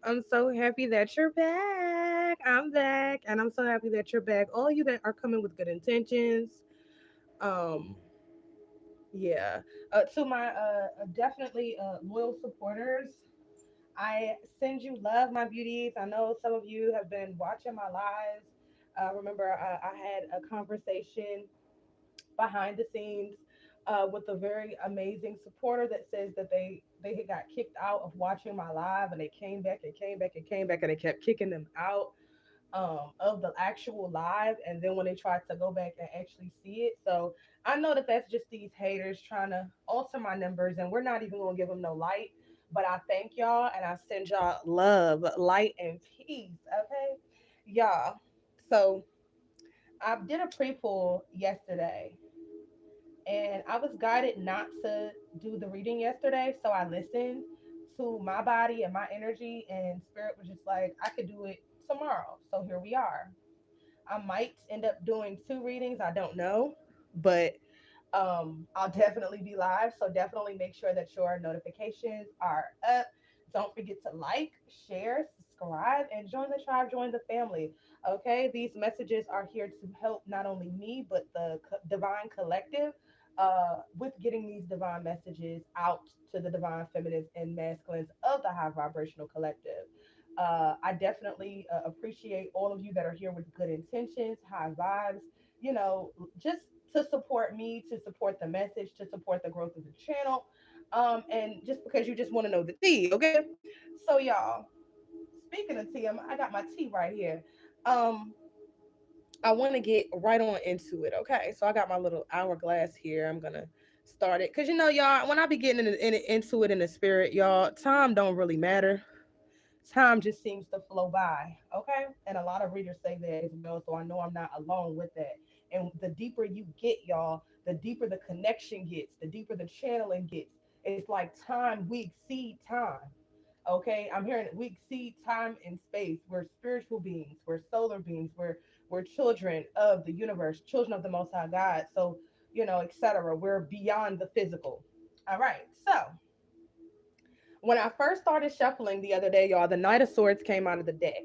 I'm so happy that you're back. I'm back, and I'm so happy that you're back. All you that are coming with good intentions. Um, yeah. To my definitely loyal supporters, I send you love, my beauties. I know some of you have been watching my lives. Remember, I had a conversation behind the scenes with a very amazing supporter that says that they had got kicked out of watching my live, and they came back and came back and came back, and they kept kicking them out of the actual live. And then when they tried to go back and actually see it, so I know that that's just these haters trying to alter my numbers, and we're not even gonna give them no light. But I thank y'all, and I send y'all love, light, and peace. Okay, y'all. So I did a pre-pull yesterday, and I was guided not to do the reading yesterday. So I listened to my body and my energy, and spirit was just like, I could do it tomorrow. So here we are. I might end up doing two readings. I don't know, but I'll definitely be live. So definitely make sure that your notifications are up. Don't forget to like, share, subscribe, and join the tribe, join the family. Okay, these messages are here to help not only me but the divine collective with getting these divine messages out to the divine feminines and masculines of the high vibrational collective. I definitely appreciate all of you that are here with good intentions, high vibes, just to support me, to support the message, to support the growth of the channel. And just because you just want to know the tea, okay? So, y'all, speaking of tea, I got my tea right here. Um, I want to get right on into it, okay? So, I got my little hourglass here. I'm going to start it. Because, y'all, when I be getting into it in the spirit, y'all, time don't really matter. Time just seems to flow by. Okay. And a lot of readers say that as well. So I know I'm not alone with that. And the deeper you get, y'all, the deeper the connection gets, the deeper the channeling gets. It's like time, we exceed time. Okay. I'm hearing it. We exceed time and space. We're spiritual beings, we're solar beings, we're children of the universe, children of the most high God. So, etc. We're beyond the physical. All right. So when I first started shuffling the other day, y'all, the Knight of Swords came out of the deck.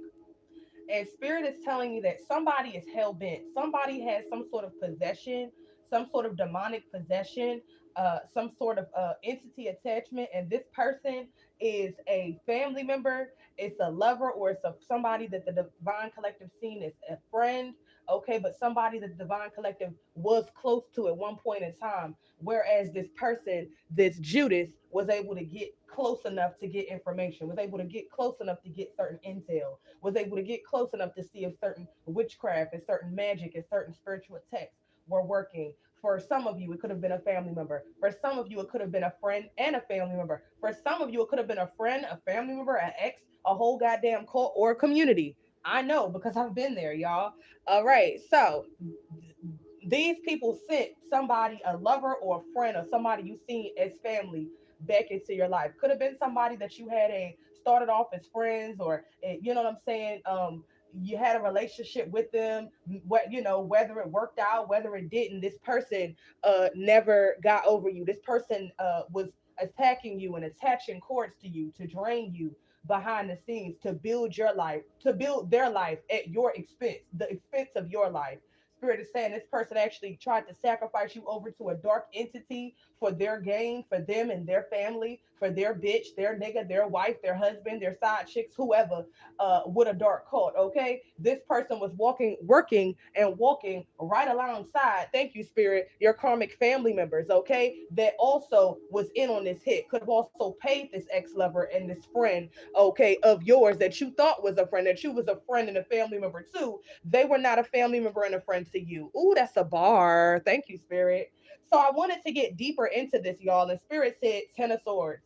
And spirit is telling you that somebody is hell bent. Somebody has some sort of possession, some sort of demonic possession, some sort of entity attachment. And this person is a family member, it's a lover, or it's somebody that the divine collective seen as a friend. Okay, but somebody that the divine collective was close to at one point in time. Whereas this person, this Judas, was able to get close enough to get information, was able to get close enough to get certain intel, was able to get close enough to see if certain witchcraft and certain magic and certain spiritual texts were working. For some of you, it could have been a family member. For some of you, it could have been a friend and a family member. For some of you, it could have been a friend, a family member, an ex, a whole goddamn cult, or a community. I know because I've been there, y'all. All right. So these people sent somebody, a lover or a friend or somebody you seen as family, back into your life. Could have been somebody that you had a started off as friends, or you know what I'm saying. You had a relationship with them. What whether it worked out, whether it didn't. This person never got over you. This person was attacking you and attaching cords to you to drain you behind the scenes, to build your life, to build their life at your expense, the expense of your life. Spirit is saying this person actually tried to sacrifice you over to a dark entity for their gain, for them and their family, for their bitch, their nigga, their wife, their husband, their side chicks, whoever, with a dark cult. Okay, this person was working, and walking right alongside. Thank you, Spirit. Your karmic family members. Okay, that also was in on this hit. Could have also paid this ex lover and this friend. Okay, of yours that you thought was a friend, that you was a friend and a family member too. They were not a family member and a friend to you. Ooh, that's a bar. Thank you, Spirit. So I wanted to get deeper into this, y'all. And Spirit said Ten of Swords.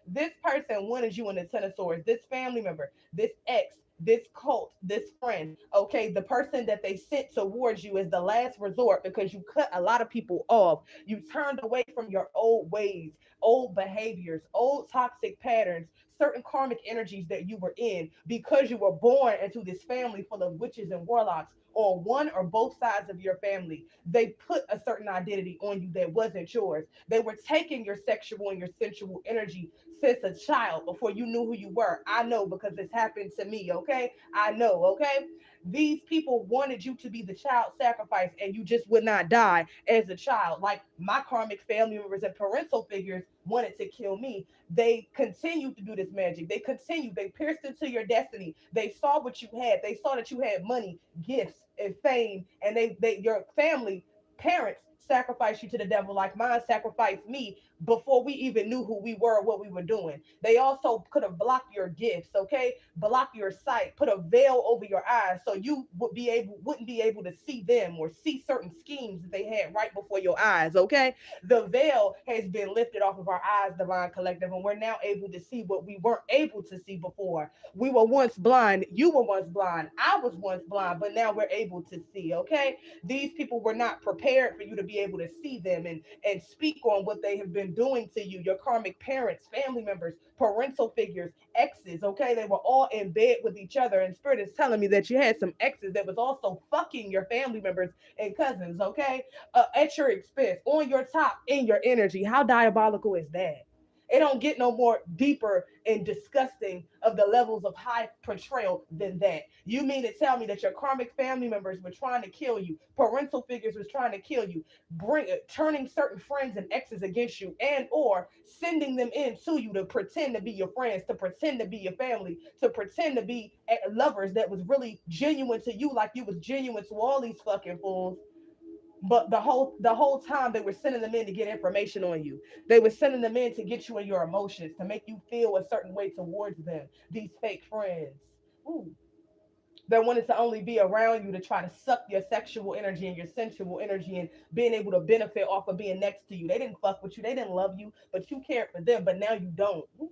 This person wanted you in the Ten of Swords. This family member, this ex, this cult, this friend. Okay, the person that they sent towards you as the last resort because you cut a lot of people off. You turned away from your old ways, old behaviors, old toxic patterns, certain karmic energies that you were in because you were born into this family full of witches and warlocks, on one or both sides of your family. They put a certain identity on you that wasn't yours. They were taking your sexual and your sensual energy since a child before you knew who you were. I know because this happened to me, okay? I know, okay? These people wanted you to be the child sacrifice and you just would not die as a child. Like my karmic family members and parental figures wanted to kill me. They continued to do this magic. They continued. They pierced into your destiny. They saw what you had. They saw that you had money, gifts, and fame, and they your family, parents sacrificed you to the devil like mine sacrificed me before we even knew who we were, what we were doing. They also could have blocked your gifts, okay? Block your sight, put a veil over your eyes so you wouldn't be able to see them or see certain schemes that they had right before your eyes, okay? The veil has been lifted off of our eyes, Divine Collective, and we're now able to see what we weren't able to see before. We were once blind, you were once blind, I was once blind, but now we're able to see, okay? These people were not prepared for you to be able to see them and speak on what they have been doing to you, your karmic parents, family members, parental figures, exes, okay? They were all in bed with each other, and Spirit is telling me that you had some exes that was also fucking your family members and cousins, okay? At your expense, on your top, in your energy. How diabolical is that? It don't get no more deeper and disgusting of the levels of high portrayal than that. You mean to tell me that your karmic family members were trying to kill you, parental figures was trying to kill you, turning certain friends and exes against you, and or sending them in to you to pretend to be your friends, to pretend to be your family, to pretend to be lovers that was really genuine to you, like you was genuine to all these fucking fools. But the whole time they were sending them in to get information on you. They were sending them in to get you in your emotions, to make you feel a certain way towards them. These fake friends. Ooh. They wanted to only be around you to try to suck your sexual energy and your sensual energy and being able to benefit off of being next to you. They didn't fuck with you. They didn't love you, but you cared for them. But now you don't. Ooh.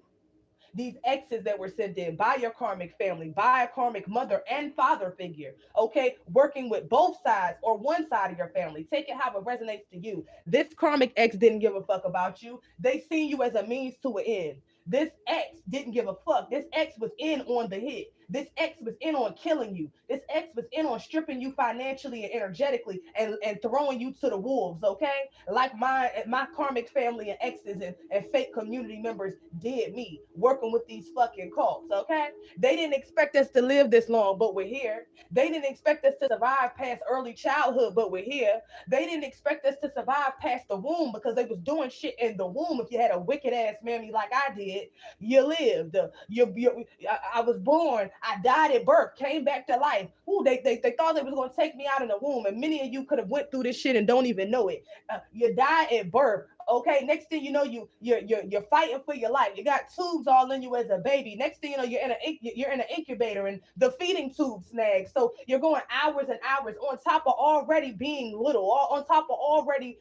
These exes that were sent in by your karmic family, by a karmic mother and father figure, okay, working with both sides or one side of your family. Take it how it resonates to you. This karmic ex didn't give a fuck about you. They seen you as a means to an end. This ex didn't give a fuck. This ex was in on the hit. This ex was in on killing you. This ex was in on stripping you financially and energetically and throwing you to the wolves, okay? Like my karmic family and exes and fake community members did me, working with these fucking cults, okay? They didn't expect us to live this long, but we're here. They didn't expect us to survive past early childhood, but we're here. They didn't expect us to survive past the womb because they was doing shit in the womb. If you had a wicked ass mammy like I did, you lived. I was born. I died at birth. Came back to life. Ooh, they thought they was gonna take me out in the womb, and many of you could have went through this shit and don't even know it. You died at birth. Okay, next thing you know, you're fighting for your life. You got tubes all in you as a baby. Next thing you know, you're in an incubator and the feeding tube snags. So you're going hours and hours on top of already being little, on top of already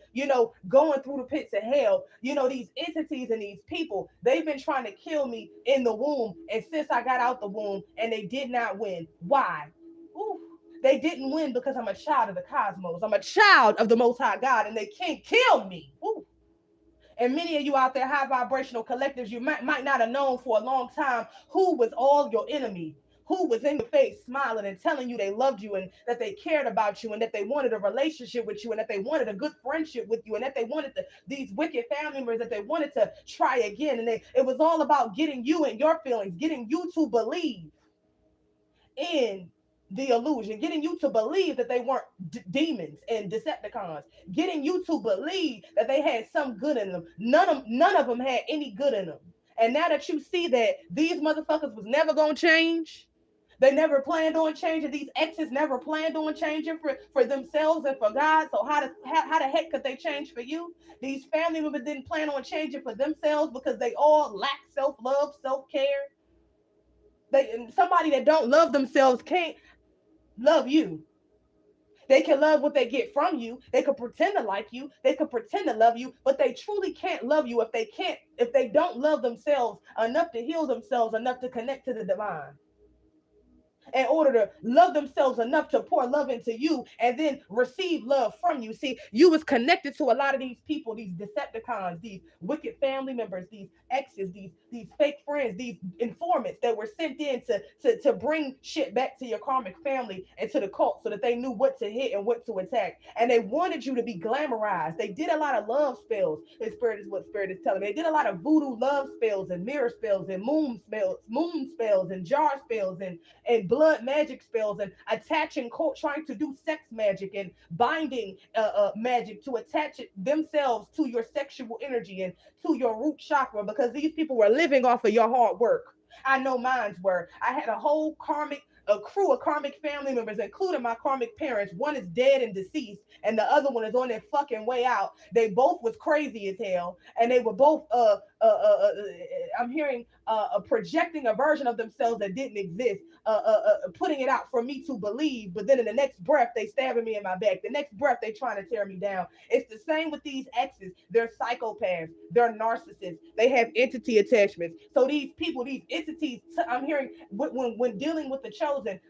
going through the pits of hell. These entities and these people, they've been trying to kill me in the womb, and since I got out the womb, and they did not win. Why? Ooh. They didn't win because I'm a child of the cosmos. I'm a child of the Most High God, and they can't kill me. Ooh. And many of you out there, high vibrational collectives, you might not have known for a long time who was all your enemy, who was in your face smiling and telling you they loved you and that they cared about you and that they wanted a relationship with you and that they wanted a good friendship with you and that they wanted these wicked family members that they wanted to try again. And it was all about getting you and your feelings, getting you to believe in the illusion, getting you to believe that they weren't demons and Decepticons, getting you to believe that they had some good in them. None of them had any good in them. And now that you see that these motherfuckers was never gonna change, they never planned on changing. These exes never planned on changing for themselves and for God. So how the heck could they change for you? These family members didn't plan on changing for themselves because they all lack self-love, self-care. Somebody that don't love themselves can't love you. They can love what they get from you. They could pretend to like you. They could pretend to love you, but they truly can't love you if they don't love themselves enough to heal themselves, enough to connect to the divine, in order to love themselves enough to pour love into you and then receive love from you. See, you was connected to a lot of these people, these Decepticons, these wicked family members, these exes, these these fake friends, these informants that were sent in to bring shit back to your karmic family and to the cult so that they knew what to hit and what to attack. And they wanted you to be glamorized. They did a lot of love spells. His spirit is what spirit is telling me. They did a lot of voodoo love spells and mirror spells and moon spells and jar spells and blood magic spells and attaching cult, trying to do sex magic and binding magic to attach it themselves to your sexual energy and to your root chakra, because these people were living off of your hard work. I know mines were. I had a whole karmic a crew of karmic family members, including my karmic parents. One is dead and deceased, and the other one is on their fucking way out. They both was crazy as hell, and they were both I'm hearing projecting a version of themselves that didn't exist, putting it out for me to believe. But then in the next breath, they stabbing me in my back. The next breath, they trying to tear me down. It's the same with these exes. They're psychopaths. They're narcissists. They have entity attachments. So these people, these entities, I'm hearing when dealing with the chosen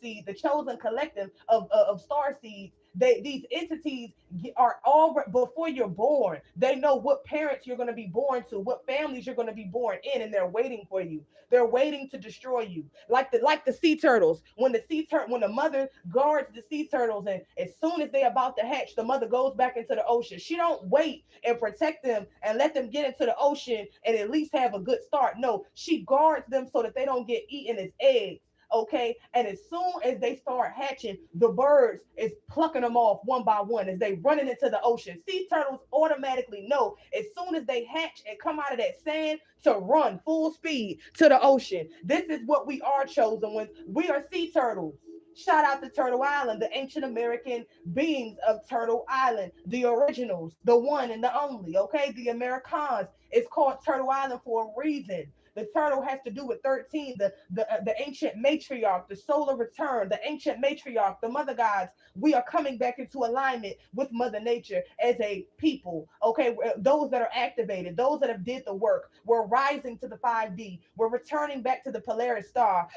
seed, the chosen collective of star seeds, these entities are all before you're born. They know what parents you're going to be born to, what families you're going to be born in, and they're waiting for you. They're waiting to destroy you, like the sea turtles. When the mother guards the sea turtles, and as soon as they're about to hatch, the mother goes back into the ocean. She don't wait and protect them and let them get into the ocean and at least have a good start. No, she guards them so that they don't get eaten as eggs. Okay, and as soon as they start hatching, the birds is plucking them off one by one as they running into the ocean. Sea turtles automatically know as soon as they hatch and come out of that sand to run full speed to the ocean. This is what we are, chosen ones. We are sea turtles. Shout out to Turtle Island, the ancient American beings of Turtle Island, the originals, the one and the only, okay? The Americans. It's called Turtle Island for a reason. The turtle has to do with 13, the ancient matriarch, the solar return, the ancient matriarch, the mother gods. We are coming back into alignment with Mother Nature as a people. Okay, those that are activated, those that have did the work. We're rising to the 5D. We're returning back to the Polaris star.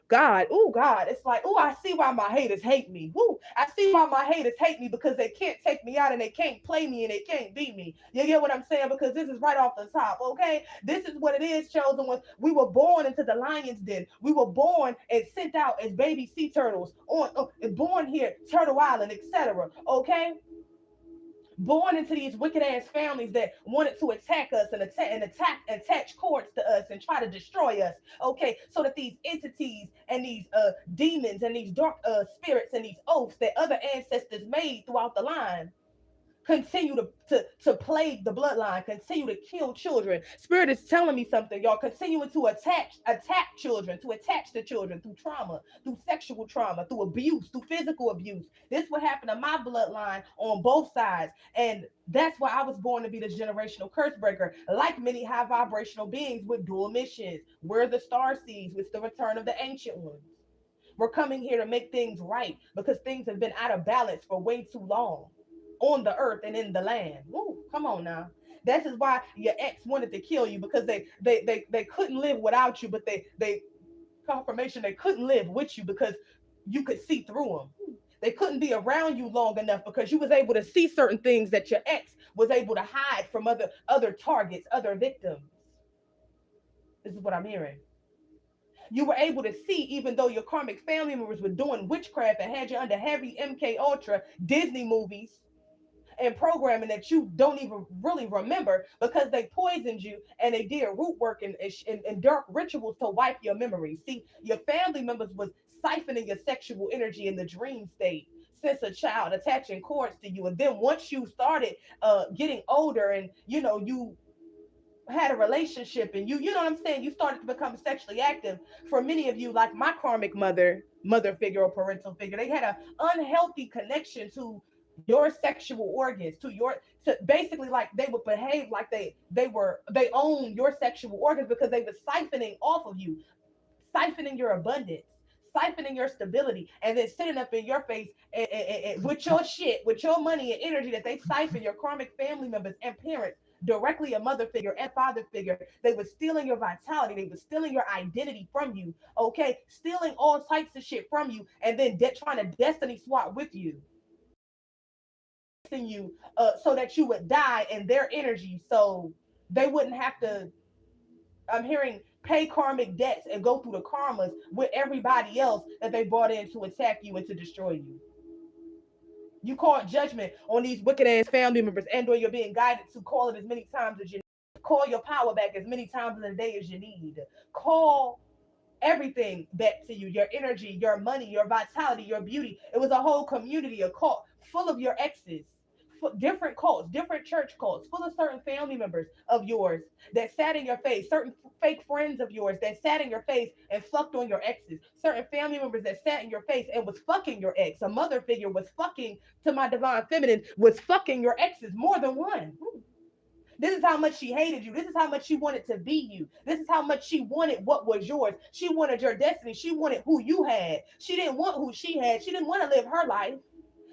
God, oh God, it's like, oh, I see why my haters hate me. Woo, I see why my haters hate me, because they can't take me out and they can't play me and they can't beat me. You get what I'm saying? Because this is right off the top. Okay, this is what it is, chosen ones. We were born into the lion's den. We were born and sent out as baby sea turtles born here, Turtle Island, etc. Okay, born into these wicked ass families that wanted to attack us and attach cords to us and try to destroy us. Okay, so that these entities and these demons and these dark spirits and these oaths that other ancestors made throughout the line continue to plague the bloodline, continue to kill children. Spirit is telling me something, y'all. Continuing to attack children, to attach to children through trauma, through sexual trauma, through abuse, through physical abuse. This what happened to my bloodline on both sides. And that's why I was born to be the generational curse breaker. Like many high vibrational beings with dual missions. We're the star seeds, with the return of the ancient ones. We're coming here to make things right because things have been out of balance for way too long on the earth and in the land. Woo, come on now. This is why your ex wanted to kill you, because they couldn't live without you, but they confirmation they couldn't live with you because you could see through them. They couldn't be around you long enough because you was able to see certain things that your ex was able to hide from other targets, other victims. This is what I'm hearing. You were able to see, even though your karmic family members were doing witchcraft and had you under heavy MK Ultra Disney movies and programming that you don't even really remember, because they poisoned you and they did root work and dark rituals to wipe your memory. See, your family members was siphoning your sexual energy in the dream state since a child, attaching cords to you. And then once you started getting older and you had a relationship and you know what I'm saying, you started to become sexually active. For many of you, like my karmic mother figure or parental figure, they had an unhealthy connection to your sexual organs, to basically, like, they would behave like they own your sexual organs because they were siphoning off of you, siphoning your abundance, siphoning your stability, and then sitting up in your face and with your shit, with your money and energy that they siphon your karmic family members and parents, directly a mother figure and father figure. They were stealing your vitality. They were stealing your identity from you. Okay, stealing all types of shit from you, and then trying to destiny swap with you, you so that you would die in their energy, so they wouldn't have to I'm hearing pay karmic debts and go through the karmas with everybody else that they brought in to attack you and to destroy you. You call judgment on these wicked ass family members, and or you're being guided to call it as many times as you need. Call your power back as many times in a day as you need. Call everything back to you, your energy, your money, your vitality, your beauty. It was a whole community, a cult full of your exes, different cults, different church cults, full of certain family members of yours that sat in your face, certain fake friends of yours that sat in your face and fucked on your exes, certain family members that sat in your face and was fucking your ex. A mother figure was fucking, to my divine feminine, was fucking your exes, more than one. This is how much she hated you. This is how much she wanted to be you. This is how much she wanted what was yours. She wanted your destiny. She wanted who you had. She didn't want who she had. She didn't want to live her life.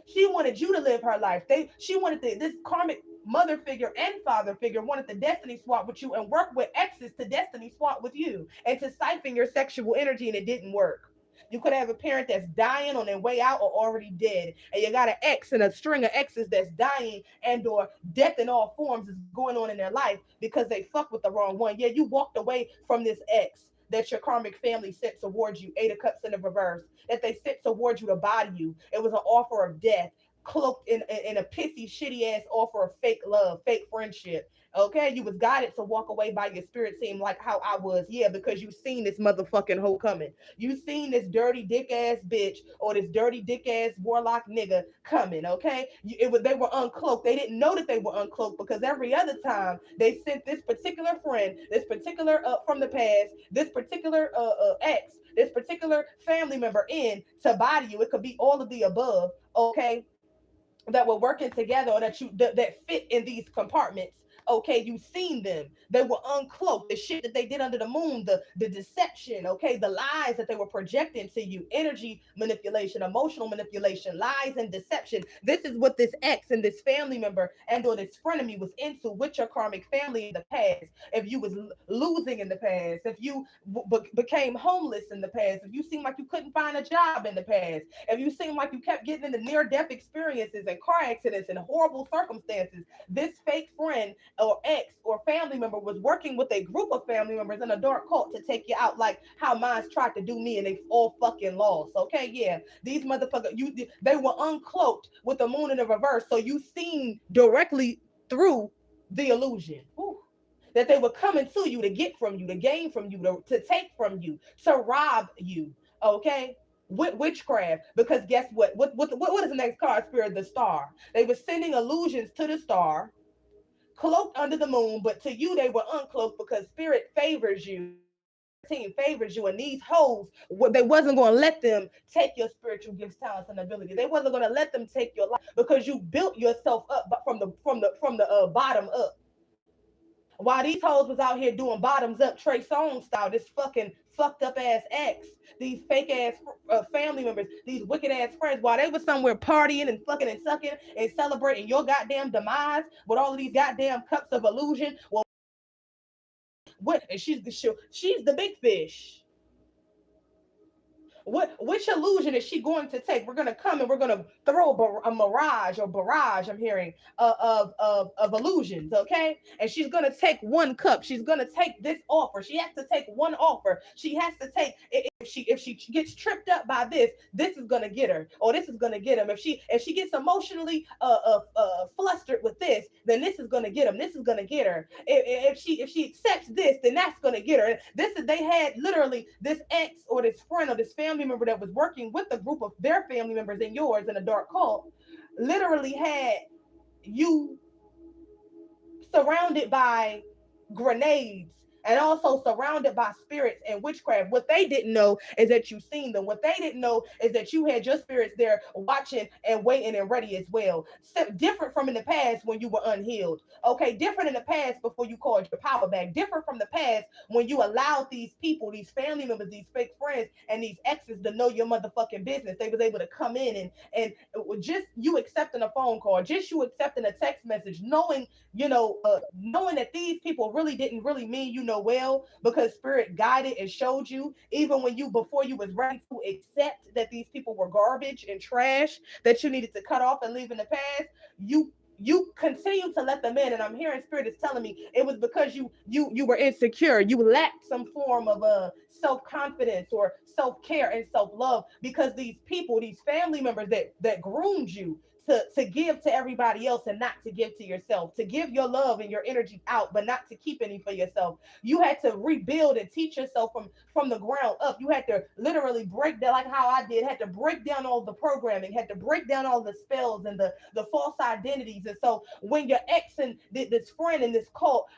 She wanted you to live her life. She wanted this karmic mother figure and father figure wanted the destiny swap with you and work with exes to destiny swap with you and to siphon your sexual energy, and it didn't work. You could have a parent that's dying on their way out or already dead, and you got an ex and a string of exes that's dying and or death in all forms is going on in their life because they fuck with the wrong one. Yeah, you walked away from this ex that your karmic family sent towards you, Eight of Cups in the reverse, that they sent towards you to body you. It was an offer of death, cloaked in a pissy, shitty ass offer of fake love, fake friendship. Okay, you was guided to walk away by your spirit team like how I was. Yeah, because you seen this motherfucking hoe coming. You seen this dirty dick ass bitch or this dirty dick ass warlock nigga coming. Okay, they were uncloaked. They didn't know that they were uncloaked because every other time they sent this particular friend, this particular from the past, this particular ex, this particular family member in to body you. It could be all of the above. Okay, that were working together or that fit in these compartments. Okay, you seen them. They were uncloaked. The shit that they did under the moon, the deception, okay, the lies that they were projecting to you, energy manipulation, emotional manipulation, lies and deception. This is what this ex and this family member and or this frenemy was into with your karmic family in the past. If you was losing in the past, if you became homeless in the past, if you seemed like you couldn't find a job in the past, if you seemed like you kept getting into near-death experiences and car accidents and horrible circumstances, this fake friend or ex or family member was working with a group of family members in a dark cult to take you out, like how mine's tried to do me and they all fucking lost. Okay, yeah, these motherfuckers, they were uncloaked with the moon in the reverse, so you seen directly through the illusion. Ooh, that they were coming to you to get from you, to gain from you, to take from you, to rob you. Okay, with witchcraft, because guess what is the next card? Spirit, the star. They were sending illusions to the star, cloaked under the moon, but to you they were uncloaked because spirit favors you, team favors you, and these hoes, they wasn't going to let them take your spiritual gifts, talents, and ability. They wasn't going to let them take your life because you built yourself up from the bottom up. While these hoes was out here doing bottoms up Trey Songz style, this fucking fucked up ass ex, these fake ass family members, these wicked ass friends, while they was somewhere partying and fucking and sucking and celebrating your goddamn demise with all of these goddamn cups of illusion. Well, what? And she's the big fish. Which illusion is she going to take? We're gonna come and we're gonna throw a mirage or barrage. I'm hearing of illusions, okay? And she's gonna take one cup. She's gonna take this offer. She has to take one offer. She has to take, if she gets tripped up by this is gonna get her, or this is gonna get him. If she gets emotionally flustered with this, then this is gonna get him. This is gonna get her. If she accepts this, then that's gonna get her. They had literally this ex or this friend or this family member that was working with a group of their family members and yours in a dark cult, literally had you surrounded by grenades and also surrounded by spirits and witchcraft. What they didn't know is that you seen them. What they didn't know is that you had your spirits there watching and waiting and ready as well. Different from in the past when you were unhealed. Okay, different in the past before you called your power back. Different from the past when you allowed these people, these family members, these fake friends, and these exes to know your motherfucking business. They was able to come in and just you accepting a phone call, just you accepting a text message, knowing that these people really didn't really mean you no well, because spirit guided and showed you, even when you before you was ready to accept that these people were garbage and trash that you needed to cut off and leave in the past, you you continue to let them in, and I'm hearing spirit is telling me it was because you were insecure, you lacked some form of self-confidence or self-care and self-love, because these people, these family members that groomed you to give to everybody else and not to give to yourself, to give your love and your energy out but not to keep any for yourself. You had to rebuild and teach yourself from the ground up. You had to literally break down, like how I did, had to break down all the programming, had to break down all the spells and the false identities. And so when your ex and this friend in this cult,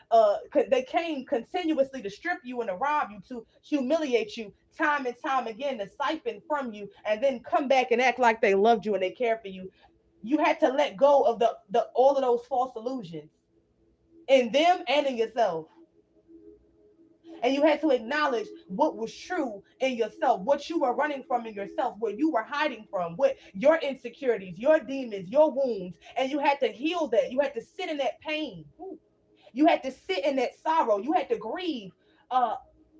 they came continuously to strip you and to rob you, to humiliate you time and time again, to siphon from you, and then come back and act like they loved you and they care for you. You had to let go of the all of those false illusions in them and in yourself. And you had to acknowledge what was true in yourself, what you were running from in yourself, what you were hiding from, what your insecurities, your demons, your wounds. And you had to heal that. You had to sit in that pain. You had to sit in that sorrow. You had to grieve uh,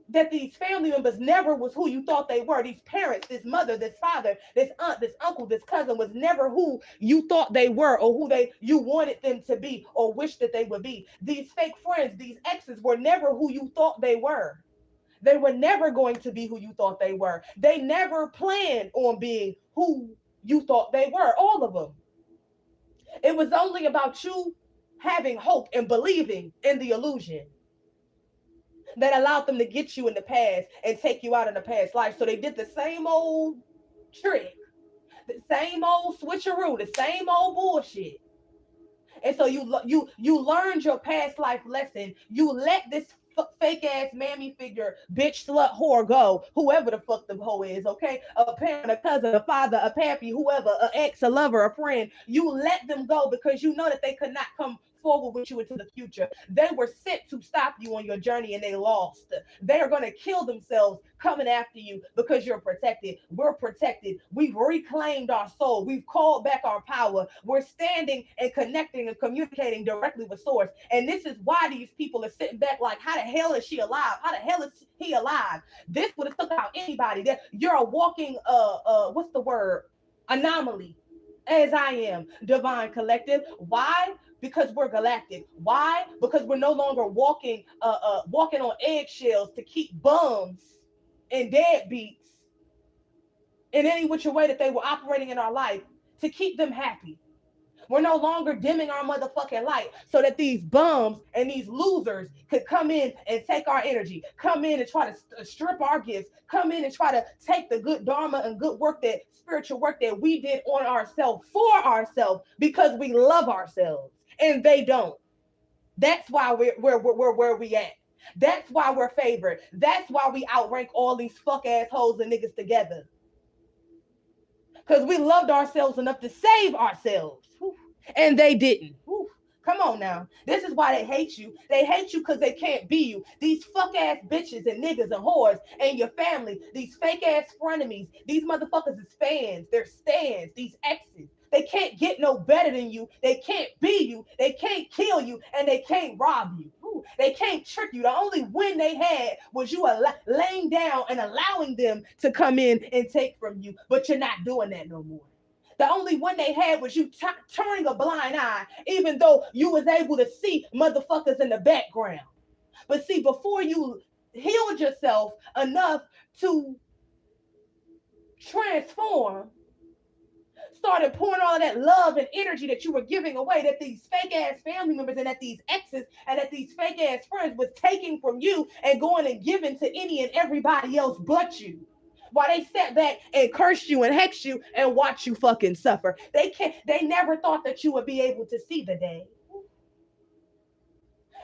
that these family members never was who you thought they were. These parents, this mother, this father, this aunt, this uncle, this cousin was never who you thought they were, or who they you wanted them to be or wished that they would be. These fake friends, these exes were never who you thought they were. They were never going to be who you thought they were. They never planned on being who you thought they were, all of them. It was only about you having hope and believing in the illusion that allowed them to get you in the past and take you out in the past life. So they did the same old trick, the same old switcheroo, the same old bullshit. And so you learned your past life lesson. You let this fake ass mammy figure, bitch, slut, whore go. Whoever the fuck the hoe is, okay? A parent, a cousin, a father, a pappy, whoever, an ex, a lover, a friend. You let them go because you know that they could not come forward with you into the future. They were sent to stop you on your journey and they lost. They are going to kill themselves coming after you because you're protected. We're protected. We've reclaimed our soul. We've called back our power. We're standing and connecting and communicating directly with source. And this is why these people are sitting back like, how the hell is she alive? How the hell is he alive? This would have took out anybody. That you're a walking what's the word? Anomaly. As I am, divine collective. Why? Because we're galactic. Why? Because we're no longer walking on eggshells to keep bums and deadbeats in any which way that they were operating in our life, to keep them happy. We're no longer dimming our motherfucking light so that these bums and these losers could come in and take our energy, come in and try to strip our gifts, come in and try to take the good dharma and good work, that spiritual work that we did on ourselves, for ourselves, because we love ourselves and they don't. That's why we're where we at. That's why we're favored. That's why we outrank all these fuck assholes and niggas together. Because we loved ourselves enough to save ourselves. And they didn't. Come on now. This is why they hate you. They hate you because they can't be you. These fuck ass bitches and niggas and whores and your family, these fake ass frenemies, these motherfuckers is fans, they're stands, these exes. They can't get no better than you. They can't be you. They can't kill you. And they can't rob you. They can't trick you. The only win they had was you laying down and allowing them to come in and take from you. But you're not doing that no more. The only one they had was you turning a blind eye, even though you was able to see motherfuckers in the background. But see, before you healed yourself enough to transform, started pouring all of that love and energy that you were giving away, that these fake ass family members and that these exes and that these fake ass friends was taking from you and going and giving to any and everybody else but you. While they sat back and cursed you and hexed you and watched you fucking suffer. They never thought that you would be able to see the day.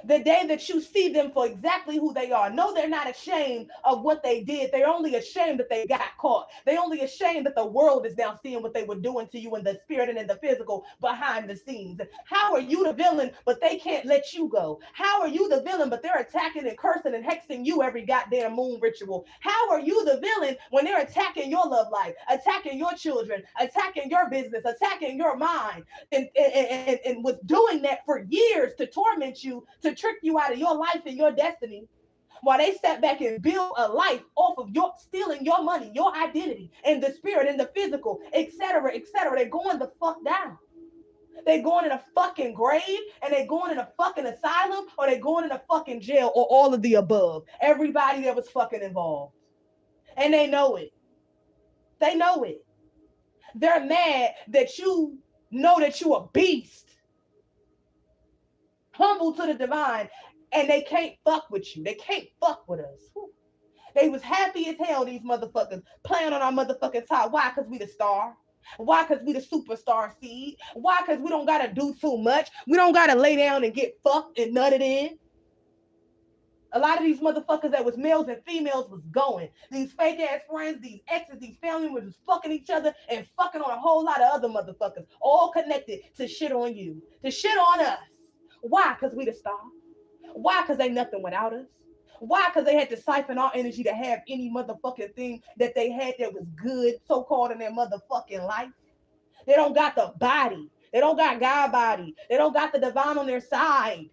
The day that you see them for exactly who they are. No, they're not ashamed of what they did. They're only ashamed that they got caught. They're only ashamed that the world is now seeing what they were doing to you in the spirit and in the physical behind the scenes. How are you the villain, but they can't let you go? How are you the villain, but they're attacking and cursing and hexing you every goddamn moon ritual? How are you the villain when they're attacking your love life, attacking your children, attacking your business, attacking your mind, and was doing that for years to torment you, to trick you out of your life and your destiny, while they sat back and built a life off of your stealing your money, your identity, and the spirit and the physical, etc., etc. They're going the fuck down. They going in a fucking grave, and they going in a fucking asylum, or they going in a fucking jail, or all of the above. Everybody that was fucking involved. And they know it. They know it. They're mad that you know that you a beast. Humble to the divine. And they can't fuck with you. They can't fuck with us. They was happy as hell, these motherfuckers, playing on our motherfucking top. Why? Because we the star. Why? Because we the superstar seed. Why? Because we don't got to do too much. We don't got to lay down and get fucked and nutted in. A lot of these motherfuckers that was males and females was going. These fake ass friends, these exes, these family members was fucking each other and fucking on a whole lot of other motherfuckers, all connected to shit on you, to shit on us. Why? Because we the star. Why? Because they nothing without us. Why? Because they had to siphon our energy to have any motherfucking thing that they had that was good, so-called, in their motherfucking life. They don't got the body. They don't got God body. They don't got the divine on their side.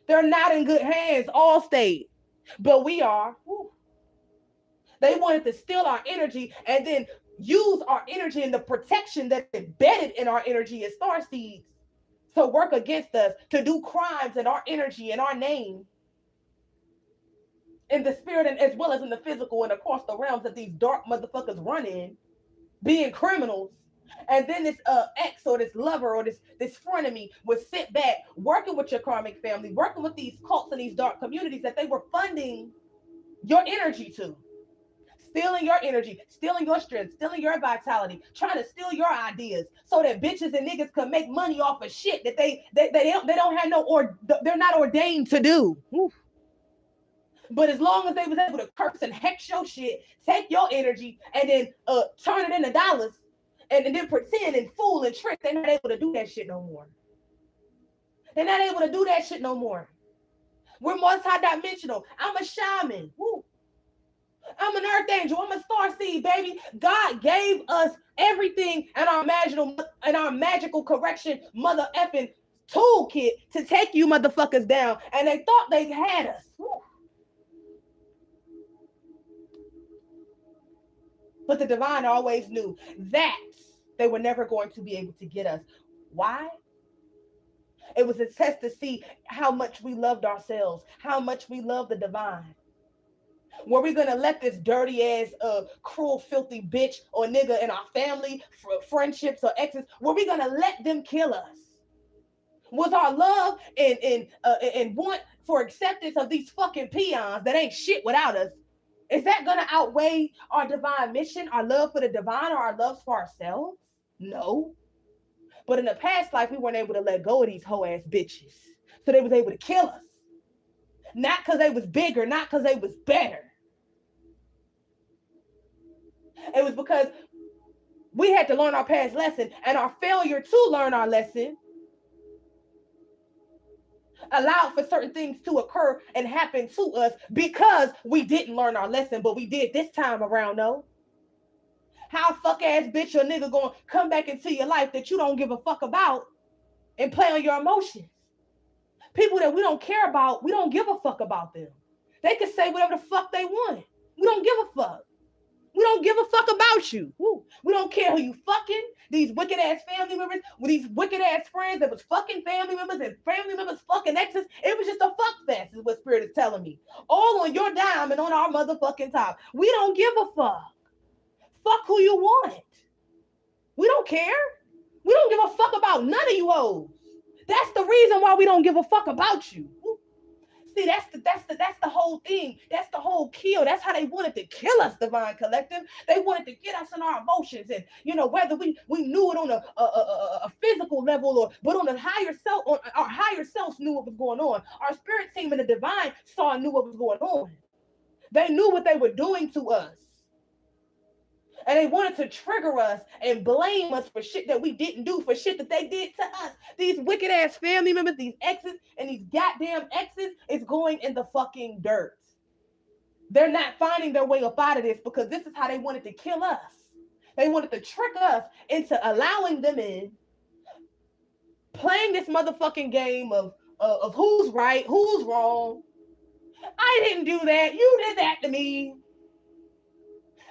They're not in good hands, all state. But we are. Whew. They wanted to steal our energy and then use our energy and the protection that's embedded in our energy as star seeds to work against us, to do crimes in our energy and our name, in the spirit and as well as in the physical and across the realms that these dark motherfuckers run in, being criminals. And then this ex or this lover or this frenemy would sit back working with your karmic family, working with these cults and these dark communities that they were funding your energy to. Stealing your energy, stealing your strength, stealing your vitality, trying to steal your ideas so that bitches and niggas can make money off of shit that they don't have no, or they're not ordained to do. Oof. But as long as they was able to curse and hex your shit, take your energy and then turn it into dollars and then pretend and fool and trick, they're not able to do that shit no more. They're not able to do that shit no more. We're multi-dimensional. I'm a shaman. Woo. I'm an earth angel. I'm a star seed, baby. God gave us everything in our magical correction mother effing toolkit to take you motherfuckers down. And they thought they had us. Woo. But the divine always knew that they were never going to be able to get us. Why? It was a test to see how much we loved ourselves, how much we loved the divine. Were we going to let this dirty ass, cruel, filthy bitch or nigga in our family, friendships or exes, were we going to let them kill us? Was our love and want for acceptance of these fucking peons that ain't shit without us, is that going to outweigh our divine mission, our love for the divine, or our loves for ourselves? No. But in the past life, we weren't able to let go of these hoe ass bitches. So they was able to kill us. Not because they was bigger, not because they was better. It was because we had to learn our past lesson, and our failure to learn our lesson allowed for certain things to occur and happen to us because we didn't learn our lesson, but we did this time around, though. How fuck ass bitch or nigga gonna come back into your life that you don't give a fuck about and play on your emotions? People that we don't care about, we don't give a fuck about them. They can say whatever the fuck they want. We don't give a fuck. We don't give a fuck about you. Woo. We don't care who you fucking. These wicked ass family members, with these wicked ass friends that was fucking family members and family members fucking exes. It was just a fuck fest, is what Spirit is telling me. All on your dime and on our motherfucking top. We don't give a fuck. Fuck who you want. We don't care. We don't give a fuck about none of you hoes. That's the reason why we don't give a fuck about you. Woo. See, that's the whole thing. That's the whole kill. That's how they wanted to kill us, Divine Collective. They wanted to get us in our emotions, and whether we knew it on a physical level but on a higher self, on our higher selves knew what was going on. Our spirit team and the divine knew what was going on. They knew what they were doing to us. And they wanted to trigger us and blame us for shit that we didn't do, for shit that they did to us. These wicked ass family members, these exes, and these goddamn exes is going in the fucking dirt. They're not finding their way up out of this because this is how they wanted to kill us. They wanted to trick us into allowing them in, playing this motherfucking game of who's right, who's wrong. I didn't do that. You did that to me.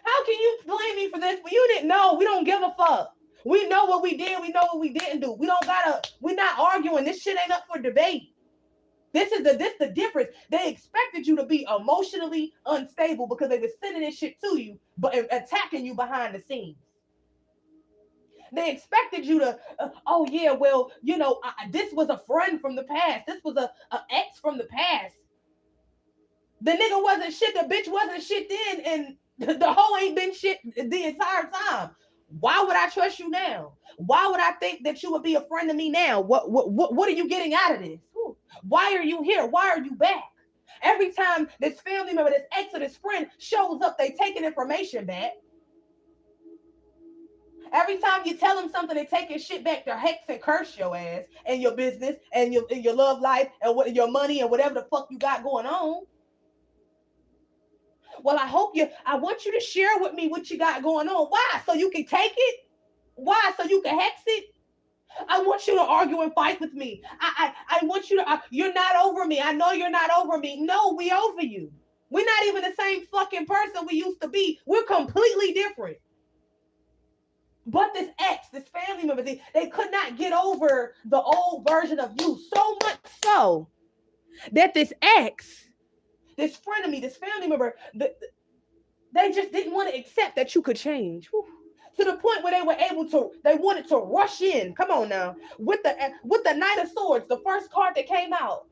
How can you blame me for this? But you didn't know. We don't give a fuck. We know what we did. We know what we didn't do. We don't gotta. We're not arguing. This shit ain't up for debate. This the difference. They expected you to be emotionally unstable because they were sending this shit to you, but attacking you behind the scenes. They expected you to, oh yeah, well, this was a friend from the past. This was a ex from the past. The nigga wasn't shit. The bitch wasn't shit then, and the hoe ain't been shit the entire time. Why would I trust you now? Why would I think that you would be a friend to me now? What are you getting out of this? Why are you here? Why are you back? Every time this family member, this ex or this friend shows up, they taking information back. Every time you tell them something, they taking shit back to hex and curse your ass and your business and your love life and what your money and whatever the fuck you got going on. Well, I want you to share with me what you got going on. Why? So you can take it? Why? So you can hex it? I want you to argue and fight with me. I want you to, you're not over me. I know you're not over me. No, we over you. We're not even the same fucking person we used to be. We're completely different. But this ex, this family member, they could not get over the old version of you. So much so that this ex, this friend of me, this family member, they just didn't want to accept that you could change. Whew. To the point where they wanted to rush in. Come on now, with the Knight of Swords, the first card that came out.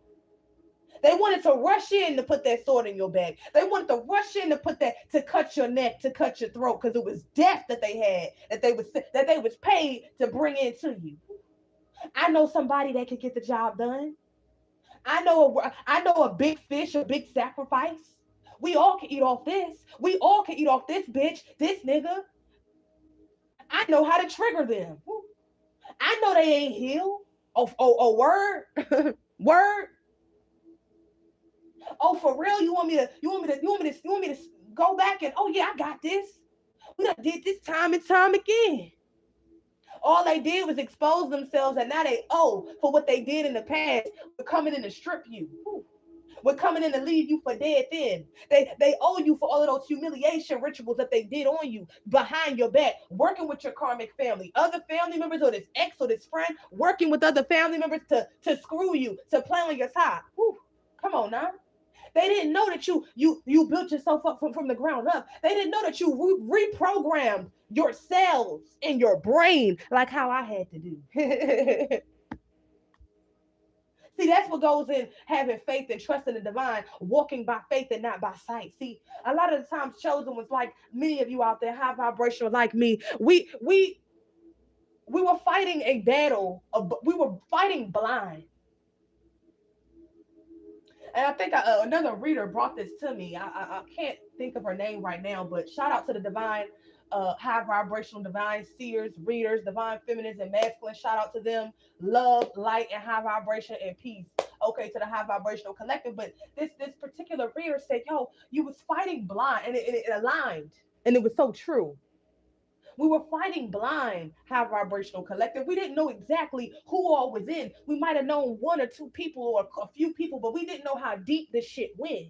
They wanted to rush in to put that sword in your back. They wanted to rush in to put to cut your neck, to cut your throat, because it was death that they had, that they was paid to bring into you. I know somebody that could get the job done. I know a big fish, a big sacrifice. We all can eat off this. We all can eat off this bitch, this nigga. I know how to trigger them. I know they ain't healed. Oh, word, word. Oh, for real? You want me to go back and, oh yeah, I got this. We done did this time and time again. All they did was expose themselves, and now they owe for what they did in the past. We're coming in to strip you. We're coming in to leave you for dead then. They owe you for all of those humiliation rituals that they did on you behind your back, working with your karmic family, other family members, or this ex or this friend, working with other family members to screw you, to play on your top. Whew. Come on now. They didn't know that you built yourself up from the ground up. They didn't know that you reprogrammed your cells in your brain like how I had to do. See, that's what goes in having faith and trust in the divine, walking by faith and not by sight. See, a lot of the times chosen was like many of you out there, high vibrational like me. We were fighting a battle. We were fighting blind. And I think another reader brought this to me. I can't think of her name right now, but shout out to the divine, high vibrational divine seers, readers, divine feminines and masculine. Shout out to them. Love, light, and high vibration and peace. Okay, to the high vibrational collective. But this particular reader said, "Yo, you was fighting blind," and it aligned, and it was so true. We were fighting blind, high vibrational collective. We didn't know exactly who all was in. We might have known one or two people or a few people, but we didn't know how deep this shit went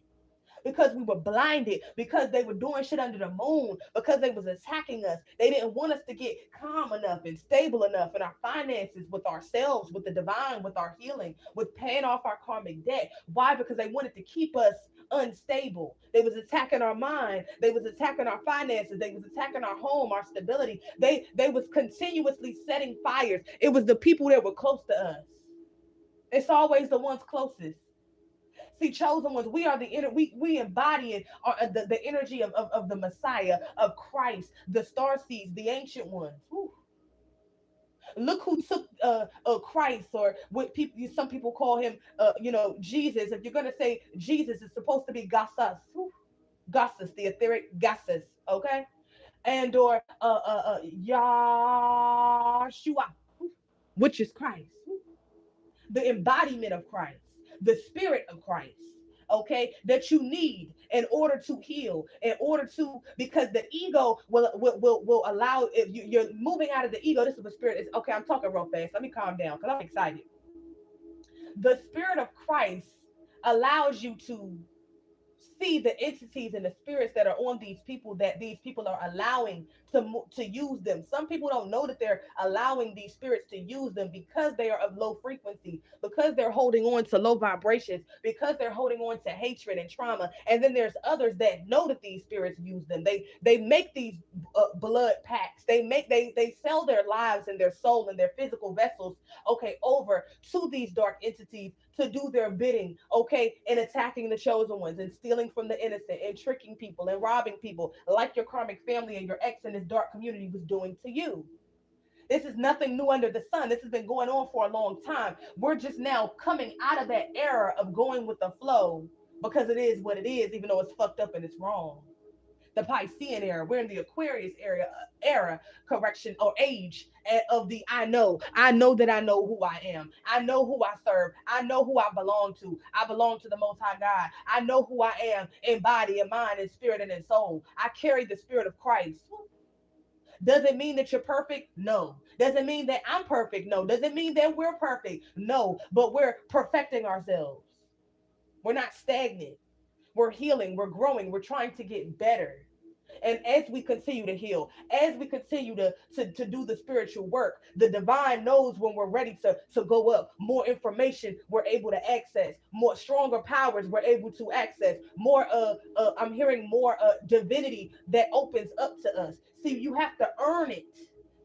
because we were blinded, because they were doing shit under the moon, because they was attacking us. They didn't want us to get calm enough and stable enough in our finances, with ourselves, with the divine, with our healing, with paying off our karmic debt. Why? Because they wanted to keep us unstable. They was attacking our mind. They was attacking our finances. They was attacking our home, our stability. They was continuously setting fires. It was the people that were close to us. It's always the ones closest. See, chosen ones, we are we embody it, the energy of the Messiah, of Christ, the star seeds, the ancient ones. Whew. Look who took Christ, or what people, some people call him, Jesus. If you're gonna say Jesus, it's supposed to be Gassas, Gassas, the etheric Gassas, okay, and or Yahshua, which is Christ, the embodiment of Christ, the spirit of Christ, okay, that you need in order to heal, in order to, because the ego will allow, if you're moving out of the ego. This is the spirit is, okay, I'm talking real fast, let me calm down because I'm excited. The spirit of Christ allows you to see the entities and the spirits that are on these people, that these people are allowing to use them. Some people don't know that they're allowing these spirits to use them because they are of low frequency, because they're holding on to low vibrations, because they're holding on to hatred and trauma. And then there's others that know that these spirits use them. They make these blood pacts. They sell their lives and their soul and their physical vessels, okay, over to these dark entities to do their bidding, okay, and attacking the chosen ones and stealing from the innocent and tricking people and robbing people, like your karmic family and your ex in this dark community was doing to you. This is nothing new under the sun. This has been going on for a long time. We're just now coming out of that era of going with the flow because it is what it is, even though it's fucked up and it's wrong. The Piscean era. We're in the Aquarius era, correction, or age of the I know. I know that I know who I am. I know who I serve. I know who I belong to. I belong to the Most High God. I know who I am in body and mind and spirit and in soul. I carry the spirit of Christ. Does it mean that you're perfect? No. Does it mean that I'm perfect? No. Does it mean that we're perfect? No. But we're perfecting ourselves. We're not stagnant. We're healing. We're growing. We're trying to get better. And as we continue to heal, as we continue to do the spiritual work, the divine knows when we're ready to go up. More information we're able to access, more stronger powers we're able to access, more I'm hearing more divinity that opens up to us. See, you have to earn it.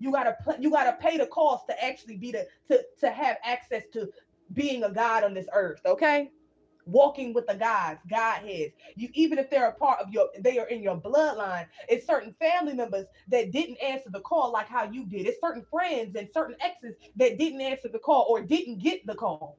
You gotta pay the cost to actually be to have access to being a god on this earth, okay? Walking with the gods, Godheads. You, even if they're a part of your, they are in your bloodline. It's certain family members that didn't answer the call like how you did. It's certain friends and certain exes that didn't answer the call or didn't get the call.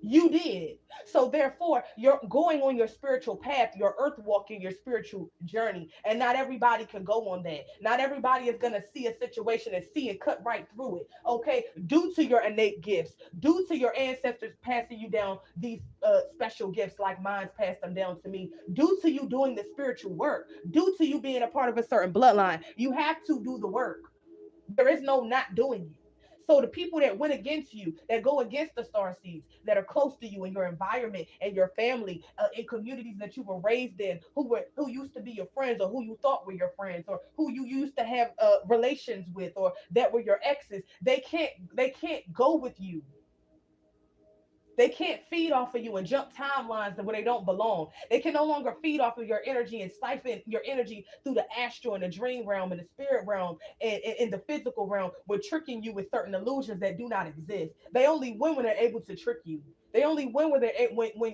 You did. So therefore, you're going on your spiritual path, your earth walking, your spiritual journey. And not everybody can go on that. Not everybody is going to see a situation and see and cut right through it. Okay. Due to your innate gifts, due to your ancestors passing you down these special gifts, like mine's passed them down to me, due to you doing the spiritual work, due to you being a part of a certain bloodline, you have to do the work. There is no not doing it. So the people that went against you, that go against the star seeds, that are close to you in your environment and your family, in communities that you were raised in, who used to be your friends or who you thought were your friends or who you used to have relations with or that were your exes, they can't go with you. They can't feed off of you and jump timelines where they don't belong. They can no longer feed off of your energy and siphon your energy through the astral and the dream realm and the spirit realm and in the physical realm. We're tricking you with certain illusions that do not exist. They only win when they're able to trick you. They only win when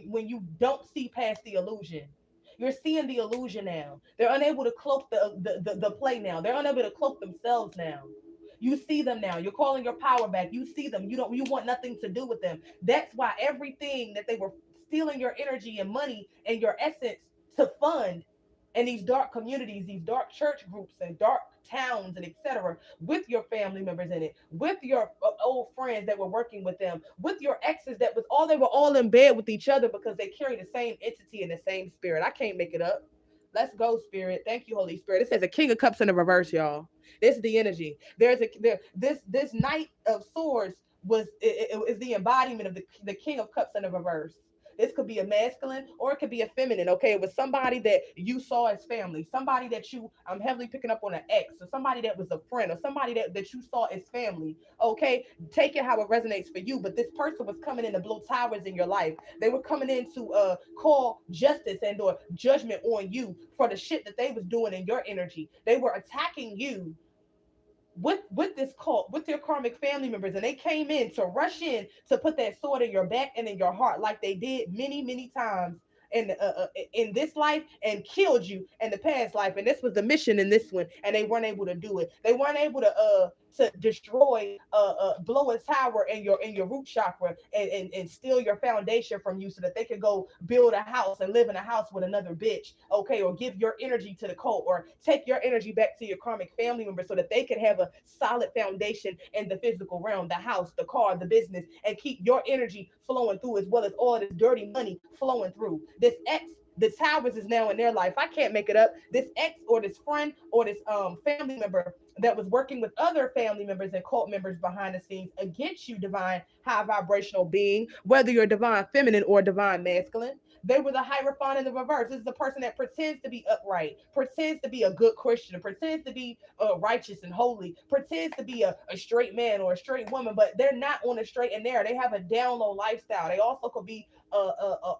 when you don't see past the illusion. You're seeing the illusion now. They're unable to cloak the play now. They're unable to cloak themselves now. You see them now. You're calling your power back. You see them. You want nothing to do with them. That's why everything that they were stealing your energy and money and your essence to fund in these dark communities, these dark church groups and dark towns and etc., with your family members in it, with your old friends that were working with them, with your exes that was all, they were all in bed with each other because they carry the same entity and the same spirit. I can't make it up. Let's go, Spirit. Thank you, Holy Spirit. It says a King of Cups in the reverse, y'all. This is the energy. This Knight of Swords is the embodiment of the King of Cups in the reverse. This could be a masculine or it could be a feminine. Okay, it was somebody that you saw as family, somebody that I'm heavily picking up on an ex, or somebody that was a friend, or somebody that you saw as family. Okay, take it how it resonates for you. But this person was coming in to blow towers in your life. They were coming in to call justice and or judgment on you for the shit that they was doing in your energy. They were attacking you with this cult, with your karmic family members, and they came in to rush in to put that sword in your back and in your heart, like they did many times in this life, and killed you in the past life. And this was the mission in this one, and they weren't able to do it. They weren't able to destroy, blow a tower in your root chakra and steal your foundation from you so that they could go build a house and live in a house with another bitch, okay, or give your energy to the cult or take your energy back to your karmic family members so that they can have a solid foundation in the physical realm, the house, the car, the business, and keep your energy flowing through, as well as all this dirty money flowing through. This X The towers is now in their life. I can't make it up. This ex or this friend or this family member that was working with other family members and cult members behind the scenes against you, divine high vibrational being, whether you're divine feminine or divine masculine. They were the hierophant in the reverse. This is the person that pretends to be upright, pretends to be a good Christian, pretends to be righteous and holy, pretends to be a straight man or a straight woman, but they're not on a straight and narrow. They have a down low lifestyle. They also could be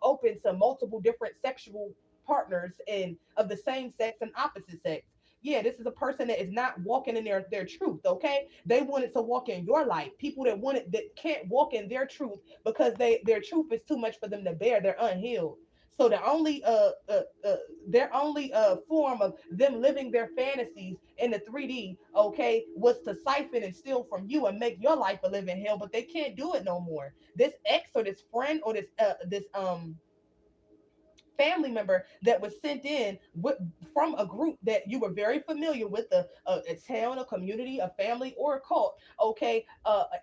open to multiple different sexual partners and of the same sex and opposite sex. Yeah, this is a person that is not walking in their truth. Okay, they wanted to walk in your light. People that can't walk in their truth because their truth is too much for them to bear. They're unhealed. So their only form of them living their fantasies in the 3D, okay, was to siphon and steal from you and make your life a living hell. But they can't do it no more. This ex or this friend or this family member that was sent in from a group that you were very familiar with, a town, a community, a family, or a cult, okay,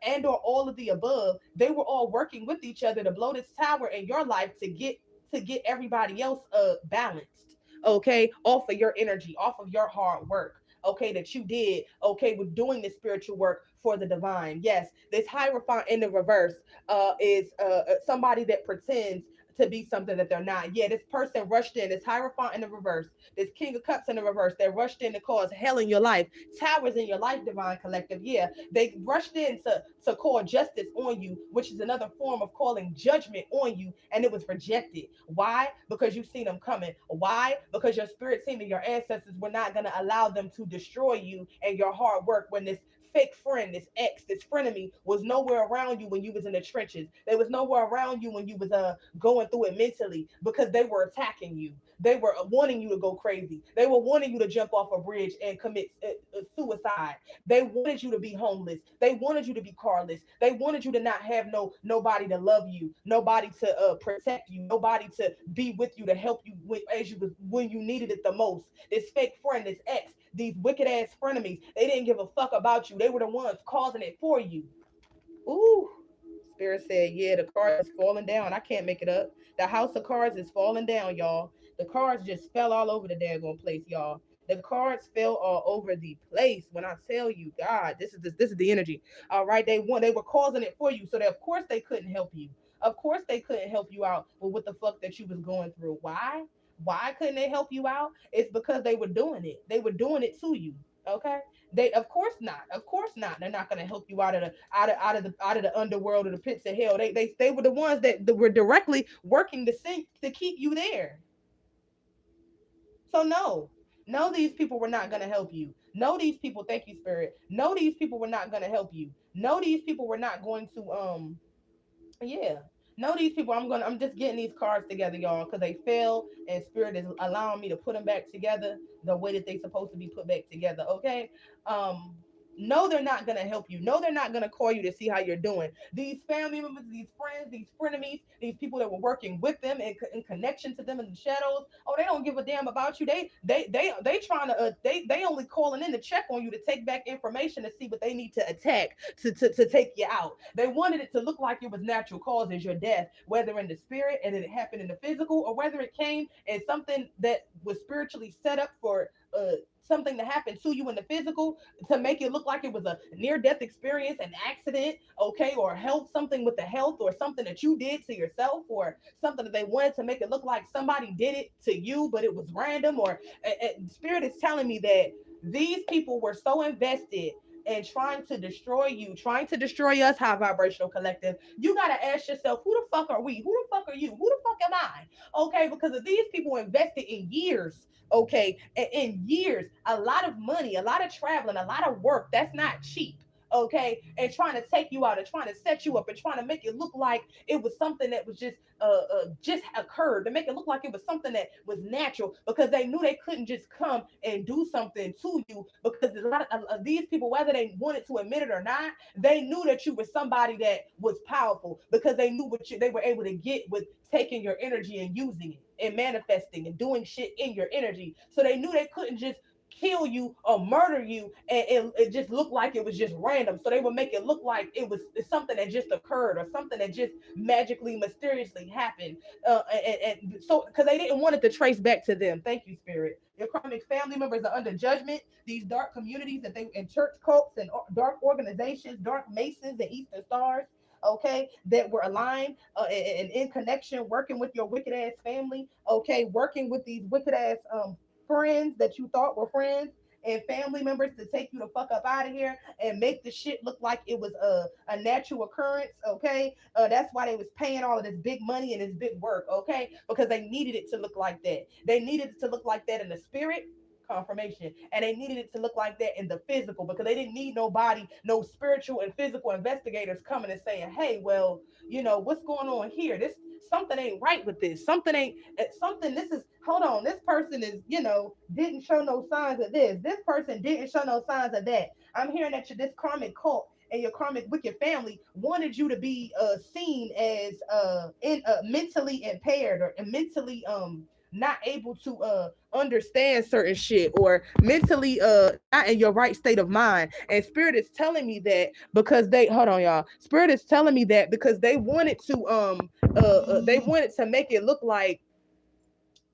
and or all of the above. They were all working with each other to blow this tower in your life to get everybody else balanced, okay, off of your energy, off of your hard work. Okay, that you did, okay, with doing this spiritual work for the divine. Yes, this hierophant in the reverse is somebody that pretends to be something that they're not. Yeah, this person rushed in, this Hierophant in the reverse, this King of Cups in the reverse, they rushed in to cause hell in your life, towers in your life, divine collective. Yeah, they rushed in to call justice on you, which is another form of calling judgment on you, and it was rejected. Why? Because you've seen them coming. Why? Because your spirit team and your ancestors were not going to allow them to destroy you and your hard work when this fake friend, this ex, this frenemy was nowhere around you when you was in the trenches. They was nowhere around you when you was going through it mentally because they were attacking you. They were wanting you to go crazy. They were wanting you to jump off a bridge and commit suicide. They wanted you to be homeless. They wanted you to be carless. They wanted you to not have nobody to love you, nobody to protect you, nobody to be with you to help you when you needed it the most. This fake friend, this ex, these wicked ass frenemies, they didn't give a fuck about you. They were the ones causing it for you. Ooh. Spirit said, yeah, the cards is falling down. I can't make it up. The house of cards is falling down, y'all. The cards just fell all over the daggone place, y'all. The cards fell all over the place. When I tell you, God, this is the energy. All right, they were causing it for you, so that of course they couldn't help you. Of course they couldn't help you out with what the fuck that you was going through. Why? Why couldn't they help you out? It's because they were doing it. They were doing it to you. Okay, they of course not. Of course not. They're not going to help you out of the underworld or the pits of hell. They were the ones that were directly working to sink to keep you there. So no. No, these people were not going to help you. No, these people, thank you, Spirit. No, these people were not going to help you. No, these people were not going to yeah. No, these people, I'm just getting these cards together, y'all, because they fell and spirit is allowing me to put them back together the way that they supposed to be put back together. Okay. Um, no, they're not gonna help you. No, they're not gonna call you to see how you're doing. These family members, these friends, these frenemies, these people that were working with them in connection to them in the shadows. Oh, they don't give a damn about you. They trying to they only calling in to check on you to take back information to see what they need to attack to take you out. They wanted it to look like it was natural causes, your death, whether in the spirit and it happened in the physical, or whether it came as something that was spiritually set up for something to happen to you in the physical to make it look like it was a near death experience, an accident, okay, or health, something with the health, or something that you did to yourself, or something that they wanted to make it look like somebody did it to you, but it was random. Or spirit is telling me that these people were so invested and trying to destroy you, trying to destroy us, high vibrational collective. You gotta ask yourself, who the fuck are we? Who the fuck are you? Who the fuck am I? Okay, because if these people invested in years, okay, in years, a lot of money, a lot of traveling, a lot of work, that's not cheap. Okay, and trying to take you out and trying to set you up and trying to make it look like it was something that was just occurred, to make it look like it was something that was natural, because they knew they couldn't just come and do something to you, because a lot of these people, whether they wanted to admit it or not, they knew that you were somebody that was powerful, because they knew they were able to get with taking your energy and using it and manifesting and doing shit in your energy. So they knew they couldn't just kill you or murder you, and it just looked like it was just random. So they would make it look like it's something that just occurred or something that just magically, mysteriously happened. And so because they didn't want it to trace back to them. Thank you, Spirit. Your karmic family members are under judgment. These dark communities that they in church cults and dark organizations, dark masons and Eastern stars, okay, that were aligned and in connection, working with your wicked ass family, okay, working with these wicked ass friends that you thought were friends and family members to take you the fuck up out of here and make the shit look like it was a natural occurrence, okay? That's why they was paying all of this big money and this big work, okay? Because they needed it to look like that. They needed it to look like that in the spirit, confirmation, and they needed it to look like that in the physical because they didn't need nobody, no spiritual and physical investigators coming and saying, hey, well, what's going on here, this something ain't right with this, something ain't something, this is, hold on, this person is, didn't show no signs of this person didn't show no signs of that. I'm hearing that this karmic cult and your karmic wicked family wanted you to be seen as mentally impaired or mentally not able to understand certain shit or mentally not in your right state of mind. And spirit is telling me that because they, hold on y'all, spirit is telling me that because they wanted to make it look like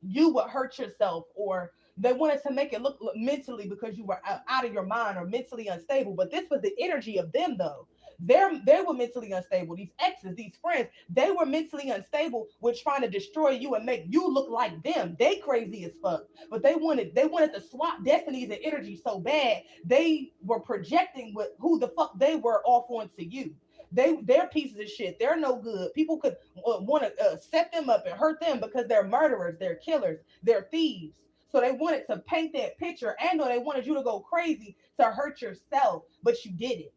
you would hurt yourself, or they wanted to make it look mentally because you were out of your mind or mentally unstable. But this was the energy of them though. They were mentally unstable. These exes, these friends, they were mentally unstable with trying to destroy you and make you look like them. They crazy as fuck. But they wanted to swap destinies and energy so bad. They were projecting with who the fuck they were off onto you. They're pieces of shit. They're no good. People could want to set them up and hurt them because they're murderers, they're killers, they're thieves. So they wanted to paint that picture, and or they wanted you to go crazy to hurt yourself, but you didn't.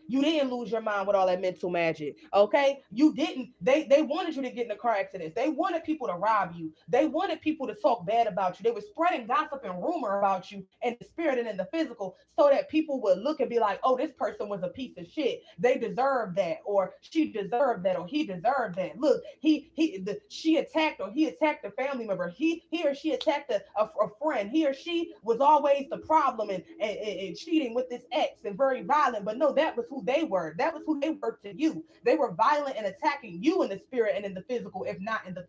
You didn't lose your mind with all that mental magic. Okay? You didn't. They wanted you to get in a car accident. They wanted people to rob you. They wanted people to talk bad about you. They were spreading gossip and rumor about you in the spirit and in the physical so that people would look and be like, oh, this person was a piece of shit. They deserved that, or she deserved that, or he deserved that. Look, she attacked or he attacked a family member. He or she attacked a friend. He or she was always the problem and cheating with this ex and very violent. But no, that was who they were. That was who they were to you. They were violent and attacking you in the spirit and in the physical, if not in the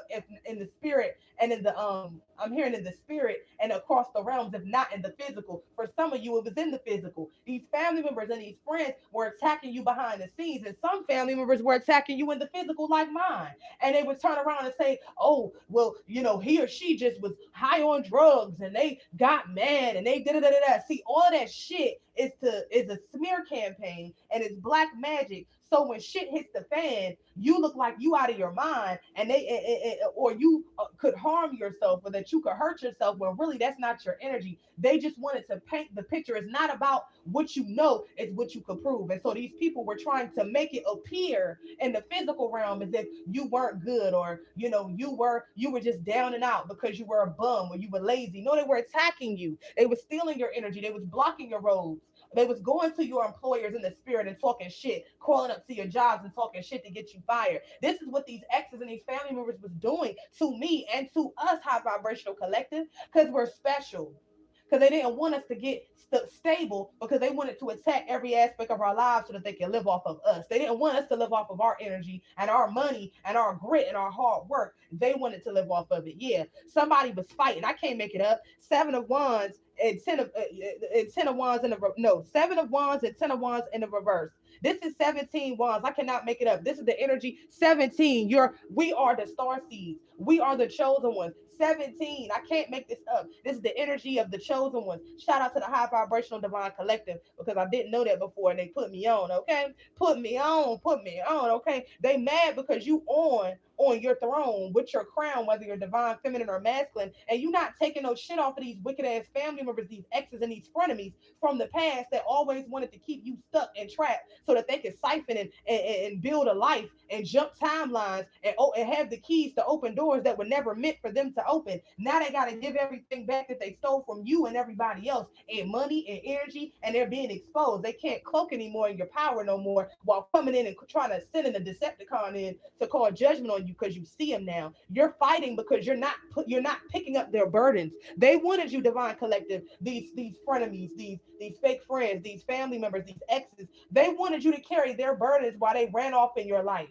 if in the spirit and in the I'm hearing in the spirit and across the realms, if not in the physical. For some of you, it was in the physical. These family members and these friends were attacking you behind the scenes, and some family members were attacking you in the physical, like mine. And they would turn around and say, "Oh, well, he or she just was high on drugs, and they got mad, and they did it." See, all of that shit is a smear campaign, and it's black magic. So when shit hits the fan, you look like you out of your mind, and or you could harm yourself, or that you could hurt yourself. When really that's not your energy. They just wanted to paint the picture. It's not about what you know; it's what you could prove. And so these people were trying to make it appear in the physical realm as if you weren't good, or you were just down and out because you were a bum or you were lazy. No, they were attacking you. They were stealing your energy. They was blocking your roads. They was going to your employers in the spirit and talking shit, crawling up to your jobs and talking shit to get you fired. This is what these exes and these family members was doing to me and to us, high vibrational collective, because we're special. Because they didn't want us to get stable, because they wanted to attack every aspect of our lives so that they can live off of us. They didn't want us to live off of our energy and our money and our grit and our hard work. They wanted to live off of it. Yeah, somebody was fighting. I can't make it up. Seven of Wands and ten of wands in the no, seven of wands and 10 of wands in the reverse. This is 17 wands. I cannot make it up. This is the energy 17. We are the star seeds. We are the chosen ones. 17. I can't make this up. This is the energy of the chosen ones. Shout out to the high vibrational divine collective, because I didn't know that before and they put me on, okay? Put me on, okay? They mad because you on your throne with your crown, whether you're divine, feminine, or masculine, and you're not taking no shit off of these wicked ass family members, these exes, and these frenemies from the past that always wanted to keep you stuck and trapped so that they could siphon and build a life and jump timelines and have the keys to open doors that were never meant for them to open. Now they got to give everything back that they stole from you and everybody else, and money and energy, and they're being exposed. They can't cloak anymore in your power no more while coming in and trying to send in a Decepticon in to call judgment on you. you because you see them now. You're fighting because you're not picking up their burdens. They wanted you, divine collective, these frenemies, these fake friends, these family members, these exes. They wanted you to carry their burdens while they ran off in your life,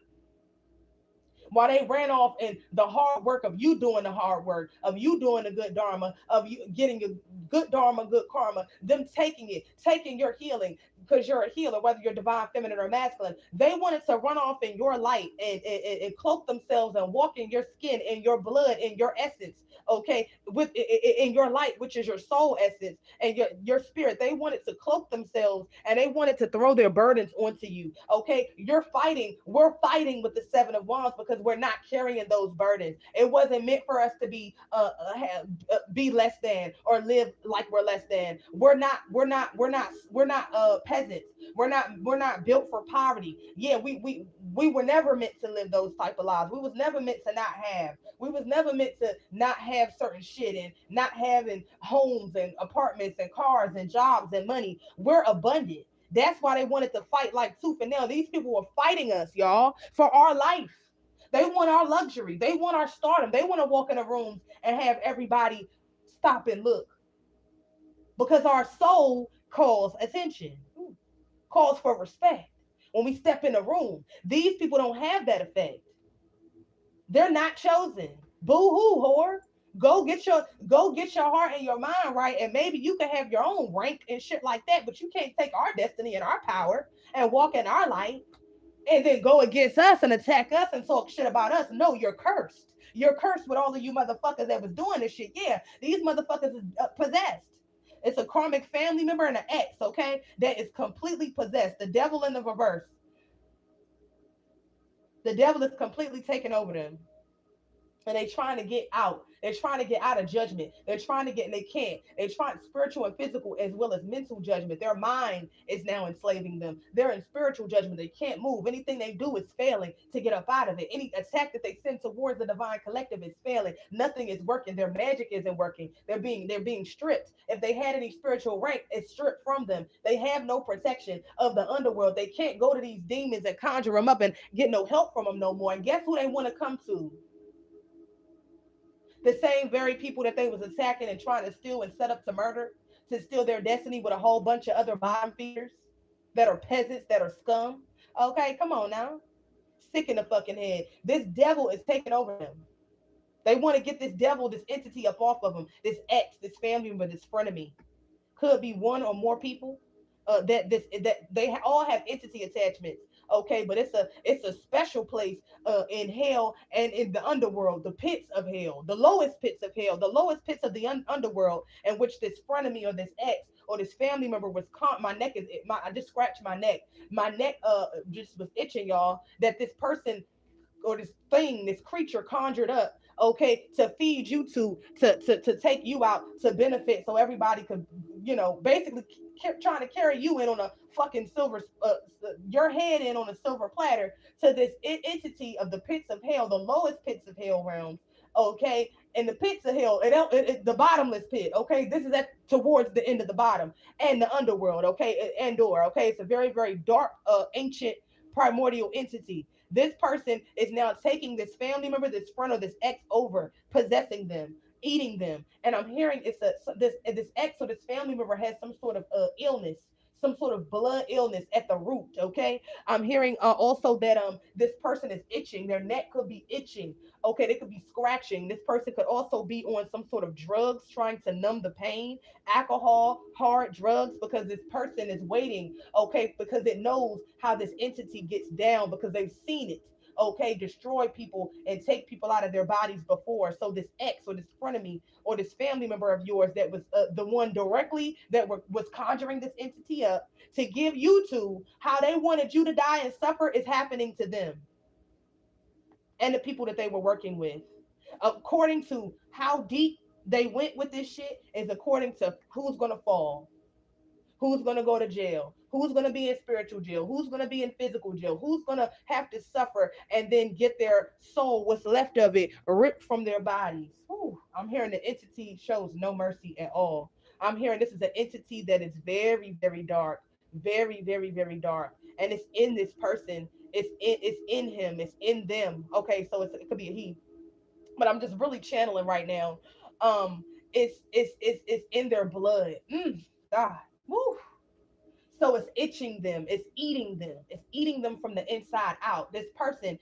while they ran off in the hard work of you doing the hard work, of you doing the good dharma, of you getting your good dharma, good karma, them taking it, taking your healing, because you're a healer, whether you're divine, feminine, or masculine. They wanted to run off in your light and cloak themselves and walk in your skin, in your blood, in your essence, okay, in your light, which is your soul essence and your spirit. They wanted to cloak themselves and they wanted to throw their burdens onto you. Okay, we're fighting with the seven of wands because we're not carrying those burdens. It wasn't meant for us to be less than or live like we're less than. We're not peasants. We're not built for poverty. Yeah, we were never meant to live those type of lives. We was never meant to not have. We was never meant to not have certain shit and not having homes and apartments and cars and jobs and money. We're abundant. That's why they wanted to fight like tooth and nail. These people were fighting us, y'all, for our life. They want our luxury. They want our stardom. They want to walk in the rooms and have everybody stop and look because our soul calls attention, calls for respect. When we step in the room, these people don't have that effect. They're not chosen. Boo hoo, whore. Go get your heart and your mind right, and maybe you can have your own rank and shit like that. But you can't take our destiny and our power and walk in our light, and then go against us and attack us and talk shit about us. No, you're cursed. You're cursed with all of you motherfuckers that was doing this shit. Yeah, these motherfuckers is possessed. It's a karmic family member and an ex, okay, that is completely possessed. The devil in the reverse. The devil is completely taking over them, and they trying to get out. They're trying to get out of judgment. They're trying to get, and they can't. They're trying spiritual and physical as well as mental judgment. Their mind is now enslaving them. They're in spiritual judgment. They can't move. Anything they do is failing to get up out of it. Any attack that they send towards the divine collective is failing. Nothing is working. Their magic isn't working. They're being stripped. If they had any spiritual rank, it's stripped from them. They have no protection of the underworld. They can't go to these demons and conjure them up and get no help from them no more. And guess who they want to come to? The same very people that they was attacking and trying to steal and set up to murder, to steal their destiny with a whole bunch of other bottom feeders that are peasants, that are scum. Okay, come on now. Sick in the fucking head. This devil is taking over them. They want to get this devil, this entity up off of them, this ex, this family member, this frenemy. Could be one or more people. That they all have entity attachments. Okay, but it's a special place in hell and in the underworld, the pits of hell, the lowest pits of hell, the lowest pits of the underworld, in which this frenemy or this ex or this family member was caught. My neck is my I just scratched my neck. My neck just was itching, y'all. That this person or this thing, this creature conjured up, okay, to feed you to take you out to benefit, so everybody could, basically trying to carry you in on a fucking silver, your head in on a silver platter to this entity of the pits of hell, the lowest pits of hell realms, okay, and the pits of hell, the bottomless pit, okay, this is at towards the end of the bottom, and the underworld, okay, Andor, okay, it's a very very dark, ancient primordial entity. This person is now taking this family member, this friend, or this ex over, possessing them, eating them. And I'm hearing this ex or this family member has some sort of illness, some sort of blood illness at the root. Okay, I'm hearing also that this person is itching. Their neck could be itching. Okay, they could be scratching. This person could also be on some sort of drugs, trying to numb the pain, alcohol, hard drugs, because this person is waiting, okay, because it knows how this entity gets down, because they've seen it, okay, destroy people and take people out of their bodies before. So this ex or this frenemy or this family member of yours that was the one directly that was conjuring this entity up to give you to, how they wanted you to die and suffer, is happening to them and the people that they were working with. According to how deep they went with this shit is according to who's gonna fall, who's going to go to jail, who's going to be in spiritual jail, who's going to be in physical jail, who's going to have to suffer and then get their soul, what's left of it, ripped from their bodies. Whew. I'm hearing the entity shows no mercy at all. I'm hearing this is an entity that is very very dark, very very very dark, and it's in this person it's in him, it's in them. Okay, so it could be a he, but I'm just really channeling right now. It's in their blood. God, woo. So it's itching them, it's eating them, it's eating them from the inside out. This person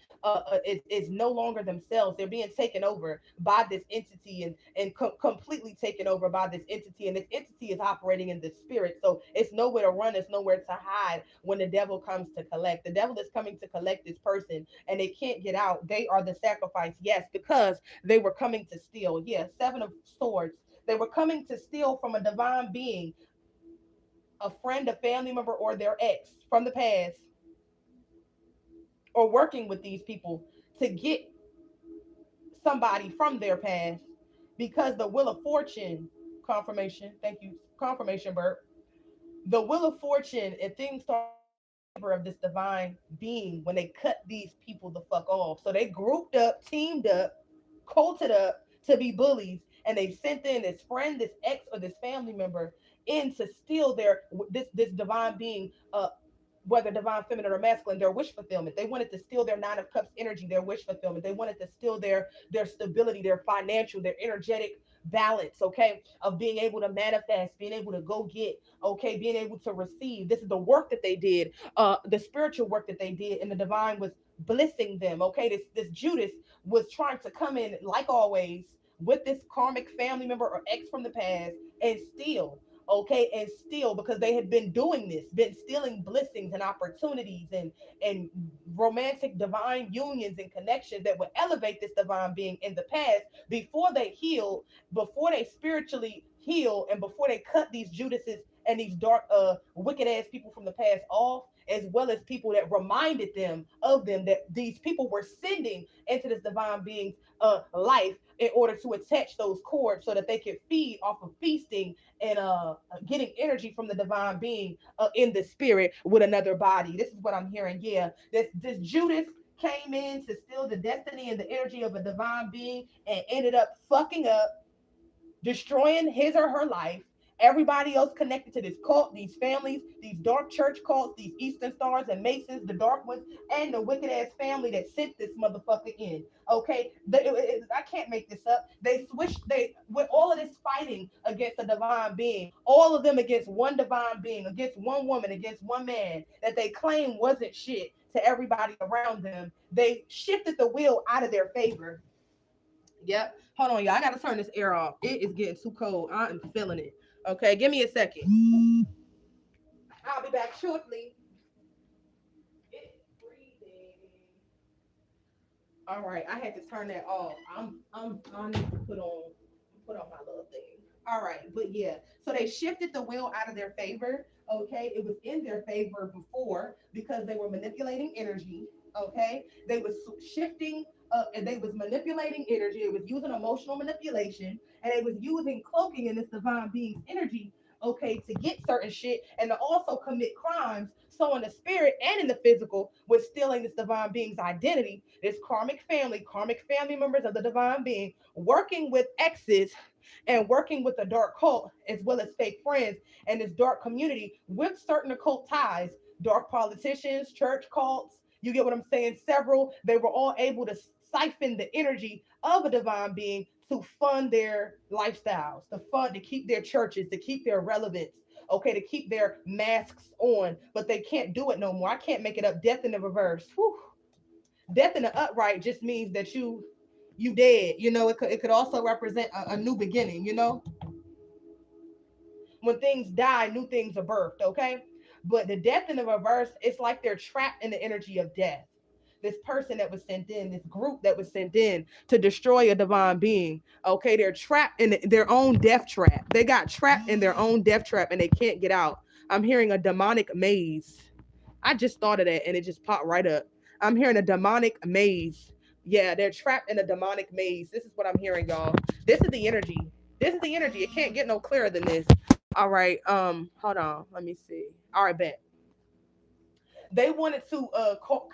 is no longer themselves. They're being taken over by this entity, and completely taken over by this entity. And this entity is operating in the spirit. So it's nowhere to run, it's nowhere to hide when the devil comes to collect. The devil is coming to collect this person, and they can't get out. They are the sacrifice, yes, because they were coming to steal. Yeah, seven of swords. They were coming to steal from a divine being, a friend, a family member, or their ex from the past, or working with these people to get somebody from their past, because the wheel of fortune, confirmation, thank you, confirmation, Bert. The wheel of fortune and things started working in favor of this divine being when they cut these people the fuck off. So they grouped up, teamed up, culted up to be bullies, and they sent in this friend, this ex, or this family member in to steal their this divine being, whether divine feminine or masculine, their wish fulfillment. They wanted to steal their nine of cups energy, their wish fulfillment. They wanted to steal their stability, their financial, their energetic balance, okay, of being able to manifest, being able to go get, okay, being able to receive. This is the work that they did, the spiritual work that they did, and the divine was blessing them. Okay, this Judas was trying to come in like always with this karmic family member or ex from the past and steal, okay, and steal, because they had been doing this, been stealing blessings and opportunities and romantic divine unions and connections that would elevate this divine being in the past, before they healed, before they spiritually heal, and before they cut these Judases and these dark wicked ass people from the past off, as well as people that reminded them of them, that these people were sending into this divine being's life, in order to attach those cords so that they could feed off of feasting and getting energy from the divine being in the spirit with another body. This is what I'm hearing. Yeah, this Judas came in to steal the destiny and the energy of a divine being, and ended up fucking up, destroying his or her life. Everybody else connected to this cult, these families, these dark church cults, these Eastern Stars and Masons, the dark ones, and the wicked ass family that sent this motherfucker in. Okay, I can't make this up. They switched. They, with all of this fighting against a divine being, all of them against one divine being, against one woman, against one man that they claim wasn't shit to everybody around them. They shifted the wheel out of their favor. Yep. Hold on, y'all. I gotta turn this air off. It is getting too cold. I am feeling it. Okay, give me a second. I'll be back shortly. It's freezing. All right, I had to turn that off. I need to put on my little thing. All right, but yeah, so they shifted the wheel out of their favor. Okay, it was in their favor before because they were manipulating energy. Okay, they was shifting. And they was manipulating energy. It was using emotional manipulation, and it was using cloaking in this divine being's energy. Okay, to get certain shit and to also commit crimes. So in the spirit and in the physical, with stealing this divine being's identity, this karmic family members of the divine being, working with exes and working with the dark cult, as well as fake friends and this dark community with certain occult ties, dark politicians, church cults. You get what I'm saying? Several, they were all able to siphon the energy of a divine being to fund their lifestyles, to keep their churches, to keep their relevance, okay, to keep their masks on, but they can't do it no more. I can't make it up. Death in the reverse. Whew. Death in the upright just means that you dead. You know, it could also represent a new beginning. You know, when things die, new things are birthed. Okay, but the death in the reverse, it's like they're trapped in the energy of death. This person that was sent in, this group that was sent in to destroy a divine being. Okay, they're trapped in their own death trap. They got trapped in their own death trap and they can't get out. I'm hearing a demonic maze. I just thought of that and it just popped right up. I'm hearing a demonic maze. Yeah, they're trapped in a demonic maze. This is what I'm hearing, y'all. This is the energy. This is the energy. It can't get no clearer than this. All right. Hold on. Let me see. All right, bet. They wanted to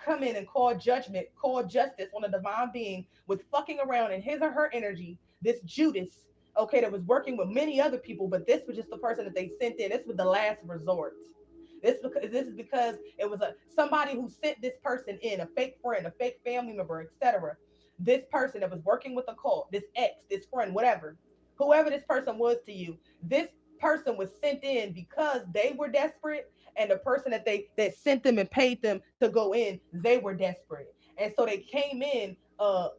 come in and call judgment, call justice on a divine being with fucking around in his or her energy. This Judas, okay, that was working with many other people, but this was just the person that they sent in. This was the last resort. This is because it was a somebody who sent this person in, a fake friend, a fake family member, etc. This person that was working with a cult, this ex, this friend, whatever, whoever this person was to you, this person was sent in because they were desperate, and the person that sent them and paid them to go in, they were desperate, and so they came in,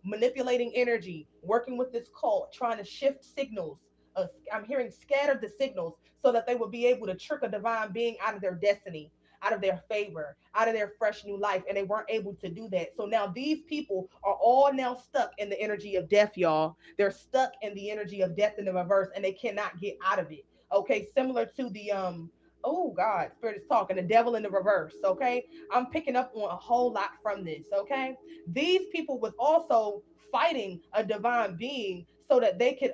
manipulating energy, working with this cult, trying to shift signals. I'm hearing scatter the signals so that they will be able to trick a divine being out of their destiny, out of their favor, out of their fresh new life, and they weren't able to do that. So now these people are all now stuck in the energy of death, y'all. They're stuck in the energy of death in the reverse, and they cannot get out of it. Okay, similar to the oh God, spirit is talking, the devil in the reverse. Okay, I'm picking up on a whole lot from this. Okay, these people was also fighting a divine being so that they could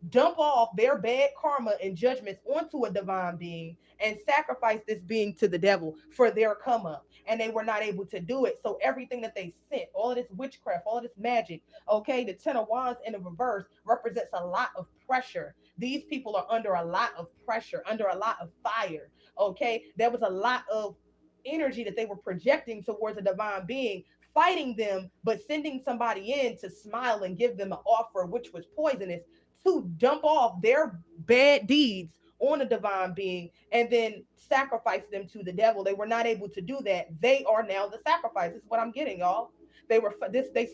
dump off their bad karma and judgments onto a divine being and sacrifice this being to the devil for their come up, and they were not able to do it. So everything that they sent, all of this witchcraft, all of this magic, okay, the 10 of wands in the reverse represents a lot of pressure. These people are under a lot of pressure, under a lot of fire. Okay, there was a lot of energy that they were projecting towards a divine being, fighting them, but sending somebody in to smile and give them an offer, which was poisonous, to dump off their bad deeds on a divine being and then sacrifice them to the devil. They were not able to do that. They are now the sacrifice. This is what I'm getting, y'all. They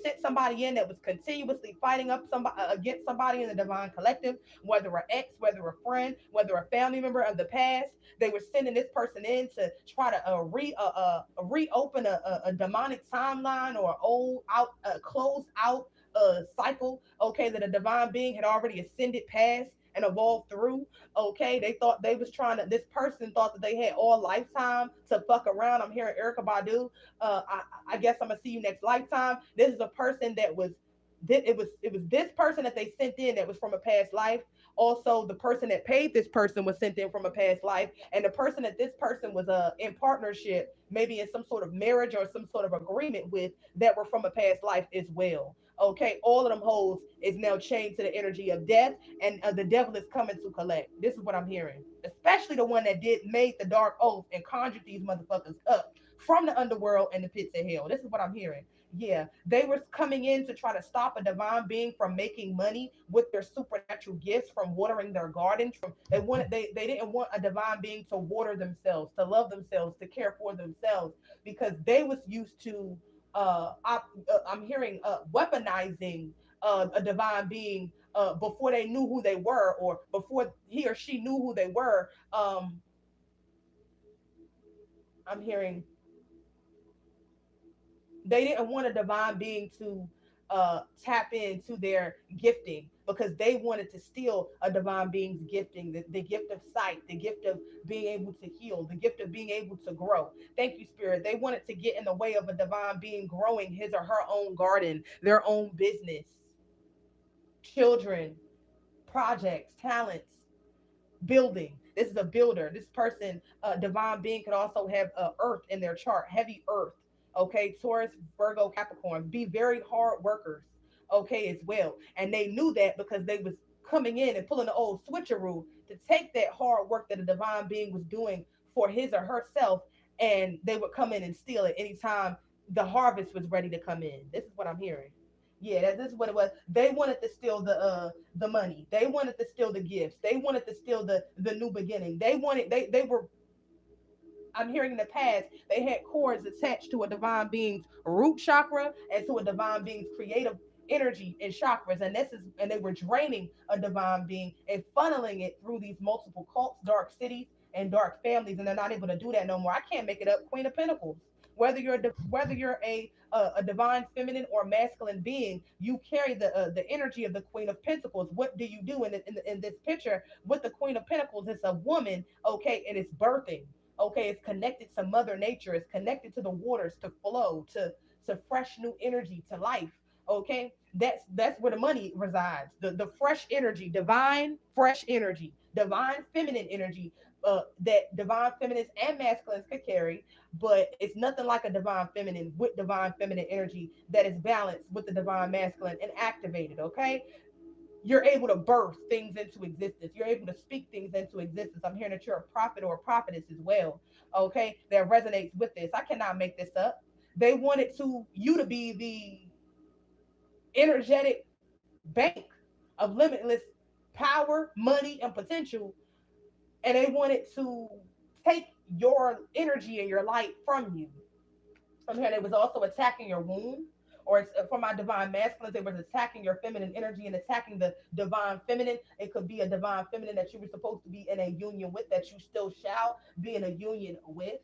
sent somebody in that was continuously fighting up somebody against somebody in the divine collective, whether an ex, whether a friend, whether a family member of the past. They were sending this person in to try to reopen a demonic timeline or old out closed out cycle. Okay, that a divine being had already ascended past and evolved through. Okay, they thought they was trying to. This person thought that they had all lifetime to fuck around. I'm hearing Erica Badu. I guess I'm gonna see you next lifetime. This is a person that was. It was this person that they sent in that was from a past life. Also, the person that paid this person was sent in from a past life, and the person that this person was in partnership, maybe in some sort of marriage or some sort of agreement with, that were from a past life as well. Okay, all of them hoes is now chained to the energy of death, and the devil is coming to collect. This is what I'm hearing, especially the one that did made the dark oath and conjured these motherfuckers up from the underworld and the pits of hell. This is what I'm hearing. Yeah, they were coming in to try to stop a divine being from making money with their supernatural gifts, from watering their gardens. From they didn't want a divine being to water themselves, to love themselves, to care for themselves, because they was used to I'm hearing weaponizing a divine being before they knew who they were, or before he or she knew who they were. I'm hearing they didn't want a divine being to tap into their gifting, because they wanted to steal a divine being's gifting, the gift of sight, the gift of being able to heal, the gift of being able to grow. Thank you, Spirit. They wanted to get in the way of a divine being growing his or her own garden, their own business, children, projects, talents, building. This is a builder. This person, divine being, could also have earth in their chart, heavy earth. Okay, Taurus, Virgo, Capricorn, be very hard workers. Okay, as well, and they knew that because they was coming in and pulling the old switcheroo to take that hard work that a divine being was doing for his or herself, and they would come in and steal it anytime the harvest was ready to come in. This is what I'm hearing. Yeah, this is what it was. They wanted to steal the money. They wanted to steal the gifts. They wanted to steal the new beginning. They were, I'm hearing in the past, they had cords attached to a divine being's root chakra and to a divine being's creative energy and chakras. And they were draining a divine being and funneling it through these multiple cults, dark cities, and dark families, and they're not able to do that no more. I can't make it up. Queen of Pentacles. Whether you're a divine feminine or masculine being, you carry the energy of the Queen of Pentacles. What do you do in this picture with the Queen of Pentacles? It's a woman, okay, and it's birthing. Okay, it's connected to Mother Nature. It's connected to the waters, to flow, to fresh new energy, to life. Okay, that's where the money resides. The fresh energy, divine fresh energy, divine feminine energy, that divine feminines and masculines could carry, but it's nothing like a divine feminine with divine feminine energy that is balanced with the divine masculine and activated. Okay, you're able to birth things into existence. You're able to speak things into existence. I'm hearing that you're a prophet or a prophetess as well. Okay, that resonates with this. I cannot make this up. They wanted to you to be the energetic bank of limitless power, money, and potential, and they wanted to take your energy and your light from you. I'm hearing it was also attacking your womb, or for my divine masculines, it was attacking your feminine energy and attacking the divine feminine. It could be a divine feminine that you were supposed to be in a union with, that you still shall be in a union with.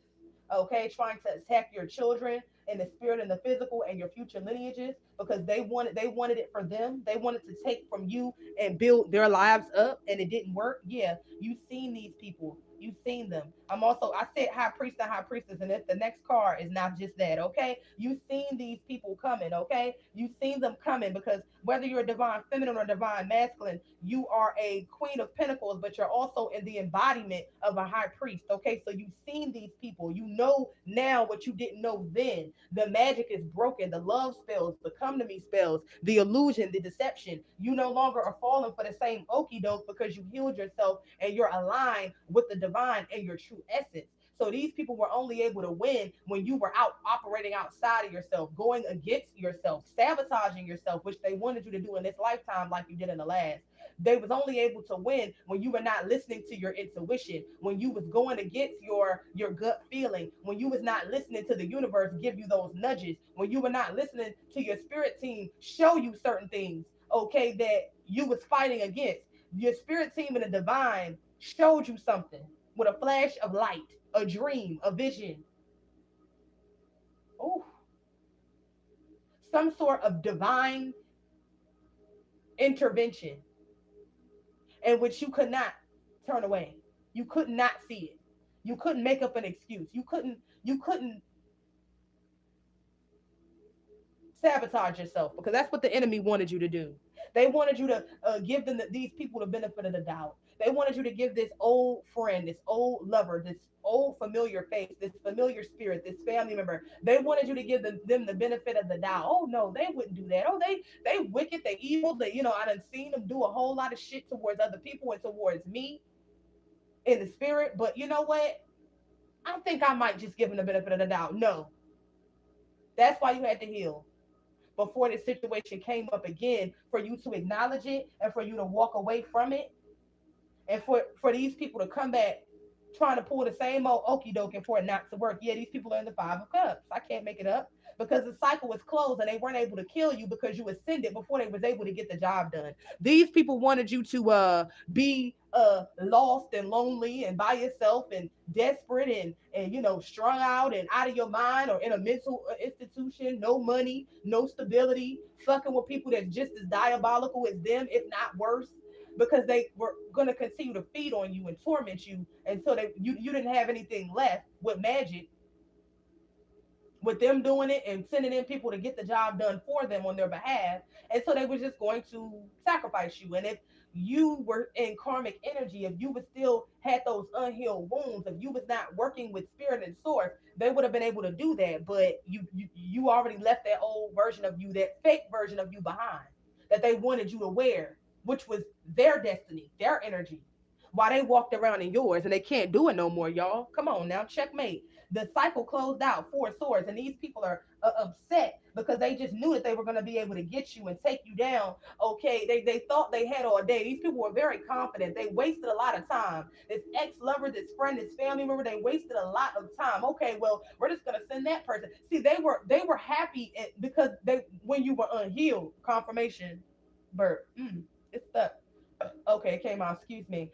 Okay, trying to attack your children in the spirit and the physical and your future lineages, because they wanted it for them. They wanted to take from you and build their lives up, and it didn't work. Yeah, you've seen these people. You've seen them. I said high priest and high priestess, and if the next card is not just that, okay? You've seen these people coming, okay? You've seen them coming, because whether you're a divine feminine or divine masculine, you are a queen of pentacles, but you're also in the embodiment of a high priest, okay? So you've seen these people. You know now what you didn't know then. The magic is broken. The love spells, the come to me spells, the illusion, the deception. You no longer are falling for the same okey doke, because you healed yourself and you're aligned with the divine and your true essence. So these people were only able to win when you were out operating outside of yourself, going against yourself, sabotaging yourself, which they wanted you to do in this lifetime like you did in the last. They was only able to win when you were not listening to your intuition, when you was going against your gut feeling, when you was not listening to the universe give you those nudges, when you were not listening to your spirit team show you certain things, okay, that you was fighting against. Your spirit team and the divine showed you something with a flash of light, a dream, a vision, oh, some sort of divine intervention in which you could not turn away. You could not see it. You couldn't make up an excuse. You couldn't sabotage yourself, because that's what the enemy wanted you to do. They wanted you to give these people the benefit of the doubt. They wanted you to give this old friend, this old lover, this old familiar face, this familiar spirit, this family member. They wanted you to give them the benefit of the doubt. Oh no, they wouldn't do that. Oh, they wicked, they evil. They, I done seen them do a whole lot of shit towards other people and towards me in the spirit. But you know what? I think I might just give them the benefit of the doubt. No, that's why you had to heal before this situation came up again, for you to acknowledge it and for you to walk away from it, and for these people to come back trying to pull the same old okey doke and for it not to work. Yeah, these people are in the Five of Cups. I can't make it up, because the cycle was closed and they weren't able to kill you because you ascended before they was able to get the job done. These people wanted you to be lost and lonely and by yourself and desperate and strung out and out of your mind, or in a mental institution, no money, no stability, fucking with people that's just as diabolical as them, if not worse, because they were going to continue to feed on you and torment you until you didn't have anything left with magic, with them doing it and sending in people to get the job done for them on their behalf. And so they were just going to sacrifice you. And if you were in karmic energy, if you would still had those unhealed wounds, if you was not working with spirit and source, they would have been able to do that. But you already left that old version of you, that fake version of you behind, that they wanted you to wear, which was their destiny, their energy, while they walked around in yours, and they can't do it no more, y'all. Come on now, checkmate. The cycle closed out, four swords, and these people are upset because they just knew that they were going to be able to get you and take you down. Okay, they thought they had all day. These people were very confident. They wasted a lot of time. This ex-lover, this friend, this family member, they wasted a lot of time. Okay, well, we're just going to send that person. See, they were happy because they, when you were unhealed, confirmation, bird, it's stuck. Okay, it came out, excuse me.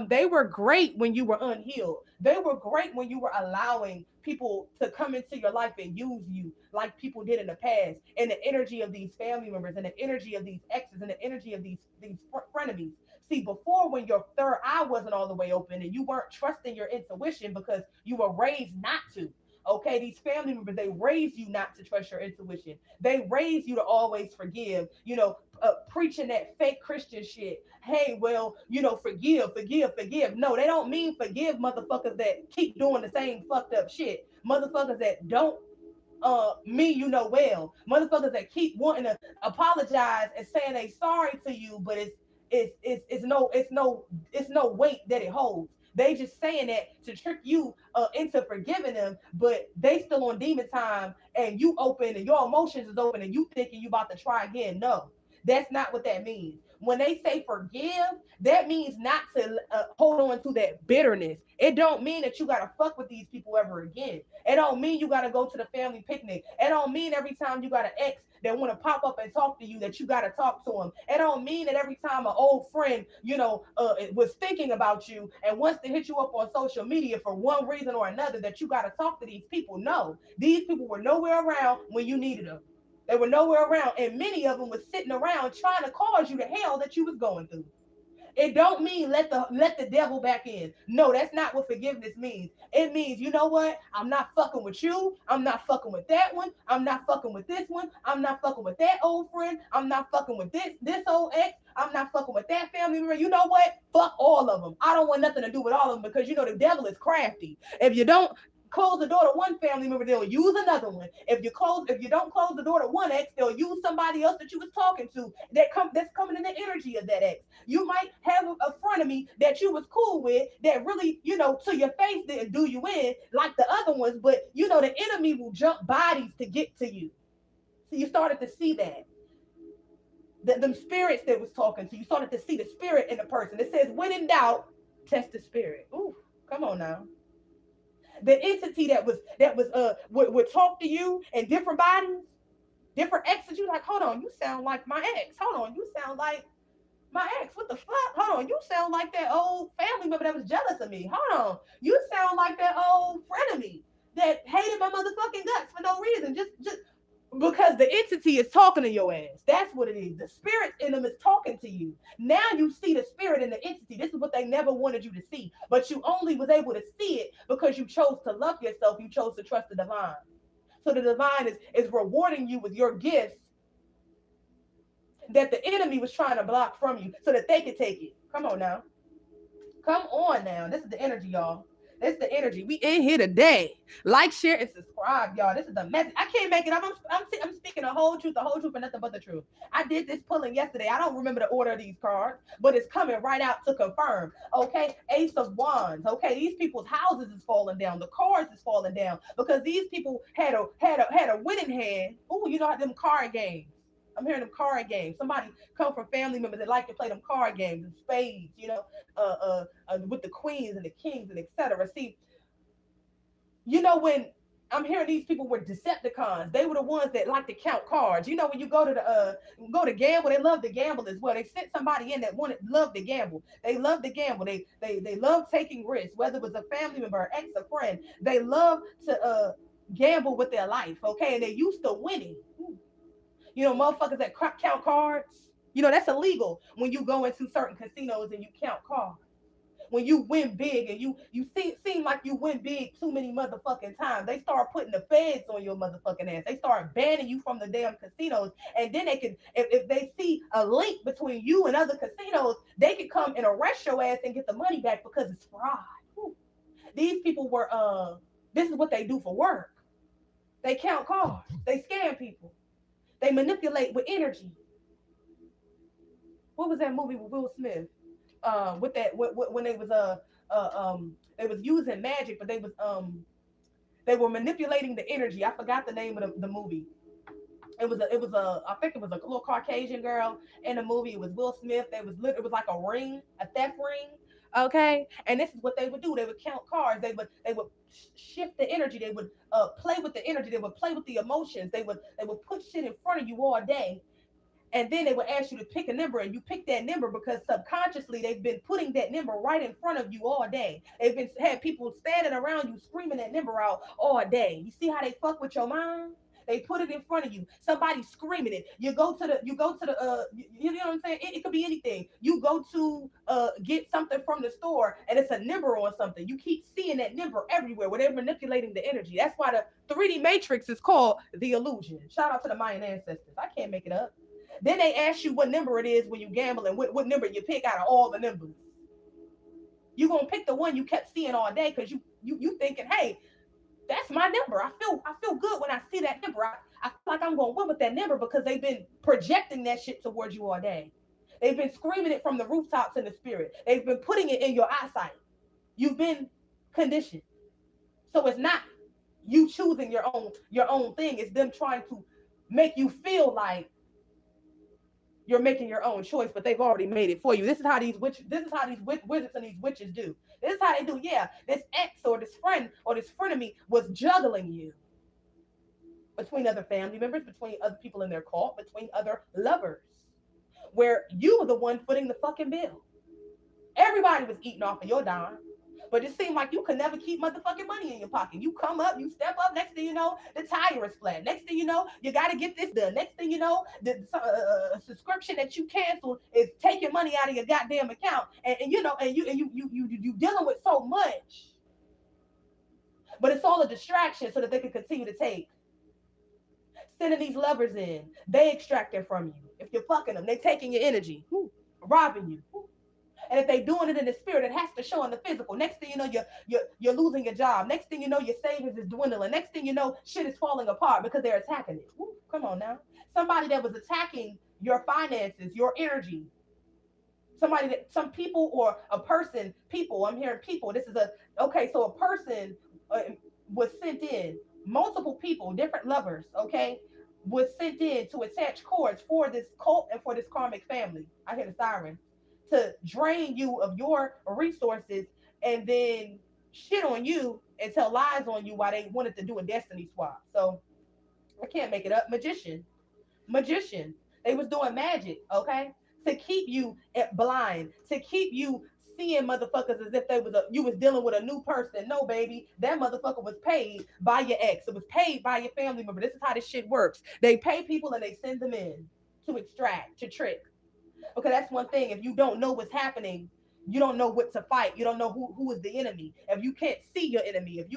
They were great when you were unhealed. They were great when you were allowing people to come into your life and use you like people did in the past, and the energy of these family members and the energy of these exes and the energy of these frenemies. See, before, when your third eye wasn't all the way open and you weren't trusting your intuition because you were raised not to. Okay, these family members, they raised you not to trust your intuition. They raised you to always forgive, preaching that fake Christian shit. Hey, well, forgive, forgive, forgive. No, they don't mean forgive motherfuckers that keep doing the same fucked up shit. Motherfuckers that don't me, well. Motherfuckers that keep wanting to apologize and saying they sorry to you, but it's no weight that it holds. They just saying that to trick you into forgiving them, but they still on demon time, and you open and your emotions is open, and you thinking you about to try again. No, that's not what that means. When they say forgive, that means not to hold on to that bitterness. It don't mean that you gotta fuck with these people ever again. It don't mean you gotta go to the family picnic. It don't mean every time you got an ex that want to pop up and talk to you that you gotta talk to them. It don't mean that every time an old friend, was thinking about you and wants to hit you up on social media for one reason or another that you gotta talk to these people. No, these people were nowhere around when you needed them. They were nowhere around, and many of them was sitting around trying to cause you the hell that you was going through. It don't mean let the devil back in. No, that's not what forgiveness means. It means, you know what? I'm not fucking with you. I'm not fucking with that one. I'm not fucking with this one. I'm not fucking with that old friend. I'm not fucking with this old ex. I'm not fucking with that family member. You know what? Fuck all of them. I don't want nothing to do with all of them, because the devil is crafty. If you don't close the door to one family member, they'll use another one. If you don't close the door to one ex, they'll use somebody else that you was talking to that's coming in the energy of that ex. You might have a frenemy that you was cool with that really, to your face didn't do you in like the other ones, but the enemy will jump bodies to get to you. So you started to see that. Them spirits that was talking to you, started to see the spirit in the person. It says, when in doubt, test the spirit. Ooh, come on now. The entity that would talk to you in different bodies, different exes. You like, hold on, you sound like my ex. Hold on, you sound like my ex. What the fuck? Hold on, you sound like that old family member that was jealous of me. Hold on, you sound like that old friend of me that hated my motherfucking guts for no reason. Just because the entity is talking to your ass. That's what it is. The spirit in them is talking to you. Now you see the spirit in the entity. This is what they never wanted you to see. But you only was able to see it because you chose to love yourself. You chose to trust the divine. So the divine is rewarding you with your gifts that the enemy was trying to block from you so that they could take it. Come on now. Come on now. This is the energy, y'all. This is the energy. We in here today. Like, share, and subscribe, y'all. This is the message. I can't make it up. I'm speaking the whole truth, and nothing but the truth. I did this pulling yesterday. I don't remember the order of these cards, but it's coming right out to confirm. Okay, Ace of Wands. Okay, these people's houses is falling down. The cards is falling down because these people had a winning hand. Ooh, you know how them card games. I'm hearing them card games. Somebody come from family members that like to play them card games and spades, with the queens and the kings and etc. See, when I'm hearing these people were Decepticons, they were the ones that like to count cards. When you go to gamble, they love to gamble as well. They sent somebody in that love to gamble. They love to gamble. They love taking risks, whether it was a family member, or ex, a friend. They love to gamble with their life. Okay, and they used to winning. Motherfuckers that count cards. That's illegal when you go into certain casinos and you count cards. When you win big and you seem like you win big too many motherfucking times, they start putting the feds on your motherfucking ass. They start banning you from the damn casinos, and then they can, if they see a link between you and other casinos, they can come and arrest your ass and get the money back because it's fraud. Whew. These people were this is what they do for work. They count cards. They scam people. They manipulate with energy. What was that movie with Will Smith? With that when they was using magic, but they were manipulating the energy. I forgot the name of the movie. It was a I think it was a little Caucasian girl in the movie. It was Will Smith. It was like a ring, a theft ring. Okay, and this is what they would do. They would count cards. They would shift the energy. They would play with the energy. They would play with the emotions. They would put shit in front of you all day, and then they would ask you to pick a number, and you pick that number because subconsciously they've been putting that number right in front of you all day. They've been had people standing around you screaming that number out all day. You see how they fuck with your mind? They put it in front of you. Somebody screaming it. You know what I'm saying? It could be anything. You go to get something from the store and it's a number on something. You keep seeing that number everywhere where they're manipulating the energy. That's why the 3D matrix is called the illusion. Shout out to the Mayan ancestors. I can't make it up. Then they ask you what number it is when you gamble and what number you pick out of all the numbers. You're gonna pick the one you kept seeing all day because you thinking, hey, that's my number. I feel good when I see that number. I feel like I'm gonna win with that number because they've been projecting that shit towards you all day. They've been screaming it from the rooftops in the spirit. They've been putting it in your eyesight. You've been conditioned. So it's not you choosing your own thing. It's them trying to make you feel like you're making your own choice, but they've already made it for you. This is how these wizards and these witches do. This is how they do. Yeah, this ex or this friend or this frenemy was juggling you between other family members, between other people in their cult, between other lovers, where you were the one footing the fucking bill. Everybody was eating off of your dime. But it seemed like you could never keep motherfucking money in your pocket. You come up, you step up. Next thing you know, the tire is flat. Next thing you know, you got to get this done. Next thing you know, the subscription that you canceled is taking money out of your goddamn account. And you know, and you dealing with so much. But it's all a distraction so that they can continue to take. Sending these lovers in, they extract it from you. If you're fucking them, they taking your energy, robbing you. And if they're doing it in the spirit, it has to show in the physical. Next thing you know, you're losing your job. Next thing you know, your savings is dwindling. Next thing you know, shit is falling apart because they're attacking it. Woo, come on now. Somebody that was attacking your finances, your energy. Some people or a person, people, I'm hearing people. Okay, so a person was sent in, multiple people, different lovers, okay, was sent in to attach cords for this cult and for this karmic family. I hear the siren to drain you of your resources and then shit on you and tell lies on you while they wanted to do a destiny swap. So I can't make it up. Magician. They was doing magic, okay, to keep you blind, to keep you seeing motherfuckers as if you was dealing with a new person. No, baby, that motherfucker was paid by your ex. It was paid by your family member. This is how this shit works. They pay people and they send them in to extract, to trick. Okay, that's one thing. If you don't know what's happening, you don't know what to fight. You don't know who is the enemy. If you can't see your enemy, if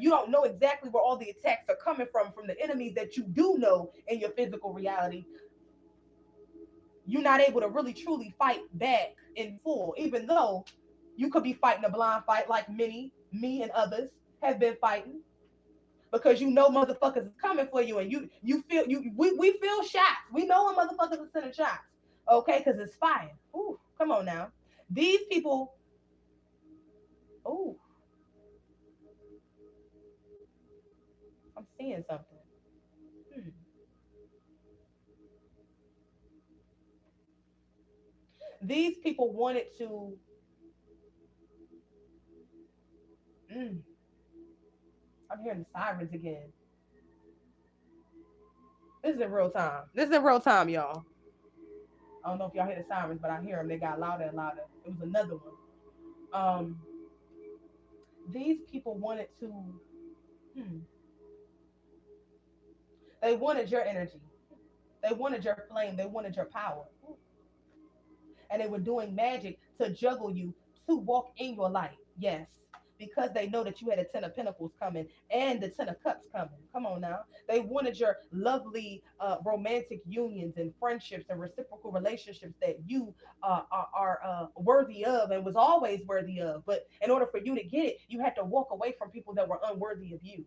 you don't know exactly where all the attacks are coming from the enemies that you do know in your physical reality, you're not able to really truly fight back in full, even though you could be fighting a blind fight like me and others have been fighting because you know motherfuckers is coming for you and you feel we feel shots. We know when motherfuckers are sending shots. Okay, because it's fire. Ooh, come on now. These people, ooh, I'm seeing something. Hmm. These people wanted to, mm, I'm hearing the sirens again. This is in real time. This is in real time, y'all. I don't know if y'all hear the sirens, but I hear them. They got louder and louder. It was another one. Um, these people wanted to, hmm, they wanted your energy. They wanted your flame. They wanted your power. And they were doing magic to juggle you to walk in your light. Yes. Because they know that you had a 10 of Pentacles coming and the 10 of Cups coming. Come on now. They wanted your lovely romantic unions and friendships and reciprocal relationships that you are worthy of and was always worthy of. But in order for you to get it, you had to walk away from people that were unworthy of you.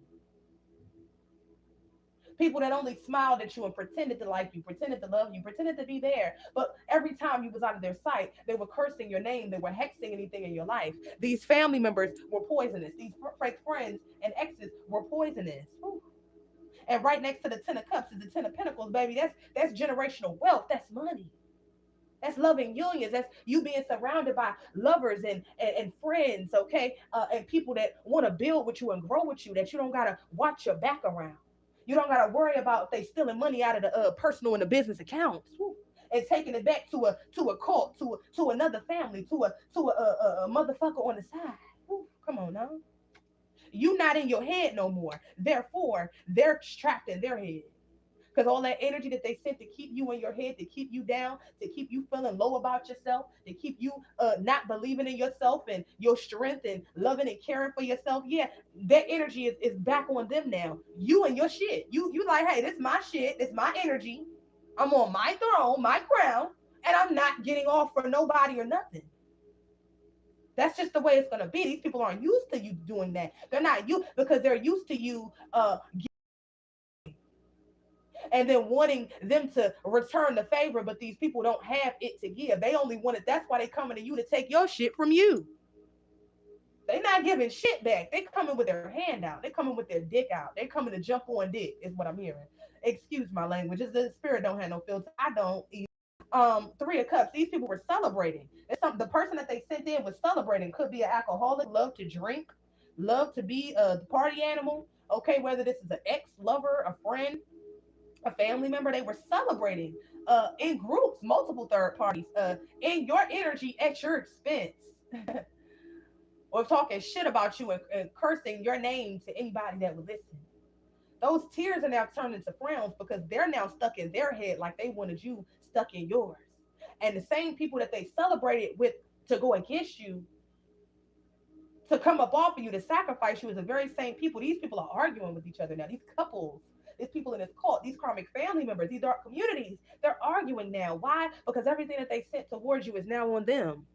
People that only smiled at you and pretended to like you, pretended to love you, pretended to be there. But every time you was out of their sight, they were cursing your name. They were hexing anything in your life. These family members were poisonous. These fake friends and exes were poisonous. Whew. And right next to the 10 of Cups is the 10 of Pentacles, baby. That's generational wealth. That's money. That's loving unions. That's you being surrounded by lovers and friends, okay? And people that want to build with you and grow with you, that you don't got to watch your back around. You don't got to worry about if they stealing money out of the personal and the business accounts. Woo. And taking it back to a cult, to another family, to a motherfucker on the side. Woo. Come on now. You not in your head no more. Therefore, they're trapped in their head. Because all that energy that they sent to keep you in your head, to keep you down, to keep you feeling low about yourself, to keep you not believing in yourself and your strength and loving and caring for yourself, yeah, that energy is back on them now. You and your shit. You like, hey, this is my shit. This is my energy. I'm on my throne, my crown, and I'm not getting off for nobody or nothing. That's just the way it's gonna be. These people aren't used to you doing that. They're not you because they're used to you and then wanting them to return the favor, but these people don't have it to give. They only want it. That's why they coming to you to take your shit from you. They not giving shit back. They coming with their hand out. They coming with their dick out. They coming to jump on dick is what I'm hearing. Excuse my language. It's the spirit don't have no filter. I don't either. Three of Cups. These people were celebrating. It's something. The person that they sent in was celebrating. Could be an alcoholic, love to drink, love to be a party animal. Okay, whether this is an ex lover, a friend, a family member, they were celebrating in groups, multiple third parties, in your energy at your expense, or talking shit about you and cursing your name to anybody that would listen. Those tears are now turned into frowns because they're now stuck in their head like they wanted you stuck in yours. And the same people that they celebrated with to go against you, to come up off of you, to sacrifice you, is the very same people. These people are arguing with each other now. These couples, these people in this cult, these karmic family members, these dark communities, they're arguing now. Why? Because everything that they sent towards you is now on them.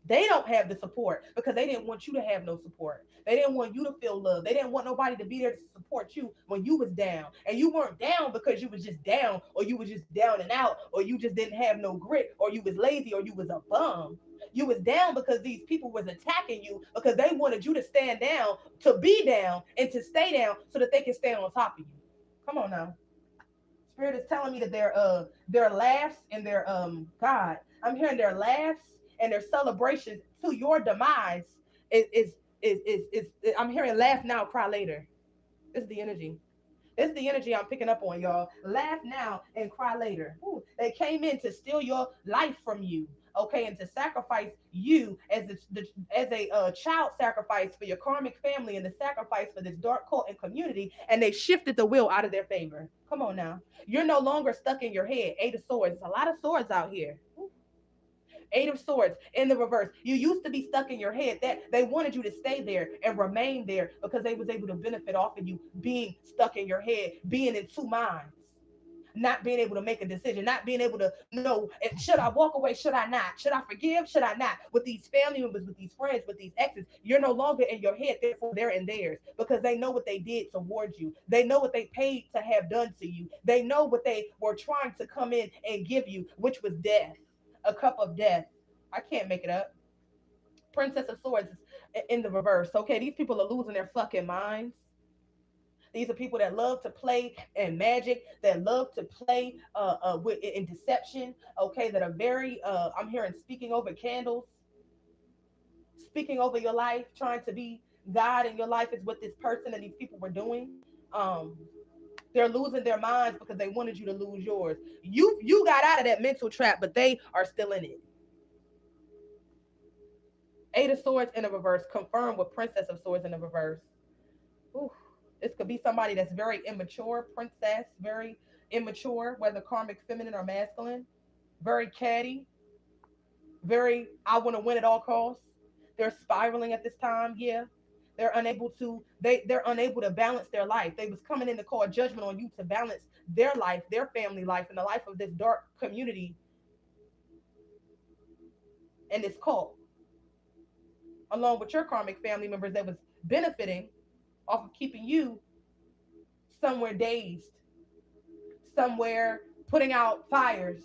They don't have the support because they didn't want you to have no support. They didn't want you to feel love. They didn't want nobody to be there to support you when you was down. And you weren't down because you was just down, or you was just down and out, or you just didn't have no grit, or you was lazy, or you was a bum. You was down because these people was attacking you because they wanted you to stand down, to be down, and to stay down so that they can stay on top of you. Come on now. Spirit is telling me that their laughs and their God, I'm hearing their laughs and their celebrations to your demise is I'm hearing laugh now, cry later. This is the energy. This is the energy I'm picking up on, y'all. Laugh now and cry later. Ooh, they came in to steal your life from you, okay, and to sacrifice you as a child sacrifice for your karmic family and the sacrifice for this dark cult and community, and they shifted the wheel out of their favor. Come on now, you're no longer stuck in your head. Eight of Swords. There's a lot of swords out here. Eight of Swords in the reverse. You used to be stuck in your head. That they wanted you to stay there and remain there because they was able to benefit off of you being stuck in your head, being in two minds, not being able to make a decision, not being able to know, should I walk away, should I not, should I forgive, should I not, with these family members, with these friends, with these exes. You're no longer in your head, therefore they're in theirs, because they know what they did towards you. They know what they paid to have done to you. They know what they were trying to come in and give you, which was death, a cup of death. I can't make it up. Princess of Swords is in the reverse. Okay, these people are losing their fucking minds. These are people that love to play in magic, that love to play in deception. Okay, that are very. I'm hearing speaking over candles, speaking over your life, trying to be God in your life is what this person and these people were doing. Um, they're losing their minds because they wanted you to lose yours. You got out of that mental trap, but they are still in it. Eight of Swords in the reverse, confirmed with Princess of Swords in the reverse. Ooh, this could be somebody that's very immature, princess, very immature, whether karmic feminine or masculine, very catty, very I want to win at all costs. They're spiraling at this time, yeah. They're unable to balance their life. They was coming in to call judgment on you to balance their life, their family life, and the life of this dark community and this cult, along with your karmic family members that was benefiting off of keeping you somewhere dazed, somewhere putting out fires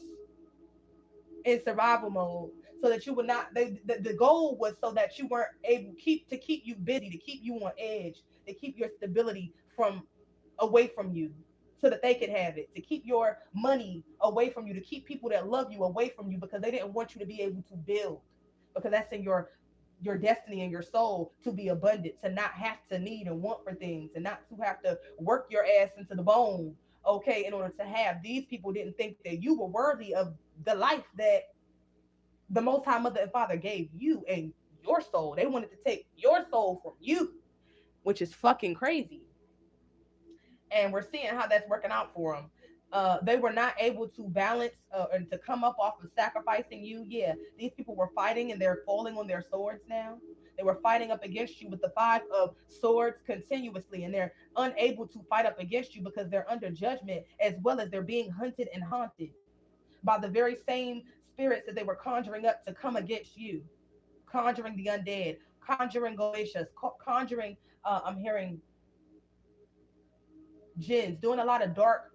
in survival mode, so that you would not. The goal was so that you weren't able to keep you busy, to keep you on edge, to keep your stability from away from you, so that they could have it, to keep your money away from you, to keep people that love you away from you, because they didn't want you to be able to build, because that's in your destiny and your soul to be abundant, to not have to need and want for things, and not to have to work your ass into the bone, okay, in order to have. These people didn't think that you were worthy of the life that the Most High Mother and Father gave you and your soul. They wanted to take your soul from you, which is fucking crazy. And we're seeing how that's working out for them. They were not able to balance and to come up off of sacrificing you. Yeah, these people were fighting and they're falling on their swords now. They were fighting up against you with the five of swords continuously, and they're unable to fight up against you because they're under judgment, as well as they're being hunted and haunted by the very same spirits that they were conjuring up to come against you, conjuring the undead, conjuring goetias, conjuring. I'm hearing jinns, doing a lot of dark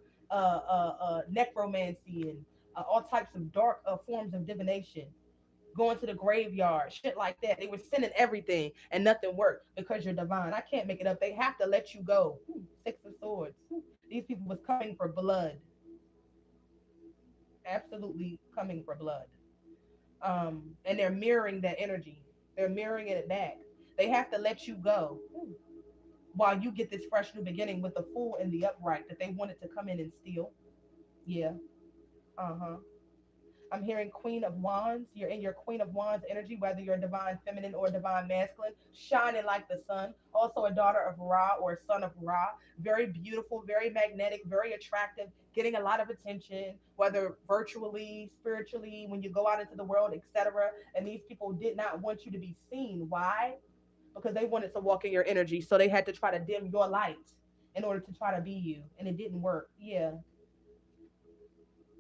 necromancy, and all types of dark forms of divination, going to the graveyard, shit like that. They were sending everything and nothing worked because you're divine. I can't make it up. They have to let you go. Six of Swords. These people was coming for blood, absolutely coming for blood. And they're mirroring that energy. They're mirroring it back. They have to let you go while you get this fresh new beginning with the Fool and the upright that they wanted to come in and steal. Yeah. Uh huh. I'm hearing Queen of Wands. You're in your Queen of Wands energy, whether you're divine feminine or divine masculine, shining like the sun. Also, a daughter of Ra or a son of Ra. Very beautiful, very magnetic, very attractive, getting a lot of attention, whether virtually, spiritually, when you go out into the world, etc. And these people did not want you to be seen. Why? Because they wanted to walk in your energy. So they had to try to dim your light in order to try to be you. And it didn't work. Yeah.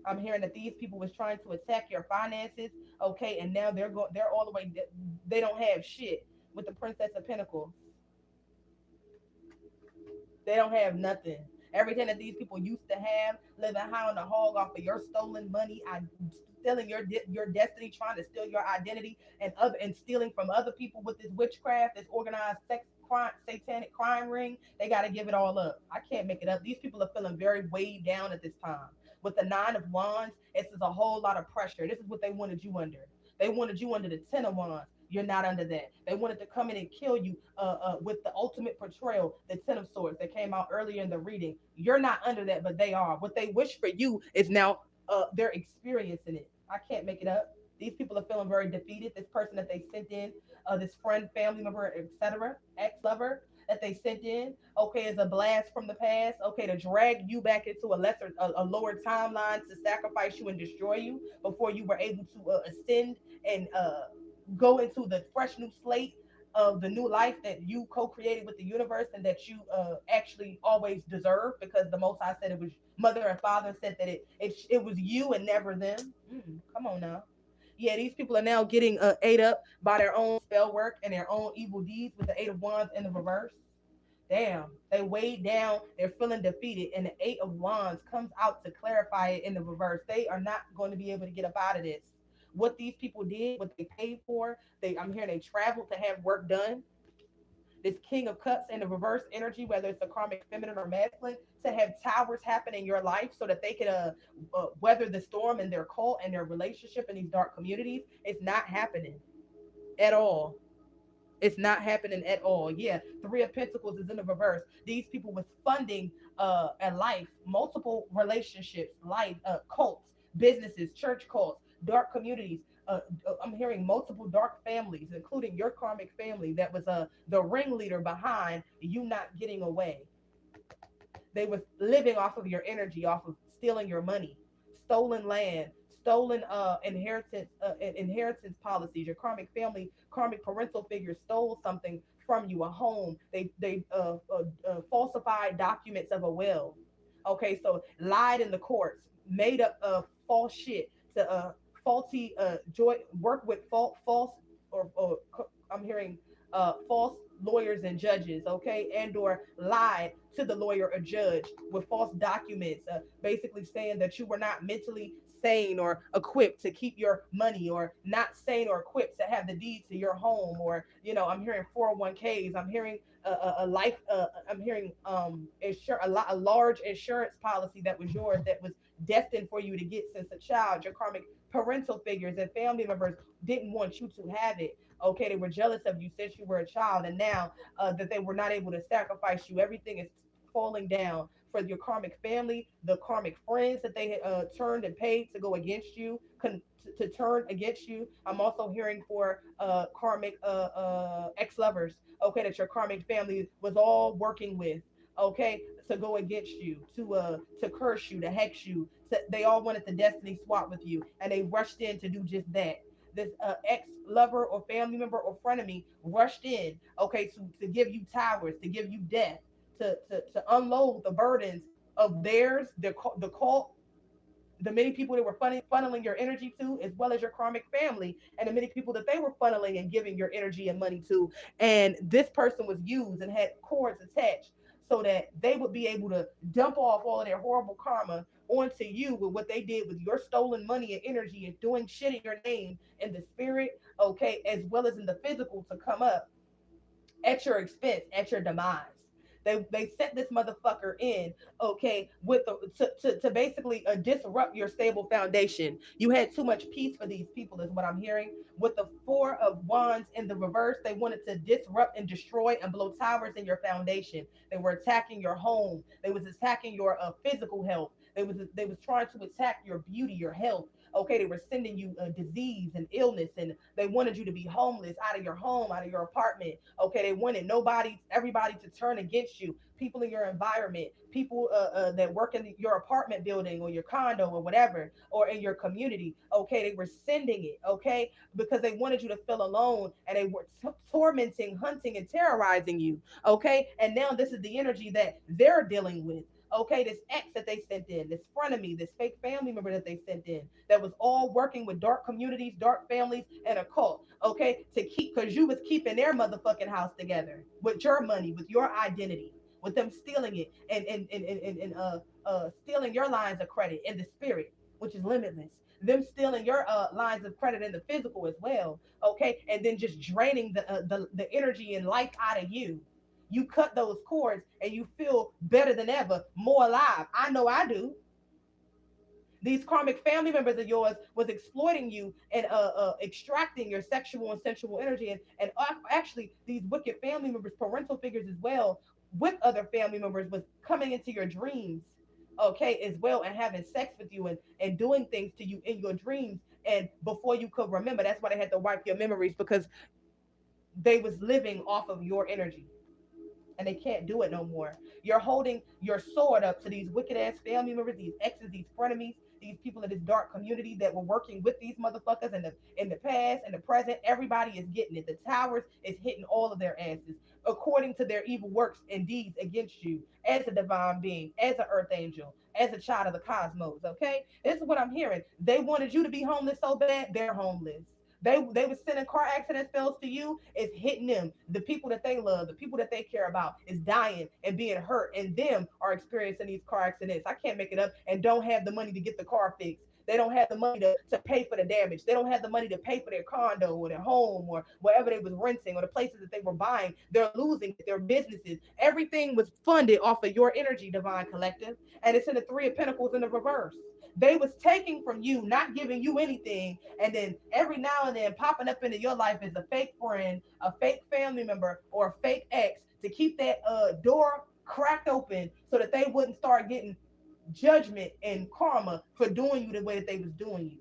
I'm hearing that these people was trying to attack your finances, okay, and now they're all the way, they don't have shit with the Princess of Pentacles. They don't have nothing. Everything that these people used to have, living high on the hog off of your stolen money, stealing your destiny, trying to steal your identity, and stealing from other people with this witchcraft, this organized sex crime, satanic crime ring. They got to give it all up. I can't make it up. These people are feeling very weighed down at this time. With the Nine of Wands, it's just a whole lot of pressure. This is what they wanted you under. They wanted you under the Ten of Wands. You're not under that. They wanted to come in and kill you with the ultimate portrayal, the Ten of Swords that came out earlier in the reading. You're not under that, but they are. What they wish for you is now they're experiencing it. I can't make it up. These people are feeling very defeated. This person that they sent in, this friend, family member, etc., ex-lover that they sent in, okay, is a blast from the past, okay, to drag you back into a lower timeline to sacrifice you and destroy you before you were able to ascend and go into the fresh new slate of the new life that you co-created with the universe and that you actually always deserve, because the most I said it was mother and father said that it was you and never them. Come on now. Yeah, these people are now getting ate up by their own spell work and their own evil deeds with the Eight of Wands in the reverse. Damn, they weighed down, they're feeling defeated, and the Eight of Wands comes out to clarify it in the reverse. They are not going to be able to get up out of this. What these people did, what they paid for, I'm hearing they traveled to have work done. This King of Cups in the reverse energy, whether it's a karmic feminine or masculine, to have towers happen in your life so that they could weather the storm in their cult and their relationship in these dark communities. It's not happening at all. It's not happening at all. Yeah, Three of Pentacles is in the reverse. These people was funding a life, multiple relationships, life, cults, businesses, church cults, dark communities. I'm hearing multiple dark families, including your karmic family, that was the ringleader behind you not getting away. They was living off of your energy, off of stealing your money, stolen land, stolen inheritance policies. Your karmic family, karmic parental figures stole something from you, a home. They falsified documents of a will. Okay, so lied in the courts, made up false shit to faulty joy work with false or I'm hearing false lawyers and judges, okay, and or lied to the lawyer or judge with false documents, basically saying that you were not mentally sane or equipped to keep your money, or not sane or equipped to have the deed to your home, or I'm hearing 401ks. I'm hearing a life. I'm hearing a large insurance policy that was yours, that was destined for you to get since a child. Your karmic parental figures and family members didn't want you to have it. Okay, they were jealous of you since you were a child, and now that they were not able to sacrifice you, everything is falling down for your karmic family, the karmic friends that they had turned and paid to go against you, to turn against you. I'm also hearing for karmic ex-lovers, okay, that your karmic family was all working with, okay, to go against you, to curse you, to hex you. They all wanted the destiny swap with you, and they rushed in to do just that. This ex lover or family member or frenemy rushed in, okay, to give you towers, to give you death, to unload the burdens of theirs, the cult, the many people that were funneling your energy to, as well as your karmic family, and the many people that they were funneling and giving your energy and money to. And this person was used and had cords attached. so that they would be able to dump off all of their horrible karma onto you with what they did with your stolen money and energy and doing shit in your name in the spirit, okay, as well as in the physical to come up at your expense, at your demise. They sent this motherfucker in, okay, with to basically disrupt your stable foundation. You had too much peace for these people, is what I'm hearing. With the Four of Wands in the reverse, they wanted to disrupt and destroy and blow towers in your foundation. They were attacking your home. They was attacking your physical health. They was trying to attack your beauty, your health. Okay, they were sending you disease and illness, and they wanted you to be homeless out of your home, out of your apartment. Okay, they wanted everybody to turn against you. People in your environment, people that work in your apartment building or your condo or whatever, or in your community. Okay, they were sending it. Okay, because they wanted you to feel alone, and they were tormenting, hunting, and terrorizing you. Okay, and now this is the energy that they're dealing with. Okay, this ex that they sent in, this frenemy, this fake family member that they sent in, that was all working with dark communities, dark families, and a cult. Okay, to keep, because you was keeping their motherfucking house together with your money, with your identity, with them stealing it and stealing your lines of credit in the spirit, which is limitless. Them stealing your lines of credit in the physical as well. Okay, and then just draining the energy and life out of you. You cut those cords and you feel better than ever, more alive. I know I do. These karmic family members of yours was exploiting you and extracting your sexual and sensual energy, and actually these wicked family members, parental figures as well, with other family members, was coming into your dreams, okay, as well, and having sex with you and doing things to you in your dreams, and before you could remember. That's why they had to wipe your memories, because they was living off of your energy, and they can't do it no more. You're holding your sword up to these wicked ass family members, these exes, these frenemies, these people in this dark community that were working with these motherfuckers in the past and the present. Everybody is getting it. The towers is hitting all of their asses according to their evil works and deeds against you as a divine being, as an earth angel, as a child of the cosmos. Okay, this is what I'm hearing. They wanted you to be homeless so bad, they're homeless. They were sending car accident spells to you. It's hitting them. The people that they love, the people that they care about, is dying and being hurt, and them are experiencing these car accidents. I can't make it up. And don't have the money to get the car fixed. They don't have the money to pay for the damage. They don't have the money to pay for their condo or their home or wherever they was renting or the places that they were buying. They're losing it. Their businesses. Everything was funded off of your energy, divine collective. And it's in the Three of Pentacles in the reverse. They was taking from you, not giving you anything, and then every now and then popping up into your life as a fake friend, a fake family member, or a fake ex to keep that door cracked open so that they wouldn't start getting judgment and karma for doing you the way that they was doing you.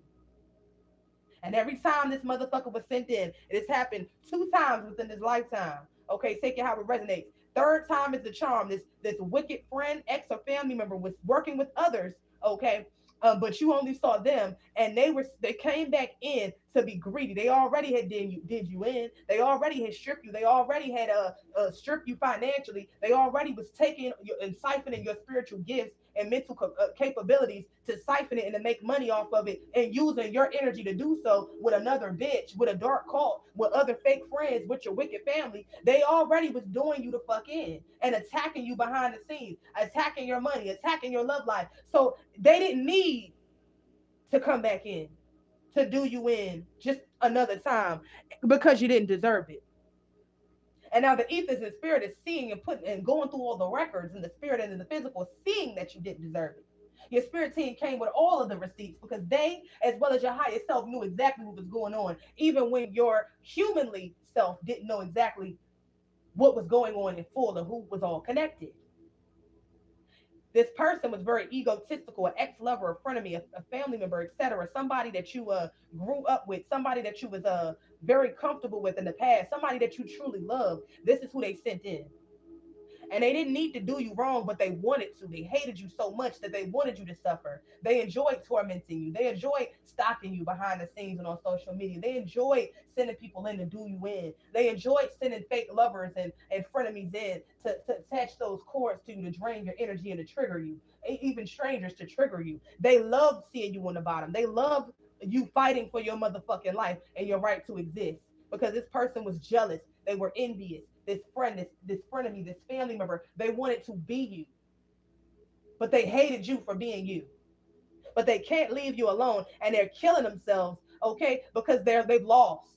And every time this motherfucker was sent in, it has happened 2 times within this lifetime. Okay, take it how it resonates. Third time is the charm. This wicked friend, ex, or family member was working with others. Okay, but you only saw them, and they came back in to be greedy. They already had did you in. They already had stripped you. They already had stripped you financially. They already was taking and siphoning your spiritual gifts and mental capabilities to siphon it and to make money off of it, and using your energy to do so with another bitch, with a dark cult, with other fake friends, with your wicked family. They already was doing you to fuck in and attacking you behind the scenes, attacking your money, attacking your love life. So they didn't need to come back in to do you in just another time because you didn't deserve it. And now the ethers and spirit is seeing and putting and going through all the records in the spirit and in the physical, seeing that you didn't deserve it. Your spirit team came with all of the receipts because they, as well as your higher self, knew exactly what was going on, even when your humanly self didn't know exactly what was going on in full and who was all connected. This person was very egotistical, an ex-lover, a frenemy, a family member, etc. Somebody that you grew up with, somebody that you was very comfortable with in the past, somebody that you truly love. This is who they sent in. And they didn't need to do you wrong, but they wanted to. They hated you so much that they wanted you to suffer. They enjoyed tormenting you. They enjoyed stalking you behind the scenes and on social media. They enjoyed sending people in to do you in. They enjoyed sending fake lovers and frenemies in to attach those cords to you, to drain your energy and to trigger you. Even strangers to trigger you. They loved seeing you on the bottom. They loved you fighting for your motherfucking life and your right to exist, because this person was jealous. They were envious. this friend, this frenemy, this family member. They wanted to be you, but they hated you for being you. But they can't leave you alone, and they're killing themselves, okay, because they've lost.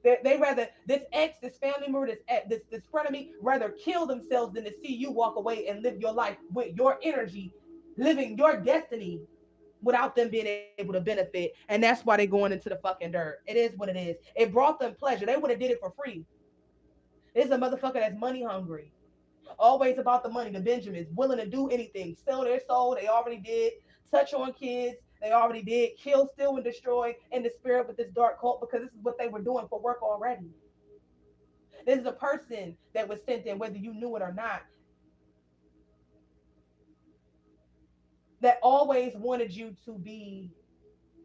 They rather this ex, this family member, this frenemy, rather kill themselves than to see you walk away and live your life with your energy, living your destiny without them being able to benefit. And that's why they're going into the fucking dirt. It is what it is. It brought them pleasure. They would have did it for free. This is a motherfucker that's money hungry. Always about the money. The Benjamins, willing to do anything, sell their soul. They already did. Touch on kids. They already did. Kill, steal, and destroy in the spirit with this dark cult, because this is what they were doing for work already. This is a person that was sent in, whether you knew it or not, that always wanted you to be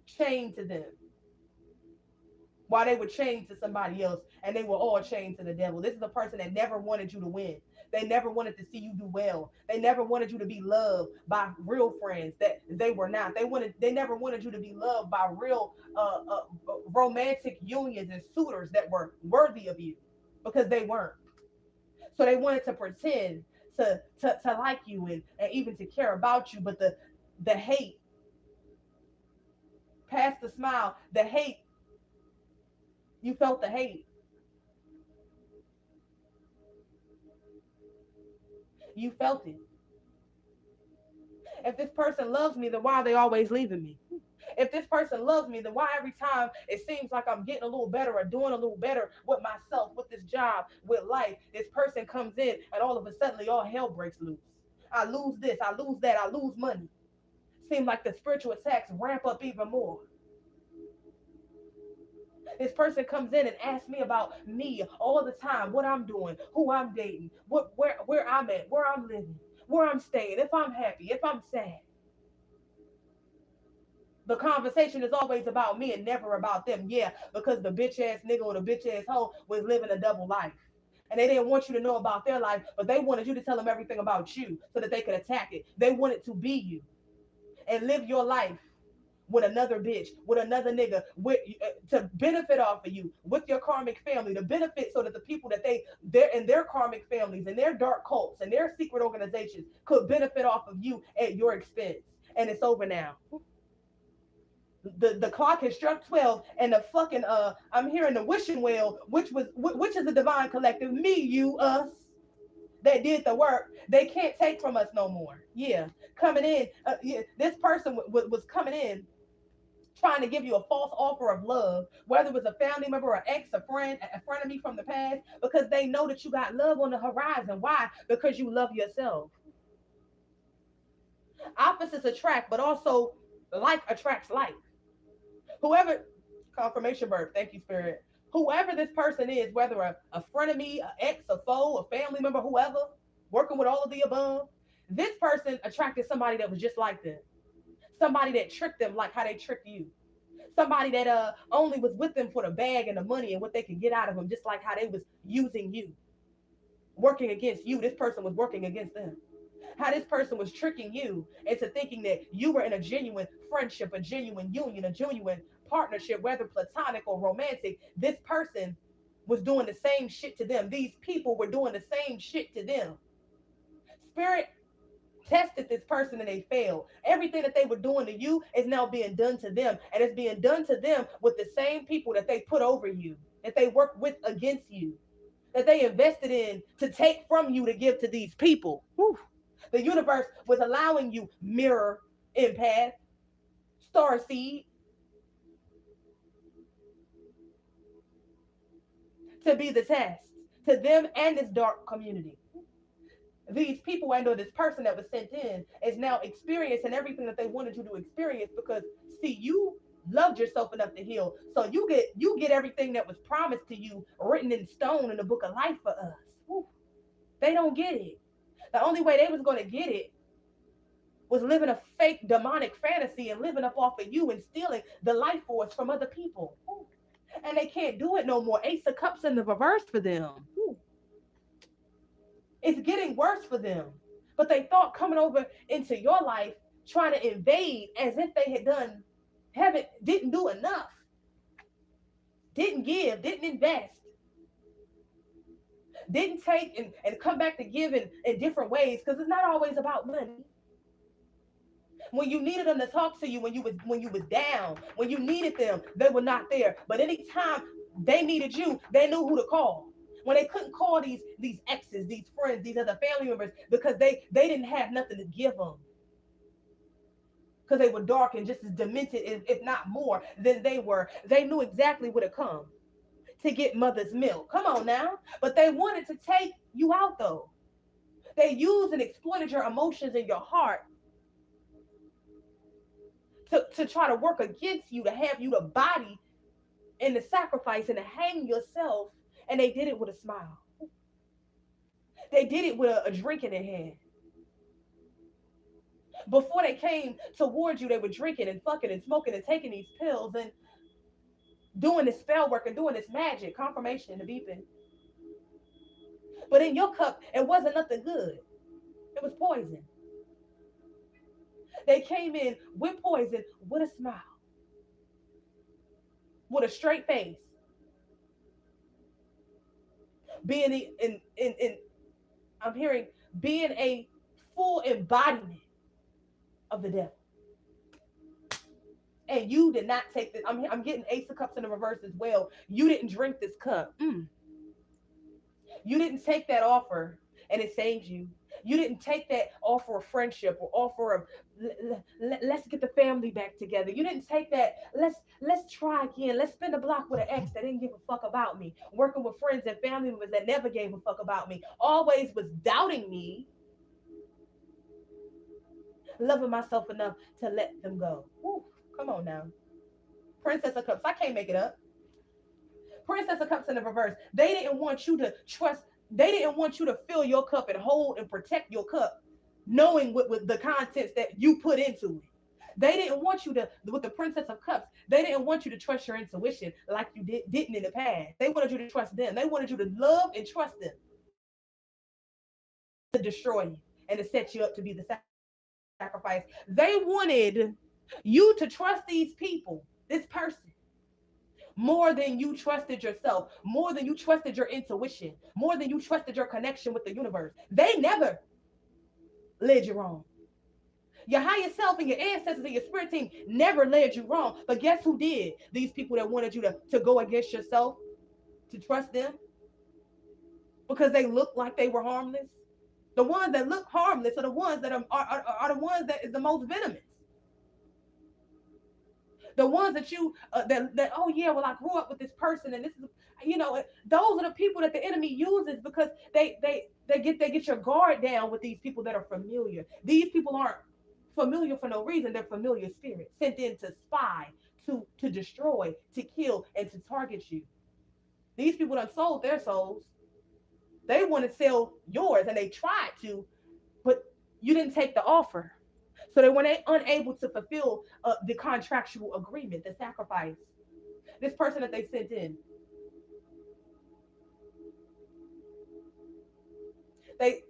chained to them, while they were chained to somebody else, and they were all chained to the devil. This is a person that never wanted you to win. They never wanted to see you do well. They never wanted you to be loved by real friends that they were not. They never wanted you to be loved by real romantic unions and suitors that were worthy of you, because they weren't. So they wanted to pretend to like you, and even to care about you. But the hate, past the smile, the hate, you felt the hate. You felt it. If this person loves me, then why are they always leaving me? If this person loves me, then why every time it seems like I'm getting a little better or doing a little better with myself, with this job, with life, this person comes in and all of a sudden all hell breaks loose. I lose this, I lose that, I lose money. Seem like the spiritual attacks ramp up even more. This person comes in and asks me about me all the time, what I'm doing, who I'm dating, where I'm at, where I'm living, where I'm staying, if I'm happy, if I'm sad. The conversation is always about me and never about them. Yeah, because the bitch ass nigga or the bitch ass hoe was living a double life. And they didn't want you to know about their life, but they wanted you to tell them everything about you so that they could attack it. They wanted to be you and live your life with another bitch, with another nigga, to benefit off of you, with your karmic family, to benefit so that the people that they're in their karmic families and their dark cults and their secret organizations could benefit off of you at your expense. And it's over now. The clock has struck 12, and the fucking I'm hearing the wishing well, which is a divine collective, me, you, us, that did the work. They can't take from us no more. Yeah, coming in, yeah, this person was coming in trying to give you a false offer of love, whether it was a family member, or ex, a friend of me from the past, because they know that you got love on the horizon. Why? Because you love yourself. Opposites attract, but also like attracts like. Whoever, confirmation verb, thank you, Spirit. Whoever this person is, whether a friend of me, an ex, a foe, a family member, whoever, working with all of the above, this person attracted somebody that was just like them. Somebody that tricked them like how they tricked you. Somebody that only was with them for the bag and the money and what they could get out of them, just like how they was using you, working against you. This person was working against them. How this person was tricking you into thinking that you were in a genuine friendship, a genuine union, a genuine partnership, whether platonic or romantic. This person was doing the same shit to them. These people were doing the same shit to them. Spirit tested this person and they failed. Everything that they were doing to you is now being done to them. And it's being done to them with the same people that they put over you, that they work with against you, that they invested in to take from you to give to these people. Whew. The universe was allowing you, mirror, empath, star seed, to be the test to them and this dark community. These people and or this person that was sent in is now experiencing everything that they wanted you to experience, because see, you loved yourself enough to heal. So you get everything that was promised to you written in stone in the book of life for us. Whew. They don't get it. The only way they was going to get it was living a fake demonic fantasy and living up off of you and stealing the life force from other people. Whew. And they can't do it no more. Ace of Cups in the reverse for them. Whew. It's getting worse for them. But they thought coming over into your life, trying to invade as if they had didn't do enough, didn't give, didn't invest. Didn't take and come back to give in different ways, because it's not always about money. When you needed them to talk to you, when you was down, when you needed them, they were not there. But anytime they needed you, they knew who to call. When they couldn't call these exes, these friends, these other family members, because they didn't have nothing to give them, because they were dark and just as demented, if not more, than they were. They knew exactly where to come to get mother's milk. Come on now. But they wanted to take you out though. They used and exploited your emotions and your heart to try to work against you, to have you to body and to sacrifice and to hang yourself. And they did it with a smile. They did it with a drink in their hand. Before they came towards you, they were drinking and fucking and smoking and taking these pills and doing this spell work and doing this magic, confirmation and the beeping. But in your cup, it wasn't nothing good. It was poison. They came in with poison, with a smile, with a straight face, being in I'm hearing being a full embodiment of the devil. And you did not take this. I'm getting Ace of Cups in the reverse as well. You didn't drink this cup. You didn't take that offer and it saved you. You didn't take that offer of friendship or offer of let's get the family back together. You didn't take that let's try again. Let's spin the block with an ex that didn't give a fuck about me. Working with friends and family members that never gave a fuck about me. Always was doubting me. Loving myself enough to let them go. Woo, come on now. Princess of Cups. I can't make it up. Princess of Cups in the reverse. They didn't want you to trust. They didn't want you to fill your cup and hold and protect your cup, knowing with the contents that you put into it. They didn't want you to, with the Princess of Cups, they didn't want you to trust your intuition like you didn't in the past. They wanted you to trust them. They wanted you to love and trust them to destroy you and to set you up to be the sacrifice. They wanted you to trust these people, this person, more than you trusted yourself, more than you trusted your intuition, more than you trusted your connection with the universe. They never led you wrong. Your higher self and your ancestors and your spirit team never led you wrong. But guess who did? These people that wanted you to go against yourself, to trust them, because they looked like they were harmless. The ones that look harmless are the ones that are the ones that is the most venomous. The ones that you that oh yeah, well I grew up with this person and this is those are the people that the enemy uses, because they get your guard down with these people that are familiar. These people aren't familiar for no reason. They're familiar spirits sent in to spy, to destroy, to kill, and to target you. These people done sold their souls. They want to sell yours, and they tried to, but you didn't take the offer. So they were unable to fulfill the contractual agreement, the sacrifice. This person that they sent in, they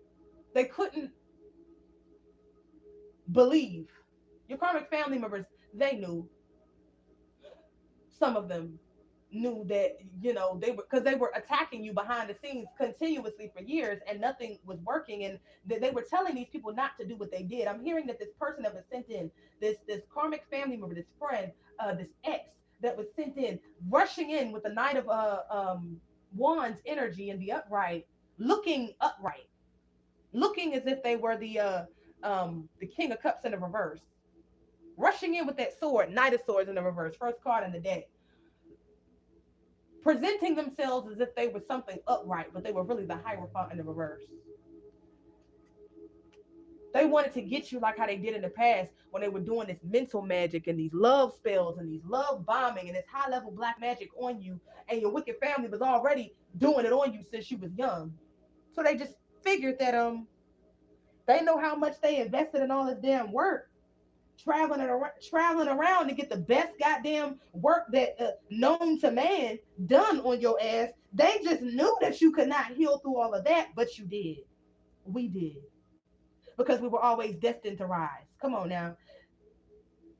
they couldn't believe. Your karmic family members, they knew. Some of them knew that they were, because they were attacking you behind the scenes continuously for years and nothing was working, and they were telling these people not to do what they did. I'm hearing that this person that was sent in, this karmic family member, this friend, this ex that was sent in, rushing in with the Knight of Wands energy and the upright, looking upright, looking as if they were the King of Cups in the reverse, rushing in with that sword, Knight of Swords in the reverse, first card in the deck, presenting themselves as if they were something upright, but they were really the Hierophant in the reverse. They wanted to get you like how they did in the past when they were doing this mental magic and these love spells and these love bombing and this high level black magic on you, and your wicked family was already doing it on you since you was young. So they just figured that they know how much they invested in all this damn work, traveling around to get the best goddamn work that known to man done on your ass. They just knew that you could not heal through all of that, but you did. We did, because we were always destined to rise. Come on now.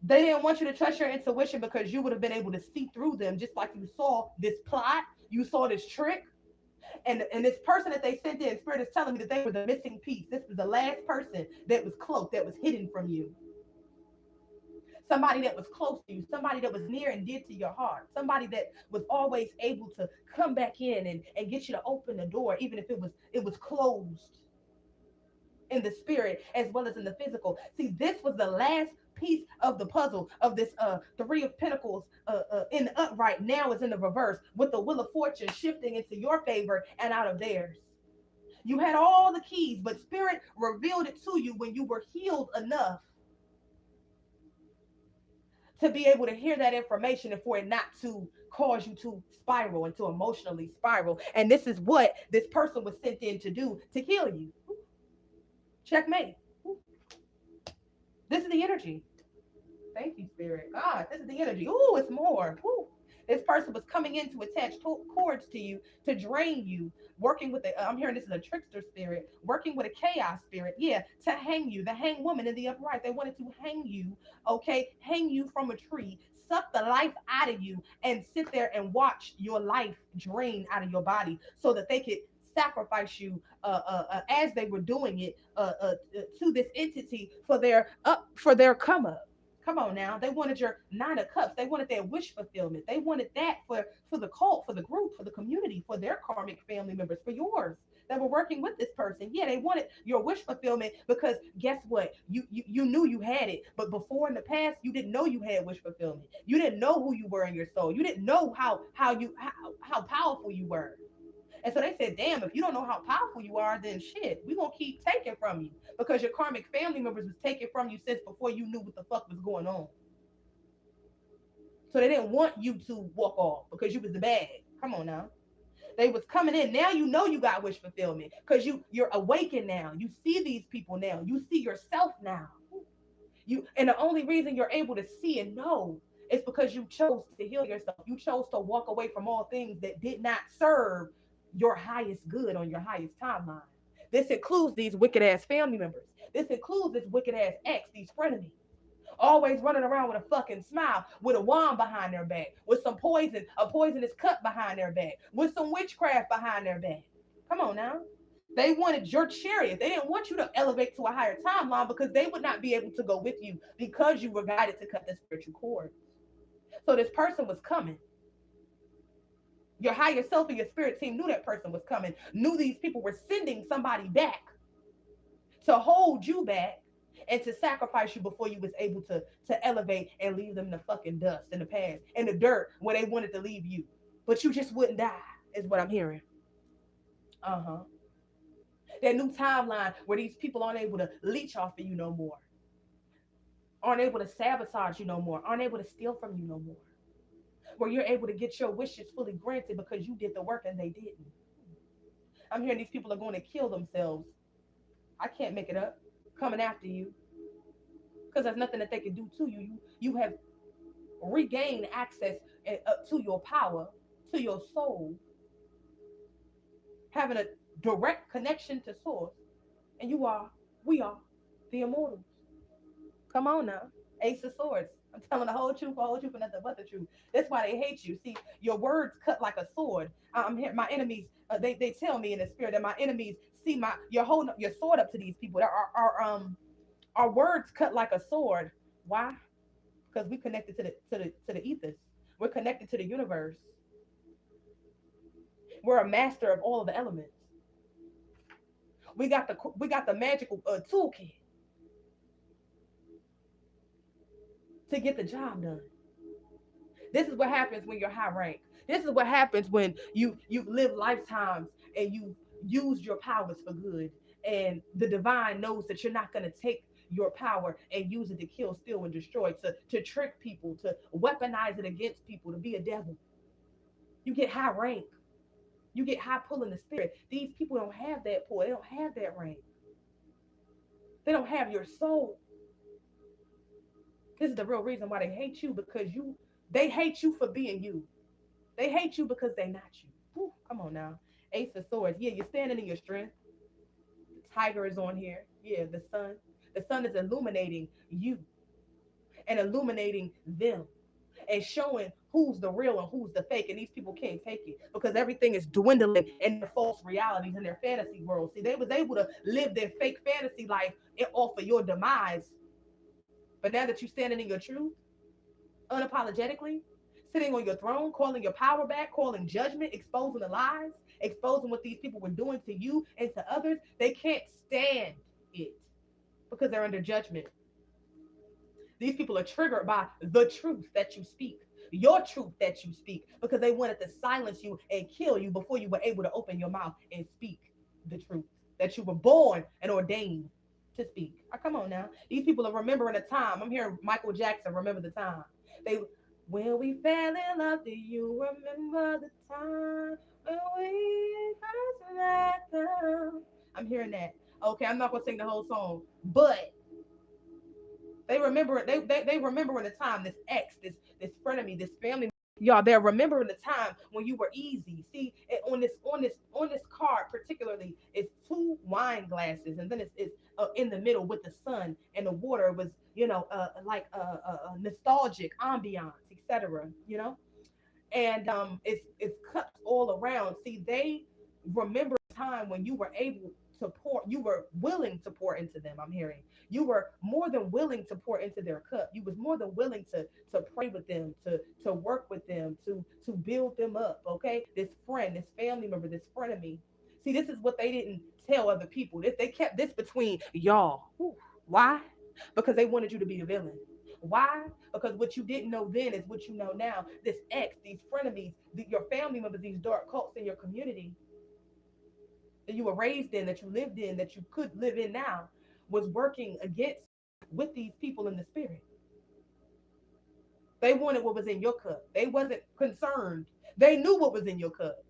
They didn't want you to trust your intuition because you would have been able to see through them, just like you saw this plot, you saw this trick, And this person that they sent in, spirit is telling me that they were the missing piece. This was the last person that was cloaked, that was hidden from you. Somebody that was close to you, somebody that was near and dear to your heart, somebody that was always able to come back in and get you to open the door, even if it was closed in the spirit as well as in the physical. See, this was the last piece of the puzzle of this three of pentacles in the upright. Now is in the reverse, with the wheel of fortune shifting into your favor and out of theirs. You had all the keys, but spirit revealed it to you when you were healed enough to be able to hear that information and for it not to cause you to spiral and to emotionally spiral. And this is what this person was sent in to do, to heal you. Checkmate. This is the energy. Thank you, Spirit. God, this is the energy. Ooh, it's more. Ooh. This person was coming in to attach cords to you, to drain you, working with the, I'm hearing this is a trickster spirit, working with a chaos spirit. Yeah, to hang you, the hang woman in the upright. They wanted to hang you, okay? Hang you from a tree, suck the life out of you, and sit there and watch your life drain out of your body so that they could sacrifice you as they were doing it to this entity for their come up. Come on now. They wanted your nine of cups. They wanted their wish fulfillment. They wanted that for the cult, for the group, for the community, for their karmic family members, for yours that were working with this person. Yeah, they wanted your wish fulfillment because guess what? You knew you had it, but before in the past, you didn't know you had wish fulfillment. You didn't know who you were in your soul. You didn't know how powerful you were. And so they said, damn, if you don't know how powerful you are, then shit, we gonna keep taking from you because your karmic family members was taking from you since before you knew what the fuck was going on. So they didn't want you to walk off because you was the bad. Come on now. They was coming in. Now you know you got wish fulfillment because you're awakened now. You see these people now. You see yourself now. And the only reason you're able to see and know is because you chose to heal yourself. You chose to walk away from all things that did not serve your highest good on your highest timeline. This includes these wicked ass family members. This includes this wicked ass ex, these frenemies. Always running around with a fucking smile, with a wand behind their back, with some poison, a poisonous cut behind their back, with some witchcraft behind their back. Come on now. They wanted your chariot. They didn't want you to elevate to a higher timeline because they would not be able to go with you because you were guided to cut the spiritual cord. So this person was coming. Your higher self and your spirit team knew that person was coming, knew these people were sending somebody back to hold you back and to sacrifice you before you was able to elevate and leave them in the fucking dust, in the past, in the dirt where they wanted to leave you. But you just wouldn't die, is what I'm hearing. Uh-huh. That new timeline where these people aren't able to leech off of you no more, aren't able to sabotage you no more, aren't able to steal from you no more. Where you're able to get your wishes fully granted because you did the work and they didn't. I'm hearing these people are going to kill themselves. I can't make it up. Coming after you because there's nothing that they can do to you. You have regained access to your power, to your soul, having a direct connection to source, and we are the immortals. Come on now. Ace of Swords. I'm telling the whole truth, and nothing but the truth. That's why they hate you. See, your words cut like a sword. I'm here. My enemies, they tell me in the spirit that my enemies see you're holding your sword up to these people. Our words cut like a sword. Why? Because we connected to the ethos. We're connected to the universe. We're a master of all of the elements. We got the magical toolkit to get the job done. This is what happens when you're high rank. This is what happens when you've lived lifetimes and you used your powers for good. And the divine knows that you're not going to take your power and use it to kill, steal, and destroy, to trick people, to weaponize it against people, to be a devil. You get high rank. You get high pull in the spirit. These people don't have that pull. They don't have that rank. They don't have your soul. This is the real reason why they hate you, because they hate you for being you. They hate you because they're not you. Whew, come on now. Ace of Swords. Yeah, you're standing in your strength. The tiger is on here. Yeah, the sun. The sun is illuminating you and illuminating them. and showing who's the real and who's the fake. And these people can't take it because everything is dwindling in their false realities in their fantasy world. See, they was able to live their fake fantasy life off of your demise. But now that you're standing in your truth, unapologetically, sitting on your throne, calling your power back, calling judgment, exposing the lies, exposing what these people were doing to you and to others, they can't stand it because they're under judgment. These people are triggered by the truth that you speak, your truth that you speak, because they wanted to silence you and kill you before you were able to open your mouth and speak the truth that you were born and ordained to speak. Oh, come on now. These people are remembering a time. I'm hearing Michael Jackson remember the time. They when we fell in love, do you remember the time when we first met them? I'm hearing that. Okay, I'm not gonna sing the whole song, but they remember they remember in the time this ex, this frenemy, this family. Y'all, they're remembering the time when you were easy. See, on this card particularly, it's two wine glasses, and then it's in the middle with the sun and the water was like a nostalgic ambiance, etc. And it's cups all around. See, they remember a time when you were able to pour, you were willing to pour into them. I'm hearing you were more than willing to pour into their cup. You was more than willing to pray with them, to work with them, to build them up. Okay, this friend, this family member, this friend of me. See, this is what they didn't tell other people. They kept this between y'all. Why? Because they wanted you to be the villain. Why? Because what you didn't know then is what you know now. This ex, these frenemies, your family members, these dark cults in your community that you were raised in, that you lived in, that you could live in now, was working against with these people in the spirit. They wanted what was in your cup. They wasn't concerned. They knew what was in your cup.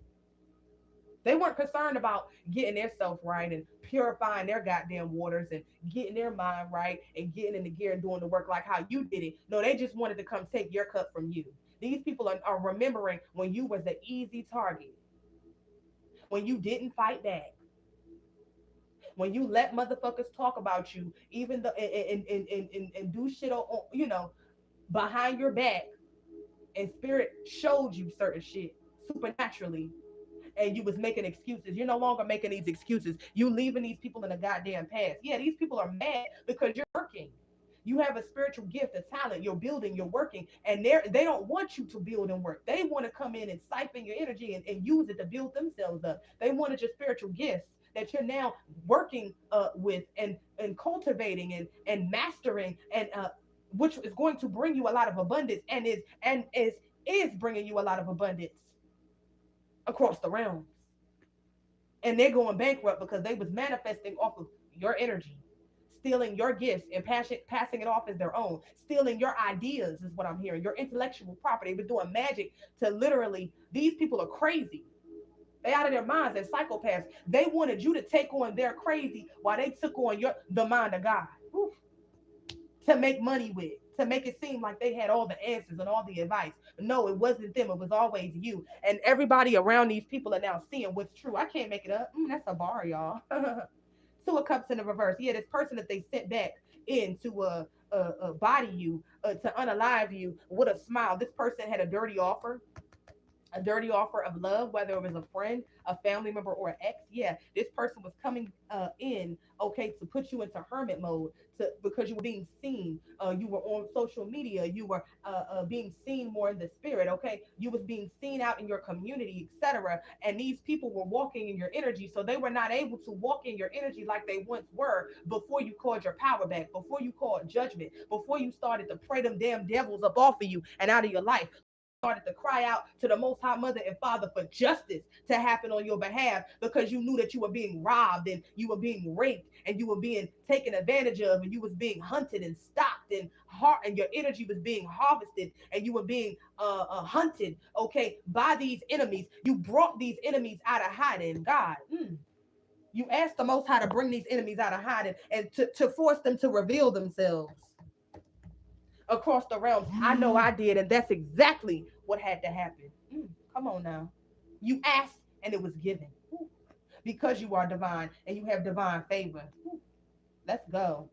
They weren't concerned about getting their self right and purifying their goddamn waters and getting their mind right and getting in the gear and doing the work like how you did it. No, they just wanted to come take your cup from you. These people are remembering when you was the easy target, when you didn't fight back, when you let motherfuckers talk about you, even the and do shit behind your back, and spirit showed you certain shit supernaturally, and you was making excuses. You're no longer making these excuses. You leaving these people in the goddamn past. Yeah, these people are mad because you're working. You have a spiritual gift, a talent. You're building, you're working, and they don't want you to build and work. They want to come in and siphon your energy and use it to build themselves up. They wanted your spiritual gifts that you're now working with and cultivating and mastering and which is going to bring you a lot of abundance and is bringing you a lot of abundance across the realms. And they're going bankrupt because they was manifesting off of your energy, stealing your gifts and passing it off as their own, stealing your ideas is what I'm hearing, your intellectual property. They've been doing magic to literally, these people are crazy. They out of their minds. They're psychopaths. They wanted you to take on their crazy while they took on the mind of God. Whew, to make money with, to make it seem like they had all the answers and all the advice. No, it wasn't them. It was always you. And everybody around these people are now seeing what's true. I can't make it up. That's a bar, y'all. Two of Cups in the reverse. Yeah, this person that they sent back in to body you, to unalive you with a smile. This person had a dirty offer of love, whether it was a friend, a family member, or an ex. Yeah, this person was coming in, okay, to put you into hermit mode, because you were being seen. You were on social media. You were being seen more in the spirit. Okay, you was being seen out in your community, etc. And these people were walking in your energy, so they were not able to walk in your energy like they once were before you called your power back, before you called judgment, before you started to pray them damn devils up off of you and out of your life, started to cry out to the Most High Mother and Father for justice to happen on your behalf, because you knew that you were being robbed and you were being raped and you were being taken advantage of and you was being hunted and stopped and your energy was being harvested and you were being hunted, okay, by these enemies. You brought these enemies out of hiding, God. You asked the Most High to bring these enemies out of hiding and to force them to reveal themselves across the realms. I know I did, and that's exactly what had to happen. Come on now. You asked and it was given. Because you are divine and you have divine favor. Let's go.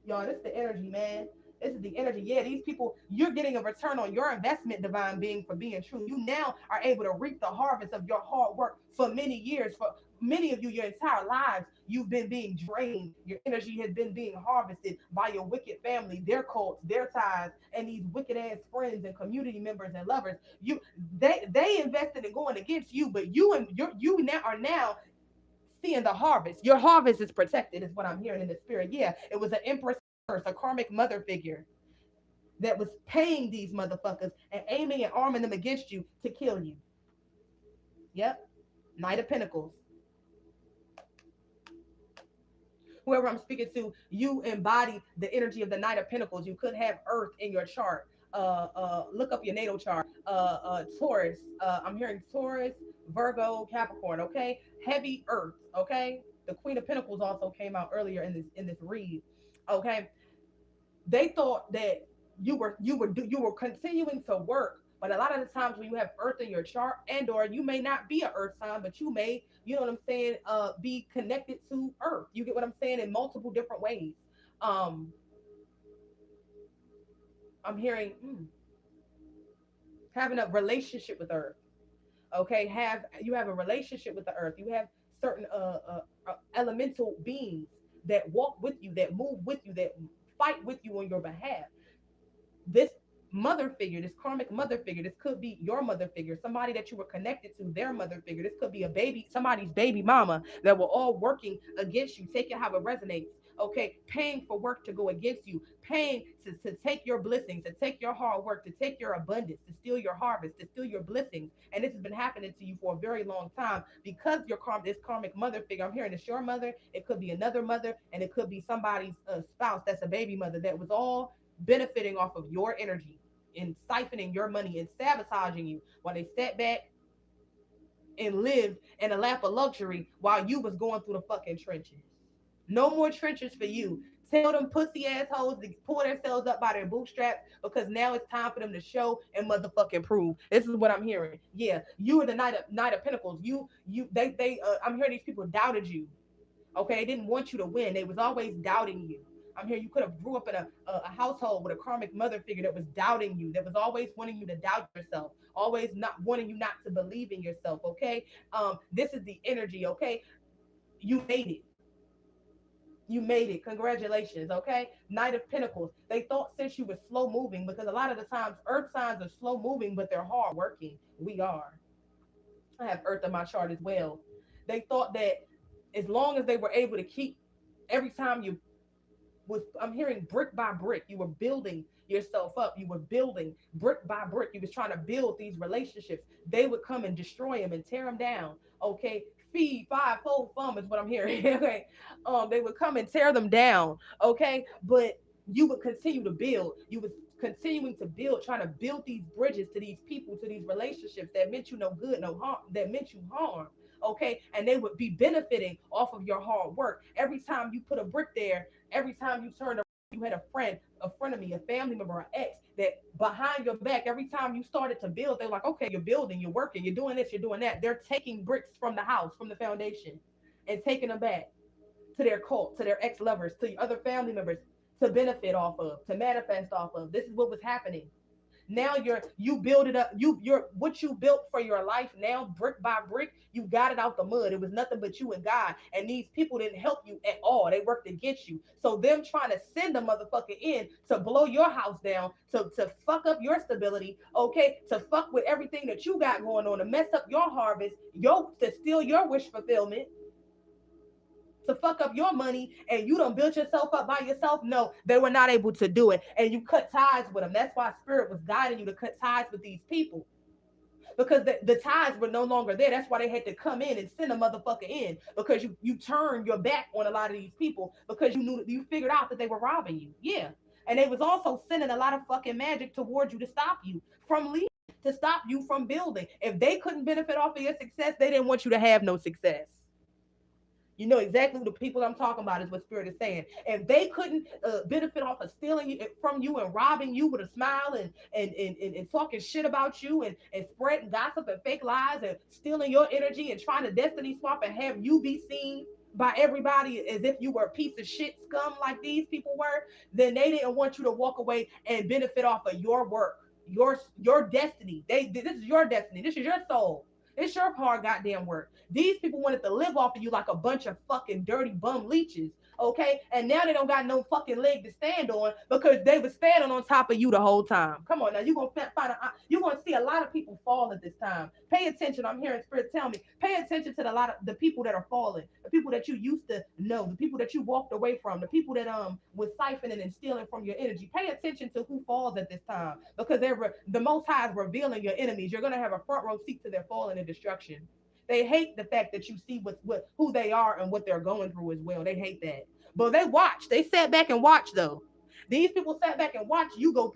Y'all, this is the energy, man. This is the energy. Yeah, these people, you're getting a return on your investment, divine being, for being true. You now are able to reap the harvest of your hard work for many years. For many of you, your entire lives, you've been being drained. Your energy has been being harvested by your wicked family, their cults, their ties, and these wicked ass friends and community members and lovers. They invested in going against you, but you now are now seeing the harvest. Your harvest is protected, is what I'm hearing in the spirit. Yeah, it was an empress, a karmic mother figure that was paying these motherfuckers and aiming and arming them against you to kill you. Yep. Knight of Pentacles. Whoever I'm speaking to, you embody the energy of the Knight of Pentacles. You could have Earth in your chart. Look up your natal chart. Taurus. I'm hearing Taurus, Virgo, Capricorn. Okay, heavy Earth. Okay, the Queen of Pentacles also came out earlier in this read. Okay, they thought that you were continuing to work, but a lot of the times when you have Earth in your chart, and or you may not be an Earth sign, but you may, you know what I'm saying, be connected to Earth. You get what I'm saying, in multiple different ways. um I'm hearing having a relationship with Earth. Okay, have a relationship with the Earth. You have certain elemental beings that walk with you, that move with you, that fight with you on your behalf. This mother figure, this karmic mother figure, this could be your mother figure, somebody that you were connected to, their mother figure. This could be a baby, somebody's baby mama, that were all working against you. Take it how it resonates. Okay, paying for work to go against you, paying to take your blessings, to take your hard work, to take your abundance, to steal your harvest, to steal your blessings. And this has been happening to you for a very long time because your this karmic mother figure. I'm hearing it's your mother. It could be another mother, and it could be somebody's spouse that's a baby mother that was all benefiting off of your energy and siphoning your money and sabotaging you while they sat back and lived in a lap of luxury while you was going through the fucking trenches. No more trenches for you. Tell them pussy assholes to pull themselves up by their bootstraps, because now it's time for them to show and motherfucking prove. This is what I'm hearing. Yeah, you are the Knight of Pentacles. I'm hearing these people doubted you. Okay, they didn't want you to win. They was always doubting you. I'm here. You could have grew up in a household with a karmic mother figure that was doubting you, that was always wanting you to doubt yourself, always not wanting you not to believe in yourself. Okay, this is the energy. Okay, you made it. You made it. Congratulations. Okay, Knight of Pentacles. They thought since you were slow moving, because a lot of the times Earth signs are slow moving, but they're hard working. We are. I have Earth in my chart as well. They thought that as long as they were able to keep, every time you was, I'm hearing brick by brick, you were building yourself up. You were building brick by brick. You was trying to build these relationships. They would come and destroy them and tear them down. Okay, feed five-fold thumb is what I'm hearing. Okay, they would come and tear them down. Okay, but you would continue to build. You was continuing to build, trying to build these bridges to these people, to these relationships that meant you no good, no harm, that meant you harm. Okay, and they would be benefiting off of your hard work. Every time you put a brick there, every time you turned around, you had a friend of me, a family member, an ex, that behind your back, every time you started to build, they're like, okay, you're building, you're working, you're doing this, you're doing that. They're taking bricks from the house, from the foundation, and taking them back to their cult, to their ex-lovers, to other family members, to benefit off of, to manifest off of. This is what was happening. Now you build it up. You're what you built for your life now, brick by brick, you got it out the mud. It was nothing but you and God. And these people didn't help you at all. They worked against you. So them trying to send a motherfucker in to blow your house down, to fuck up your stability, okay, to fuck with everything that you got going on, to mess up your harvest, to steal your wish fulfillment, to fuck up your money, and you don't build yourself up by yourself. No, they were not able to do it. And you cut ties with them. That's why spirit was guiding you to cut ties with these people. Because the ties were no longer there. That's why they had to come in and send a motherfucker in. Because you turned your back on a lot of these people because you figured out that they were robbing you. Yeah. And they was also sending a lot of fucking magic towards you to stop you from leaving, to stop you from building. If they couldn't benefit off of your success, they didn't want you to have no success. You know exactly who the people I'm talking about is what Spirit is saying. If they couldn't benefit off of stealing from you and robbing you with a smile and talking shit about you and spreading gossip and fake lies and stealing your energy and trying to destiny swap and have you be seen by everybody as if you were a piece of shit scum like these people were, then they didn't want you to walk away and benefit off of your work, your destiny. This is your destiny. This is your soul. It's your hard goddamn work. These people wanted to live off of you like a bunch of fucking dirty bum leeches. Okay, and now they don't got no fucking leg to stand on because they was standing on top of you the whole time. Come on now, you're gonna see a lot of people fall at this time. Pay attention. I'm hearing spirit tell me. Pay attention to the people that are falling, the people that you used to know, the people that you walked away from, the people that was siphoning and stealing from your energy. Pay attention to who falls at this time because the Most High is revealing your enemies. You're gonna have a front row seat to their fall and destruction. They hate the fact that you see what who they are and what they're going through as well. They hate that. But they watch. They sat back and watched though. These people sat back and watched you go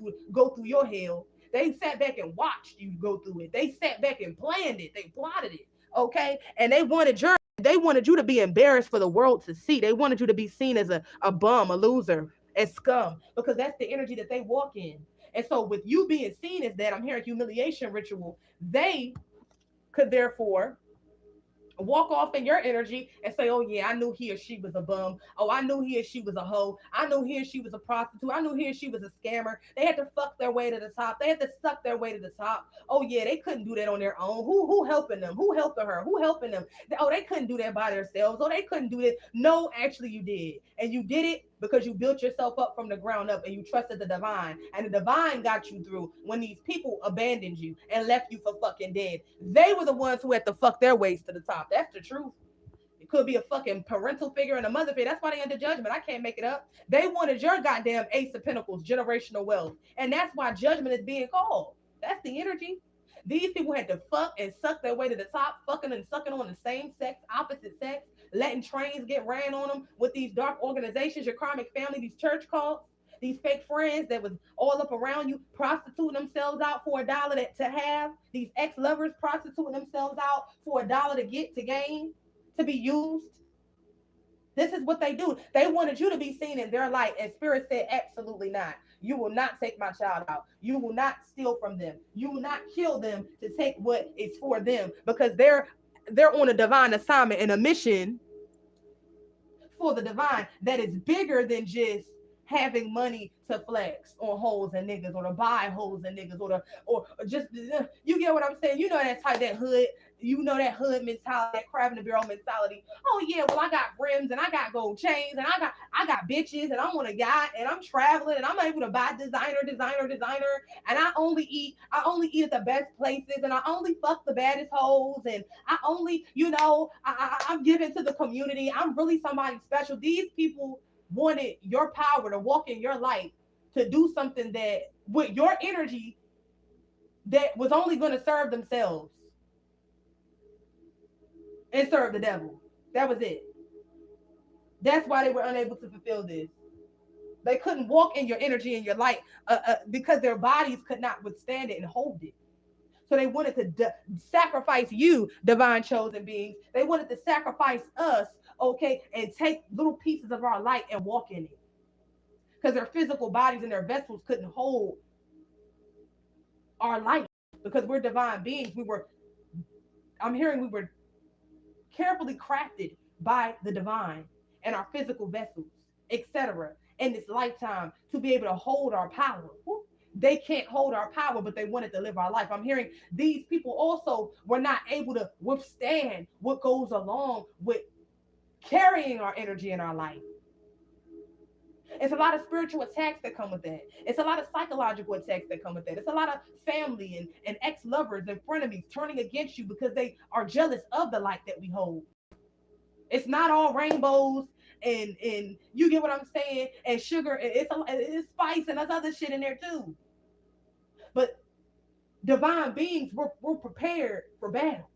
through your hell. They sat back and watched you go through it. They sat back and planned it. They plotted it. Okay? And they wanted you to be embarrassed for the world to see. They wanted you to be seen as a bum, a loser, as scum, because that's the energy that they walk in. And so with you being seen as that, I'm hearing humiliation ritual, they could therefore walk off in your energy and say, oh yeah, I knew he or she was a bum. Oh, I knew he or she was a hoe. I knew he or she was a prostitute. I knew he or she was a scammer. They had to fuck their way to the top. They had to suck their way to the top. Oh yeah, they couldn't do that on their own. Who helping them? Who helping her? Who helping them? Oh, they couldn't do that by themselves. Oh, they couldn't do it. No, actually you did. And you did it because you built yourself up from the ground up and you trusted the divine. And the divine got you through when these people abandoned you and left you for fucking dead. They were the ones who had to fuck their ways to the top. That's the truth. It could be a fucking parental figure and a mother figure. That's why they under judgment. I can't make it up. They wanted your goddamn Ace of Pentacles, generational wealth. And that's why judgment is being called. That's the energy. These people had to fuck and suck their way to the top, fucking and sucking on the same sex, opposite sex, letting trains get ran on them with these dark organizations, your karmic family, these church cults, these fake friends that was all up around you, prostituting themselves out for $1 to have, these ex-lovers prostituting themselves out for $1 to get, to gain, to be used. This is what they do. They wanted you to be seen in their light, and Spirit said, absolutely not. You will not take my child out. You will not steal from them. You will not kill them to take what is for them, because they're on a divine assignment and a mission for the divine that is bigger than just having money to flex on hoes and niggas, or to buy hoes and niggas, or just, you get what I'm saying? You know that type, that hood, that hood mentality, that crab in the barrel mentality. Oh yeah, well I got rims and I got gold chains and I got bitches and I'm on a yacht and I'm traveling and I'm able to buy designer, and I only eat at the best places and I only fuck the baddest hoes and I only, I'm giving to the community. I'm really somebody special. These people wanted your power to walk in your light, to do something that with your energy that was only going to serve themselves and serve the devil. That was it. That's why they were unable to fulfill this. They couldn't walk in your energy and your light because their bodies could not withstand it and hold it. So they wanted to sacrifice you, divine chosen beings. They wanted to sacrifice us, okay, and take little pieces of our light and walk in it. Because their physical bodies and their vessels couldn't hold our light. Because we're divine beings. We were carefully crafted by the divine and our physical vessels, etc., in this lifetime to be able to hold our power. They can't hold our power, but they wanted to live our life. I'm hearing these people also were not able to withstand what goes along with carrying our energy in our life. It's a lot of spiritual attacks that come with that. It's a lot of psychological attacks that come with that. It's a lot of family and ex-lovers and frenemies turning against you because they are jealous of the light that we hold. It's not all rainbows and you get what I'm saying, and sugar. It's spice and there's other shit in there too. But divine beings were prepared for battle.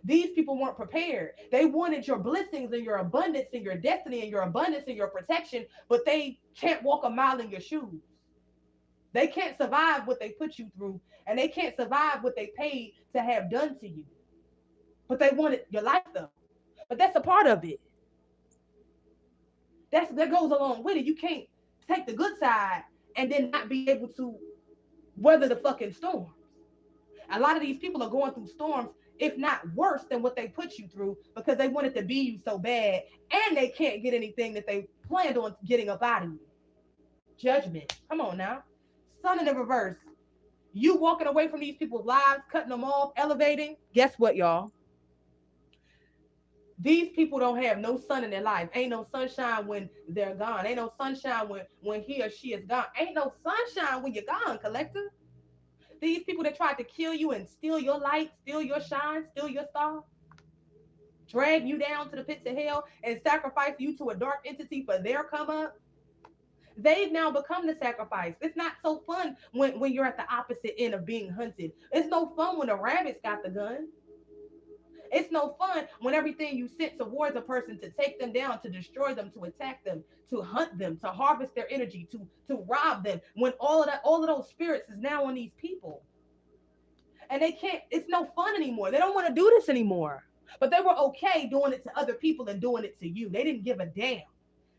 These people weren't prepared. They wanted your blessings and your abundance and your destiny and your abundance and your protection, but they can't walk a mile in your shoes. They can't survive what they put you through, and they can't survive what they paid to have done to you. But they wanted your life though. But that's a part of it. That goes along with it. You can't take the good side and then not be able to weather the fucking storms. A lot of these people are going through storms if not worse than what they put you through, because they wanted to be you so bad, and they can't get anything that they planned on getting up out of you. Judgment. Come on now. Sun in the reverse. You walking away from these people's lives, cutting them off, elevating. Guess what, y'all? These people don't have no sun in their life. Ain't no sunshine when they're gone. Ain't no sunshine when he or she is gone. Ain't no sunshine when you're gone, collector. These people that tried to kill you and steal your light, steal your shine, steal your star, drag you down to the pits of hell and sacrifice you to a dark entity for their come up. They've now become the sacrifice. It's not so fun when you're at the opposite end of being hunted. It's no fun when the rabbits got the gun. It's no fun when everything you sent towards a person to take them down, to destroy them, to attack them, to hunt them, to harvest their energy, to rob them. When all of those spirits is now on these people, and they can't. It's no fun anymore. They don't want to do this anymore. But they were okay doing it to other people and doing it to you. They didn't give a damn.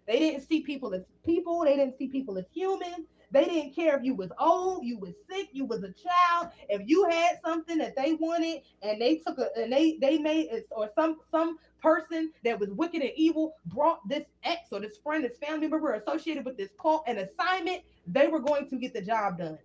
They didn't see people as people. They didn't see people as human. They didn't care if you was old, you was sick, you was a child. If you had something that they wanted and they took a and they made it, or some person that was wicked and evil brought this ex or this friend, this family member associated with this cult an assignment, they were going to get the job done.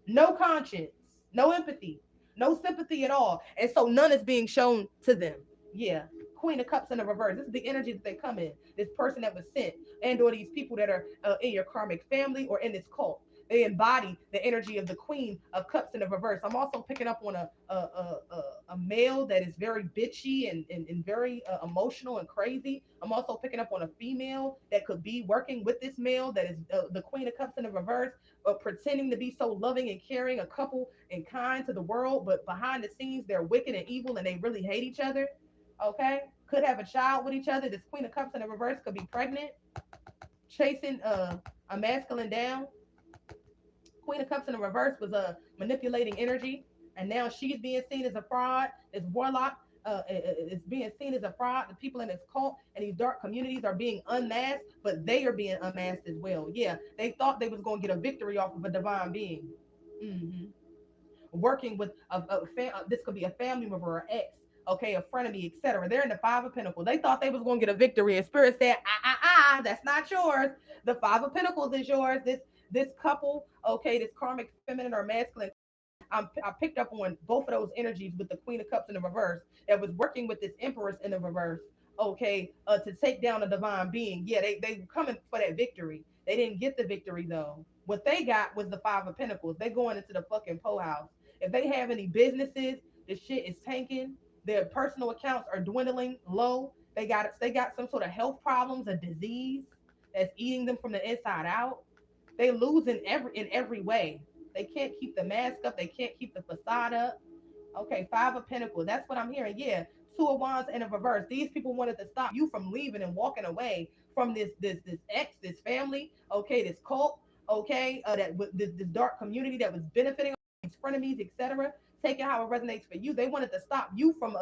No conscience, no empathy, no sympathy at all. And so none is being shown to them. Yeah. Queen of Cups in the reverse. This is the energy that they come in. This person that was sent, and or these people that are in your karmic family or in this cult. They embody the energy of the Queen of Cups in the reverse. I'm also picking up on a male that is very bitchy and very emotional and crazy. I'm also picking up on a female that could be working with this male that is the Queen of Cups in the reverse, pretending to be so loving and caring, a couple and kind to the world, but behind the scenes they're wicked and evil and they really hate each other. Okay, could have a child with each other. This Queen of Cups in the reverse could be pregnant, chasing a masculine down. Queen of Cups in the reverse was manipulating energy, and now she's being seen as a fraud. This warlock is being seen as a fraud. The people in this cult and these dark communities are being unmasked, but they are being unmasked as well. Yeah, they thought they was going to get a victory off of a divine being. Mm-hmm. Working with this could be a family member or ex, okay, a frenemy, etc. They're in the Five of Pentacles. They thought they was going to get a victory, and Spirit said, that's not yours. The Five of Pentacles is yours. This couple, okay, this karmic feminine or masculine. I picked up on both of those energies with the Queen of Cups in the reverse that was working with this Empress in the reverse, okay, to take down a divine being. Yeah, they were coming for that victory. They didn't get the victory though. What they got was the Five of Pentacles. They going into the fucking po house. If they have any businesses, the shit is tanking. Their personal accounts are dwindling low. They got some sort of health problems, a disease that's eating them from the inside out. They lose in every way. They can't keep the mask up. They can't keep the facade up. Okay, Five of Pentacles. That's what I'm hearing. Yeah, Two of Wands in a reverse. These people wanted to stop you from leaving and walking away from this ex, this family. Okay, this cult. Okay, this dark community that was benefiting these frenemies, etc. Take it how it resonates for you. They wanted to stop you from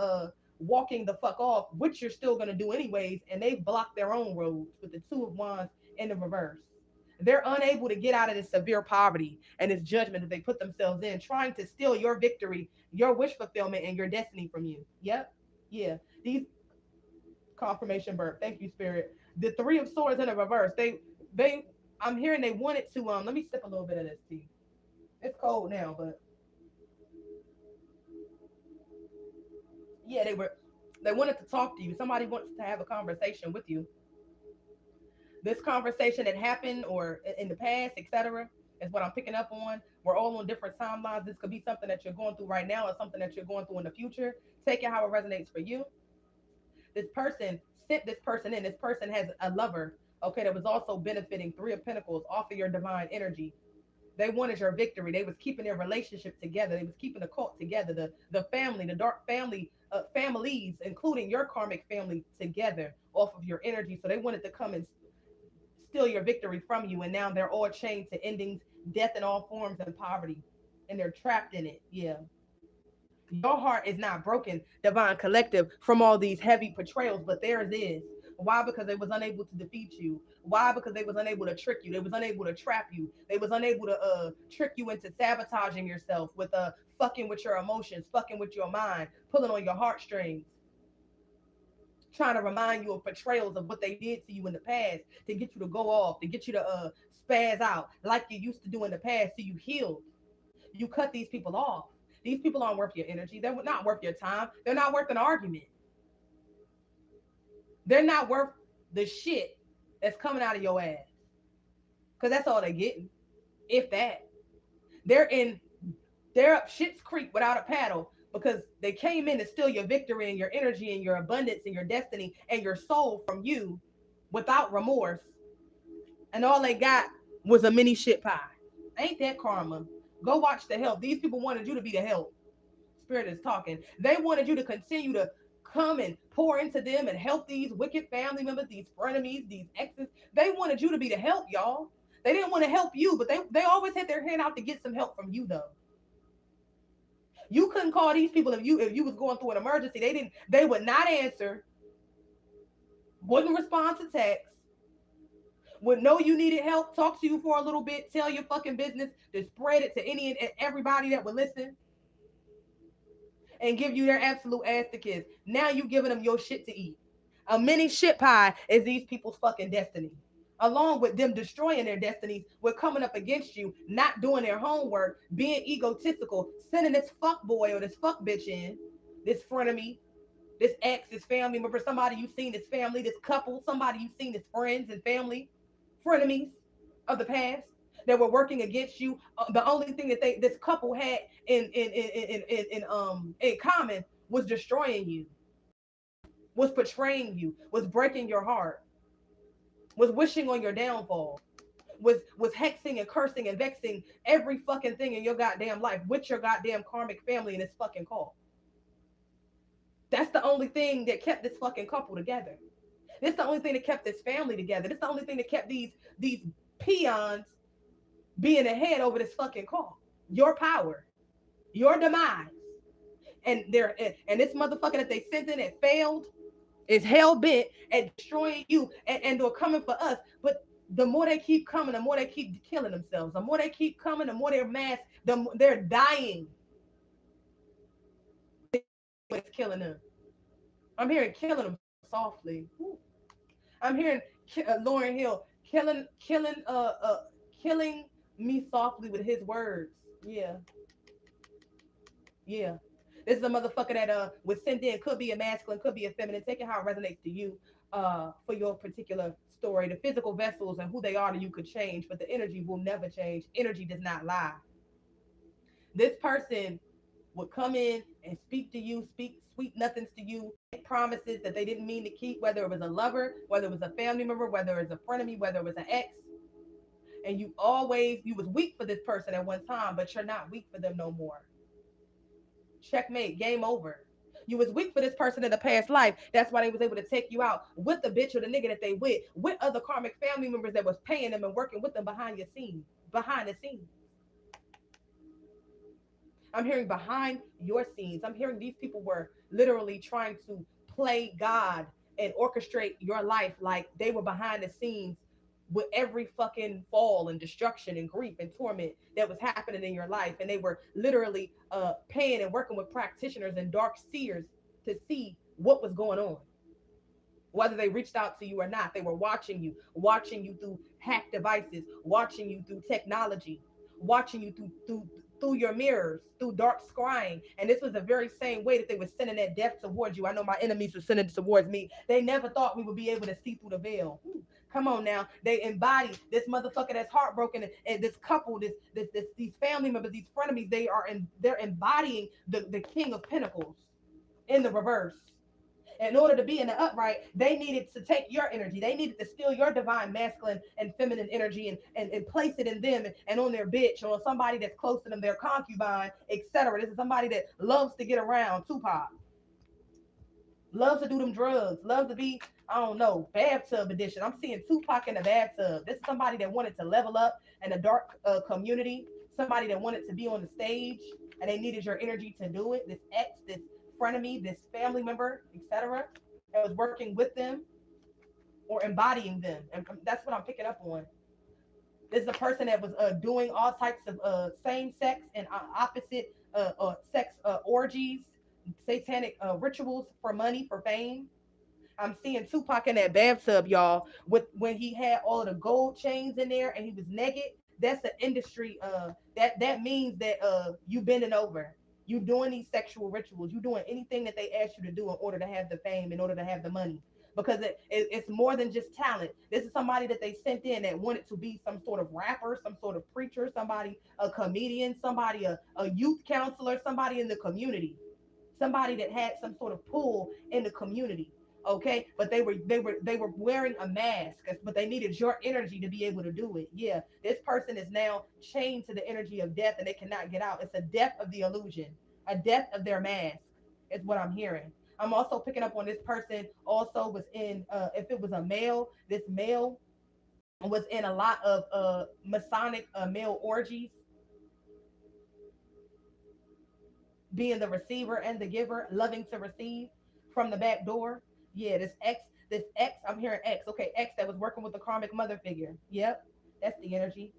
walking the fuck off, which you're still gonna do anyways, and they blocked their own roads with the Two of Wands in the reverse. They're unable to get out of this severe poverty and this judgment that they put themselves in, trying to steal your victory, your wish fulfillment, and your destiny from you. Yep. Yeah. These confirmation birth. Thank you, Spirit. The Three of Swords in the reverse. They I'm hearing they wanted to let me sip a little bit of this tea. It's cold now, but yeah, they wanted to talk to you. Somebody wants to have a conversation with you. This conversation that happened or in the past, etc., is what I'm picking up on. We're all on different timelines. This could be something that you're going through right now or something that you're going through in the future. Take it how it resonates for you. This person sent this person in. This person has a lover, okay, that was also benefiting Three of Pentacles off of your divine energy. They wanted your victory. They was keeping their relationship together. They was keeping the cult together, the family, the dark family, families, including your karmic family, together off of your energy. So they wanted to come and steal your victory from you, and now they're all chained to endings, death in all forms, and poverty, and they're trapped in it. Yeah, your heart is not broken, divine collective, from all these heavy portrayals, but theirs is. Why? Because they was unable to defeat you. Why? Because they was unable to trick you. They was unable to trap you. They was unable to trick you into sabotaging yourself with fucking with your emotions, fucking with your mind, pulling on your heartstrings, trying to remind you of betrayals of what they did to you in the past to get you to go off, to get you to spaz out like you used to do in the past so you healed. You cut these people off. These people aren't worth your energy. They're not worth your time. They're not worth an argument. They're not worth the shit that's coming out of your ass. Because that's all they're getting. If that. They're in, they're up shit's creek without a paddle because they came in to steal your victory and your energy and your abundance and your destiny and your soul from you without remorse. And all they got was a mini shit pie. Ain't that karma? Go watch The Help. These people wanted you to be the help. Spirit is talking. They wanted you to continue to come and pour into them and help these wicked family members, these frenemies, these exes. They wanted you to be the help, y'all. They didn't want to help you, but they always had their hand out to get some help from you, though. You couldn't call these people if you was going through an emergency. They would not answer, wouldn't respond to text, would know you needed help, talk to you for a little bit, tell your fucking business, to spread it to any and everybody that would listen, and give you their absolute ass to kiss. Now you giving them your shit to eat. A mini shit pie is these people's fucking destiny. Along with them destroying their destinies, we're coming up against you, not doing their homework, being egotistical, sending this fuck boy or this fuck bitch in, this frenemy, this ex, this family member, somebody you've seen as family, this couple, somebody you've seen as friends and family, frenemies of the past that were working against you. The only thing that this couple had in common was destroying you, was betraying you, was breaking your heart, was wishing on your downfall, was hexing and cursing and vexing every fucking thing in your goddamn life with your goddamn karmic family in this fucking call. That's the only thing that kept this fucking couple together. This is the only thing that kept this family together. This is the only thing that kept these peons being ahead over this fucking call. Your power, your demise, and this motherfucker that they sent in that failed is hell bent at destroying you and they're coming for us. But the more they keep coming, the more they keep killing themselves. The more they keep coming, the more they're mass, they're dying. It's killing them. I'm hearing killing them softly. I'm hearing Lauryn Hill killing me softly with his words. Yeah. Yeah. This is a motherfucker that was sent in, could be a masculine, could be a feminine. Take it how it resonates to you for your particular story. The physical vessels and who they are to you could change, but the energy will never change. Energy does not lie. This person would come in and speak to you, speak sweet nothings to you, make promises that they didn't mean to keep, whether it was a lover, whether it was a family member, whether it was a frenemy, whether it was an ex. And you was weak for this person at one time, but you're not weak for them no more. Checkmate, game over. You was weak for this person in the past life. That's why they was able to take you out with the bitch or the nigga that they with other karmic family members that was paying them and working with them behind the scenes. I'm hearing behind your scenes. I'm hearing these people were literally trying to play God and orchestrate your life like they were behind the scenes with every fucking fall and destruction and grief and torment that was happening in your life. And they were literally paying and working with practitioners and dark seers to see what was going on. Whether they reached out to you or not, they were watching you through hack devices, watching you through technology, watching you through your mirrors, through dark scrying. And this was the very same way that they were sending that death towards you. I know my enemies were sending it towards me. They never thought we would be able to see through the veil. Come on now. They embody this motherfucker that's heartbroken, and this couple, these family members, these frenemies, they're embodying the King of Pentacles in the reverse. In order to be in the upright, they needed to take your energy. They needed to steal your divine masculine and feminine energy and place it in them and on their bitch or somebody that's close to them, their concubine, etc. This is somebody that loves to get around. Tupac. Loves to do them drugs. Loves to be, I don't know, bathtub edition. I'm seeing Tupac in the bathtub. This is somebody that wanted to level up in a dark community. Somebody that wanted to be on the stage and they needed your energy to do it. This ex, this frenemy, this family member, etc., that was working with them or embodying them. And that's what I'm picking up on. This is a person that was doing all types of same sex and opposite sex orgies, satanic rituals for money, for fame. I'm seeing Tupac in that bathtub, y'all, with when he had all of the gold chains in there and he was naked. That's the industry. That means that you bending over, you doing these sexual rituals, you doing anything that they ask you to do in order to have the fame, in order to have the money. Because it's more than just talent. This is somebody that they sent in that wanted to be some sort of rapper, some sort of preacher, somebody, a comedian, somebody, a youth counselor, somebody in the community, somebody that had some sort of pull in the community. Okay, but they were wearing a mask, but they needed your energy to be able to do it. Yeah, this person is now chained to the energy of death and they cannot get out. It's a death of the illusion, a death of their mask, is what I'm hearing. I'm also picking up on this person also was in if it was a male, this male was in a lot of masonic male orgies, being the receiver and the giver, loving to receive from the back door. Yeah, this X, I'm hearing X. Okay, X that was working with the karmic mother figure. Yep, that's the energy.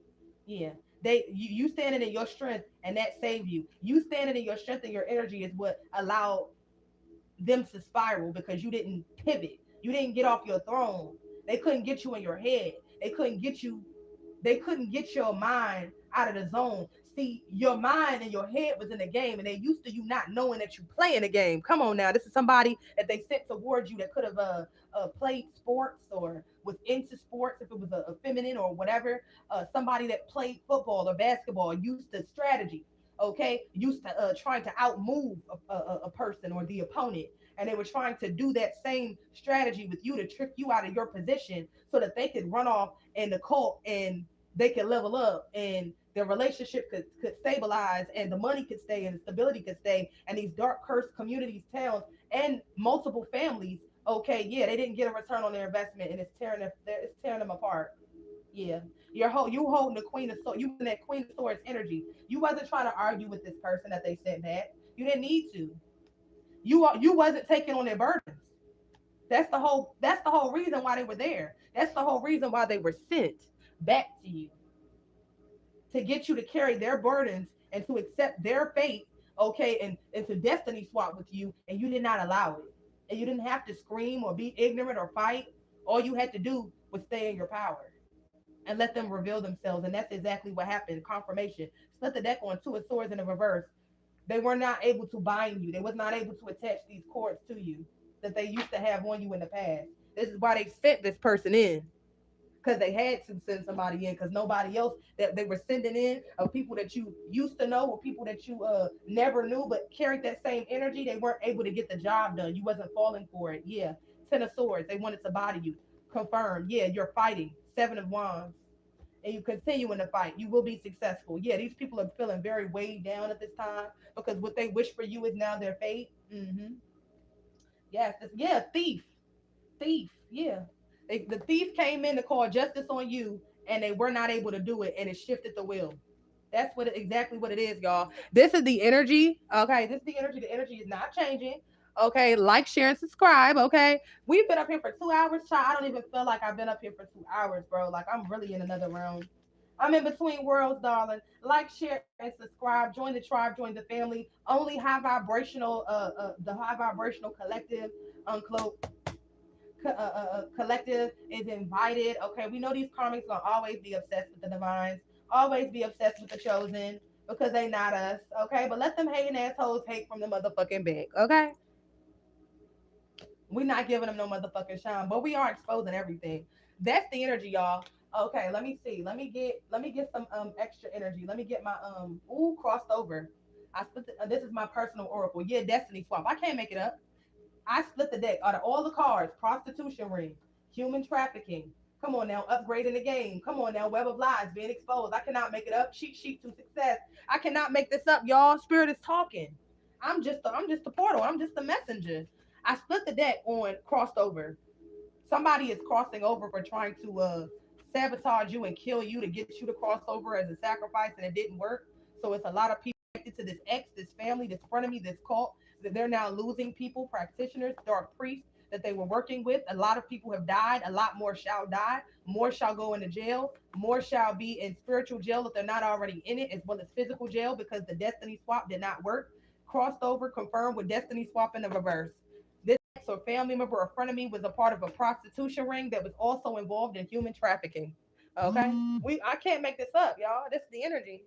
Yeah, you standing in your strength, and that saved you. You standing in your strength and your energy is what allowed them to spiral because you didn't pivot. You didn't get off your throne. They couldn't get you in your head. They couldn't get your mind out of the zone. See, your mind and your head was in the game, and they used to you not knowing that you playing the game. Come on now, this is somebody that they sent towards you that could have played sports or was into sports if it was a feminine or whatever. Somebody that played football or basketball, used to strategy. Okay, used to trying to outmove a person or the opponent, and they were trying to do that same strategy with you to trick you out of your position so that they could run off in the cult and they could level up and their relationship could stabilize and the money could stay and the stability could stay and these dark cursed communities, towns, and multiple families. Okay, yeah, they didn't get a return on their investment and it's tearing them apart. Yeah, you holding the queen of swords. You in that queen of swords energy. You wasn't trying to argue with this person that they sent back. You didn't need to. You wasn't taking on their burdens. That's the whole reason why they were there. That's the whole reason why they were sent back to you, to get you to carry their burdens and to accept their fate. Okay, and to destiny swap with you, and you did not allow it. And you didn't have to scream or be ignorant or fight. All you had to do was stay in your power and let them reveal themselves. And that's exactly what happened. Confirmation. Split the deck on two of swords in the reverse. They were not able to bind you. They was not able to attach these cords to you that they used to have on you in the past. This is why they sent this person in, because they had to send somebody in because nobody else that they were sending in of people that you used to know or people that you never knew but carried that same energy. They weren't able to get the job done. You wasn't falling for it. Yeah, 10 of swords. They wanted to body you. Confirmed. Yeah, you're fighting. 7 of wands. And you continue in the fight. You will be successful. Yeah, these people are feeling very weighed down at this time because what they wish for you is now their fate. Yes, yeah, thief. Yeah, the thief came in to call justice on you, and they were not able to do it, and it shifted the wheel. That's exactly what it is, y'all. This is the energy. Okay, this is the energy. The energy is not changing. Okay, like, share, and subscribe. Okay, we've been up here for 2 hours, child. I don't even feel like I've been up here for 2 hours, bro. Like I'm really in another realm. I'm in between worlds, darling. Like, share, and subscribe. Join the tribe. Join the family. Only high vibrational, the high vibrational collective, uncloak collective is invited. Okay, we know these karmics gonna always be obsessed with the divines, always be obsessed with the chosen because they not us. Okay, but let them hating assholes hate from the motherfucking back. Okay, we not giving them no motherfucking shine, but we are exposing everything. That's the energy, y'all. Okay, let me see. Let me get some extra energy. Let me get my ooh crossed over. This is my personal oracle. Yeah, destiny swap. I can't make it up. I split the deck out of all the cards: prostitution ring, human trafficking. Come on now, upgrading the game. Come on now, web of lies being exposed. I cannot make it up. Cheat sheet to success. I cannot make this up, y'all. Spirit is talking. I'm just a portal. I'm just a messenger. I split the deck on crossed over. Somebody is crossing over for trying to sabotage you and kill you to get you to cross over as a sacrifice, and it didn't work. So it's a lot of people connected to this ex, this family, this frenemy, this cult, that they're now losing people, practitioners, dark priests that they were working with. A lot of people have died. A lot more shall die. More shall go into jail. More shall be in spiritual jail if they're not already in it, as well as physical jail because the destiny swap did not work. Crossed over, confirmed with destiny swap in the reverse. This ex or family member or friend of me was a part of a prostitution ring that was also involved in human trafficking. Okay, I can't make this up, y'all. This is the energy.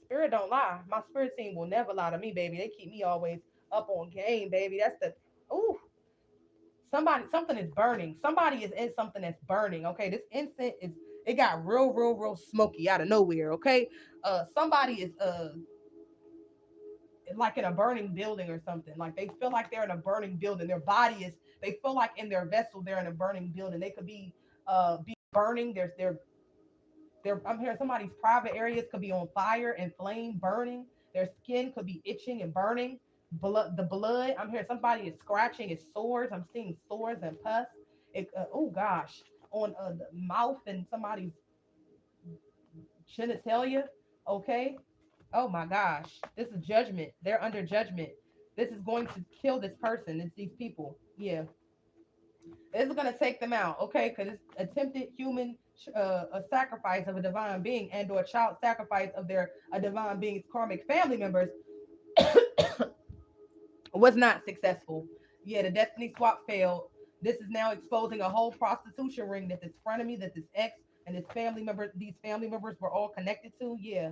Spirit don't lie. My spirit team will never lie to me, baby. They keep me always up on game, baby. That's the ooh. Something is burning. Somebody is in something that's burning. Okay, this incense is it got real smoky out of nowhere. Okay, somebody is like in a burning building or something. Like they feel like they're in a burning building. Their body is. They feel like in their vessel they're in a burning building. They could be burning. I'm hearing somebody's private areas could be on fire and flame burning. Their skin could be itching and burning. The blood. I'm hearing somebody is scratching his sores. I'm seeing sores and pus. Oh gosh, on the mouth and somebody's genitalia. Okay. Oh my gosh, this is judgment. They're under judgment. This is going to kill this person. It's these people. Yeah, this is going to take them out. Okay, because it's attempted human a sacrifice of a divine being and or child sacrifice of their a divine being's karmic family members was not successful. Yeah, the destiny swap failed. This is now exposing a whole prostitution ring that this frenemy, that this ex and his family member, these family members were all connected to. Yeah.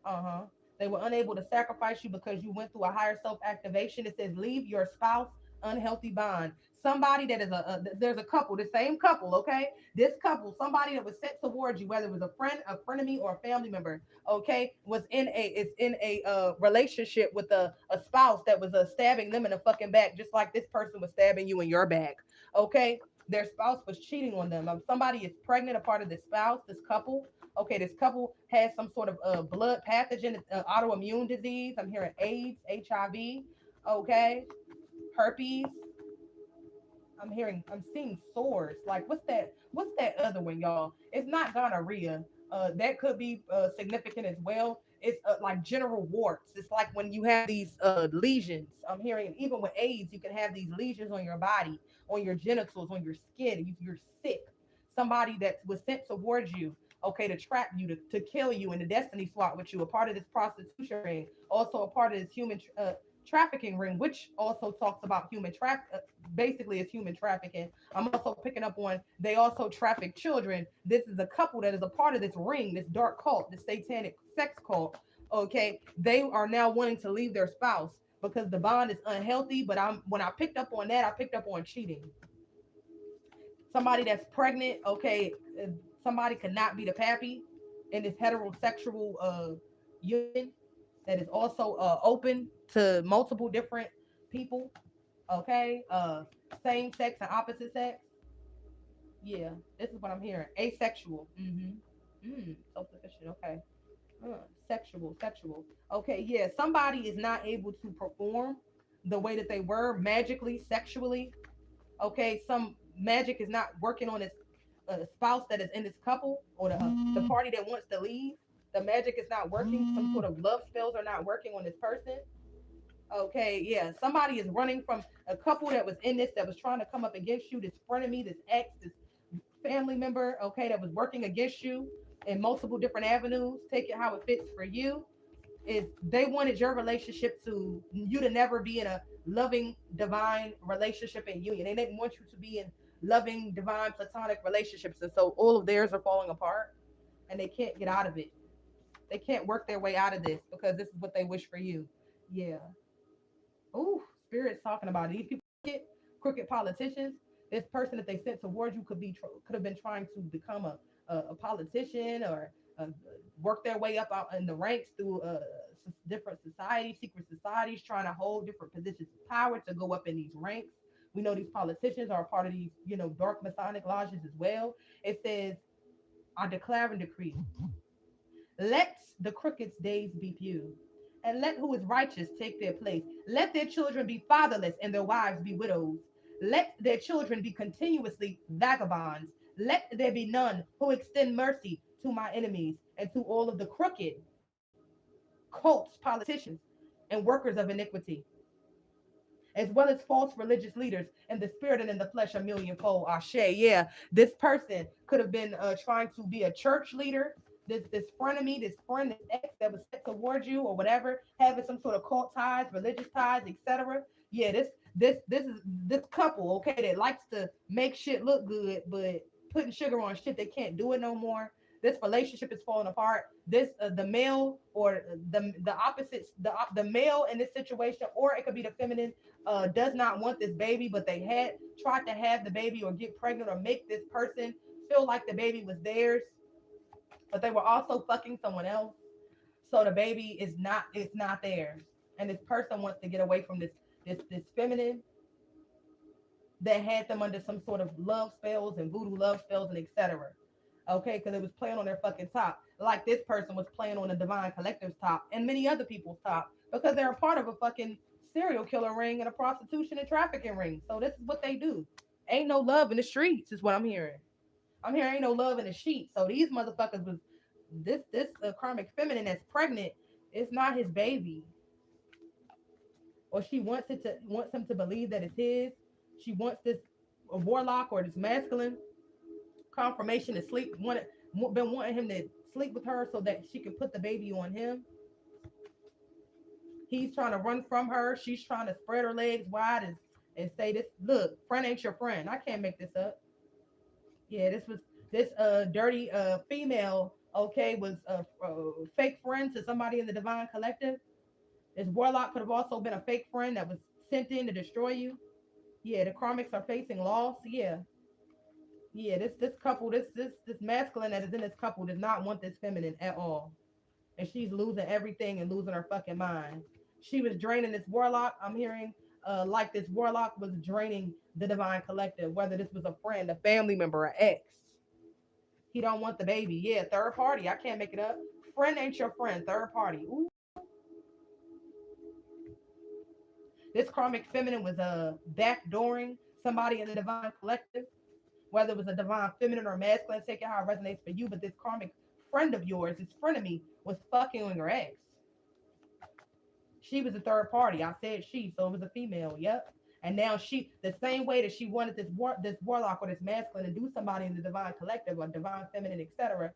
Uh-huh. They were unable to sacrifice you because you went through a higher self activation. It says leave your spouse unhealthy bond. Somebody that is there's a couple, the same couple, okay? This couple, somebody that was sent towards you, whether it was a friend, a frenemy, or a family member, okay, was in a is in a relationship with a spouse that was stabbing them in the fucking back, just like this person was stabbing you in your back. Okay, their spouse was cheating on them. Somebody is pregnant, a part of this spouse, this couple. Okay, this couple has some sort of blood pathogen, autoimmune disease. I'm hearing AIDS, HIV. Okay, herpes. I'm seeing sores. Like what's that other one, y'all? It's not gonorrhea. That could be significant as well. It's like general warts. It's like when you have these lesions. I'm hearing even with AIDS, you can have these lesions on your body, on your genitals, on your skin. You're sick. Somebody that was sent towards you, okay, to trap you, to kill you, in the destiny swap with you, a part of this prostitution ring, also a part of this human trafficking ring, which also talks about human trafficking. Basically it's human trafficking. I'm also picking up on they also traffic children. This is a couple that is a part of this ring, this dark cult, this satanic sex cult. Okay, they are now wanting to leave their spouse because the bond is unhealthy. But when I picked up on that, I picked up on cheating. Somebody that's pregnant, okay, somebody could not be the pappy in this heterosexual union that is also open to multiple different people. Okay, same sex and opposite sex. Yeah, this is what I'm hearing. Asexual. Self-sufficient. Okay. Sexual. Okay, yeah. Somebody is not able to perform the way that they were magically, sexually. Okay, some magic is not working on this spouse that is in this couple, or the party that wants to leave. The magic is not working. Some sort of love spells are not working on this person. Okay, yeah. Somebody is running from a couple that was in this, that was trying to come up against you, this frenemy, this ex, this family member, okay, that was working against you in multiple different avenues. Take it how it fits for you. Is they wanted your relationship to you to never be in a loving divine relationship and union. They didn't want you to be in loving divine platonic relationships. And so all of theirs are falling apart and they can't get out of it. They can't work their way out of this because this is what they wish for you. Yeah. Ooh, spirit's talking about it. These people crooked politicians. This person that they sent towards you could have been trying to become a politician, or work their way up out in the ranks through different societies, secret societies, trying to hold different positions of power to go up in these ranks. We know these politicians are a part of these, dark Masonic lodges as well. It says, I declare and decree, let the crooked's days be few, and let who is righteous take their place. Let their children be fatherless and their wives be widows. Let their children be continuously vagabonds. Let there be none who extend mercy to my enemies and to all of the crooked cults, politicians, and workers of iniquity. as well as false religious leaders in the spirit and in the flesh a millionfold. Ashe. Yeah, this person could have been trying to be a church leader. This frenemy, this friend, this ex that was set towards you or whatever, having some sort of cult ties, religious ties, etc. Yeah, this couple, okay, that likes to make shit look good, but putting sugar on shit they can't do it no more. This relationship is falling apart. This the male or the opposite, the male in this situation, or it could be the feminine, does not want this baby, but they had tried to have the baby or get pregnant or make this person feel like the baby was theirs, but they were also fucking someone else. So the baby is not, it's not theirs. And this person wants to get away from this feminine that had them under some sort of love spells and voodoo love spells and etc. Okay, because it was playing on their fucking top, like this person was playing on the divine collective's top and many other people's top, because they're a part of a fucking serial killer ring and a prostitution and trafficking ring. So this is what they do. Ain't no love in the streets, is what I'm hearing. I'm hearing ain't no love in the sheets. So these motherfuckers was this karmic feminine that's pregnant. It's not his baby, or she wants him to believe that it's his. She wants this a warlock or this masculine confirmation to sleep. Been wanting him to sleep with her so that she can put the baby on him. He's trying to run from her. She's trying to spread her legs wide and say this. Look, friend ain't your friend. I can't make this up. Yeah, this dirty female. Okay, was a fake friend to somebody in the divine collective. This warlock could have also been a fake friend that was sent in to destroy you. Yeah, the karmics are facing loss. Yeah, yeah. This couple, this masculine that is in this couple does not want this feminine at all, and she's losing everything and losing her fucking mind. She was draining this warlock. I'm hearing like this warlock was draining the divine collective, whether this was a friend, a family member, an ex. He don't want the baby. Yeah, third party. I can't make it up. Friend ain't your friend. Third party. Ooh. This karmic feminine was backdooring somebody in the divine collective, whether it was a divine feminine or masculine, take it how it resonates for you. But this karmic friend of yours, this friend of me, was fucking with her ex. She was a third party. I said she, so it was a female. Yep. And now she, the same way that she wanted this warlock or this masculine to do somebody in the divine collective or divine feminine, etc.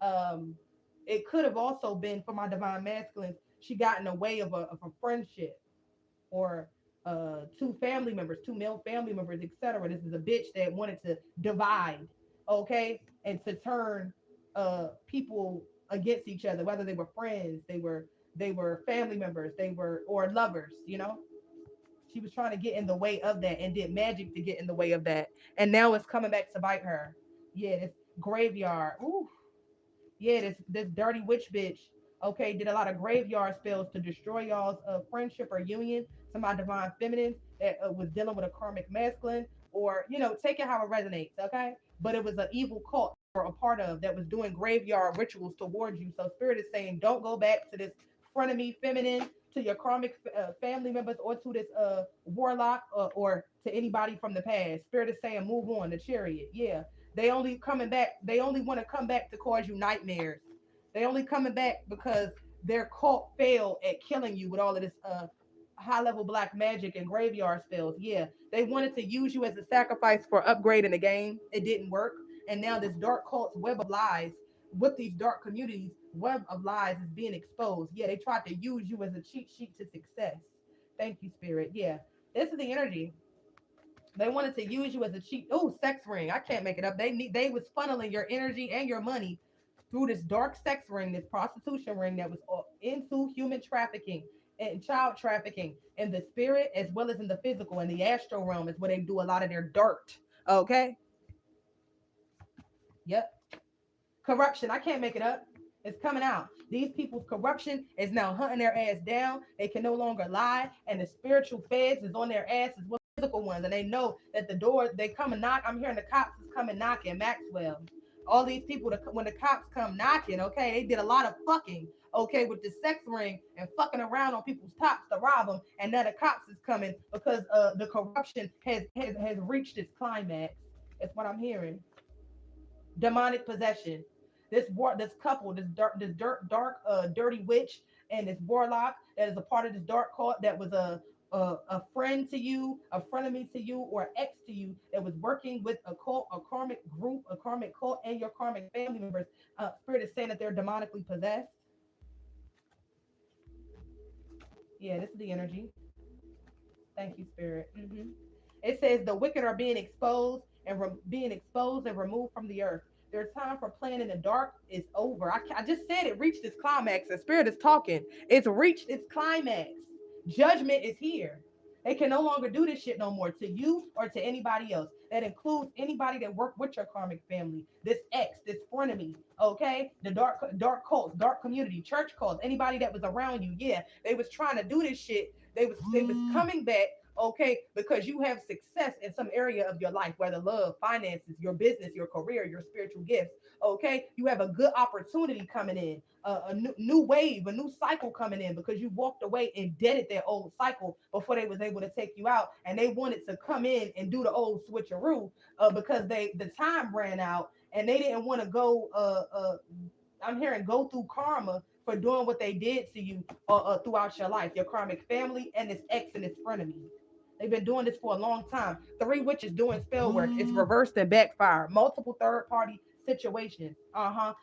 Um, it could have also been for my divine masculine. She got in the way of a friendship or two family members, two male family members, etc. This is a bitch that wanted to divide, okay, and to turn people against each other, whether they were friends, they were family members, they were or lovers, you know. She was trying to get in the way of that and did magic to get in the way of that, and now it's coming back to bite her. Yeah, this graveyard. Ooh, yeah, this dirty witch bitch, okay, did a lot of graveyard spells to destroy y'all's friendship or union. To my divine feminine that was dealing with a karmic masculine, or take it how it resonates, okay. But it was an evil cult or a part of that was doing graveyard rituals towards you. So spirit is saying, don't go back to this frenemy feminine, to your karmic family members, or to this warlock, or to anybody from the past. Spirit is saying, move on. The chariot, yeah. They only coming back. They only want to come back to cause you nightmares. They only coming back because their cult failed at killing you with all of this high level black magic and graveyard spells. Yeah, they wanted to use you as a sacrifice for upgrading the game. It didn't work, and now this dark cult's web of lies with these dark communities, web of lies is being exposed. Yeah, they tried to use you as a cheat sheet to success. Thank you, spirit. Yeah, this is the energy. They wanted to use you as a cheap sex ring. I can't make it up. They was funneling your energy and your money through this dark sex ring, this prostitution ring that was into human trafficking and child trafficking in the spirit as well as in the physical. And the astral realm is where they do a lot of their dirt. Okay. Yep. Corruption. I can't make it up. It's coming out. These people's corruption is now hunting their ass down. They can no longer lie, and the spiritual feds is on their ass as well as physical ones. And they know that the door they come and knock. I'm hearing the cops is coming knocking. Maxwell. All these people, when the cops come knocking, okay, they did a lot of fucking, okay, with the sex ring and fucking around on people's tops to rob them. And now the cops is coming because the corruption has reached its climax. That's what I'm hearing. Demonic possession. This couple, this dark dirty witch and this warlock that is a part of this dark cult that was a friend to you, a frenemy to you, or ex to you that was working with a cult, a karmic group, a karmic cult, and your karmic family members. Spirit is saying that they're demonically possessed. Yeah, this is the energy. Thank you, Spirit. It says the wicked are being exposed and being exposed and removed from the earth. Their time for playing in the dark is over. I just said it reached its climax. The Spirit is talking. It's reached its climax. Judgment is here. They can no longer do this shit no more to you or to anybody else. That includes anybody that worked with your karmic family. This ex, this frenemy, okay? The dark cults, dark community, church cults, anybody that was around you. Yeah, they was trying to do this shit. They was coming back, okay, because you have success in some area of your life, whether love, finances, your business, your career, your spiritual gifts, okay? You have a good opportunity coming in, a new wave, a new cycle coming in because you walked away and deaded their old cycle before they was able to take you out, and they wanted to come in and do the old switcheroo because the time ran out and they didn't want to go I'm hearing go through karma for doing what they did to you throughout your life, your karmic family and this ex and this frenemy. They've been doing this for a long time. Three witches doing spell work. It's reversed and backfired. Multiple third party situations.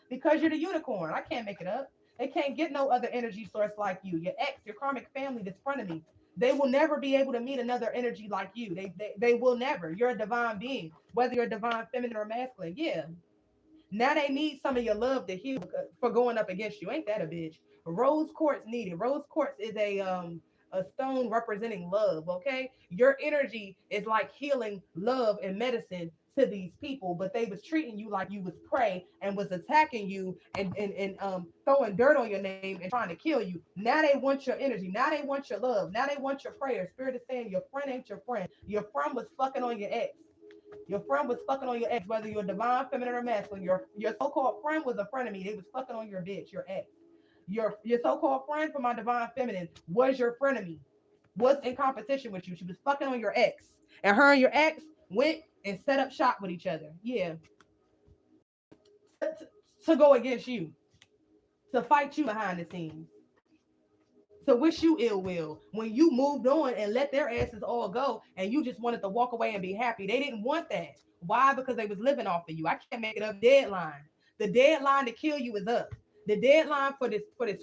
Because you're the unicorn. I can't make it up. They can't get no other energy source like you. Your ex, your karmic family that's frenemy. They will never be able to meet another energy like you. They will never. You're a divine being, whether you're divine feminine or masculine. Yeah, now they need some of your love to heal for going up against you. Ain't that a bitch? Rose quartz needed. Rose quartz is a stone representing love. Okay, your energy is like healing, love, and medicine to these people, but they was treating you like you was prey and was attacking you and throwing dirt on your name and trying to kill you. Now they want your energy. Now they want your love. Now they want your prayer. Spirit is saying your friend ain't your friend. Your friend was fucking on your ex. Your friend was fucking on your ex, whether you're divine, feminine, or masculine. Your so-called friend was a friend of me. They was fucking on your bitch, your ex. Your so-called friend from my divine feminine was your friend of me. Was in competition with you. She was fucking on your ex. And her and your ex went and set up shop with each other. Yeah. To go against you. To fight you behind the scenes. To wish you ill will when you moved on and let their asses all go and you just wanted to walk away and be happy. They didn't want that. Why? Because they was living off of you. I can't make it up. Deadline. The deadline to kill you is up. The deadline for this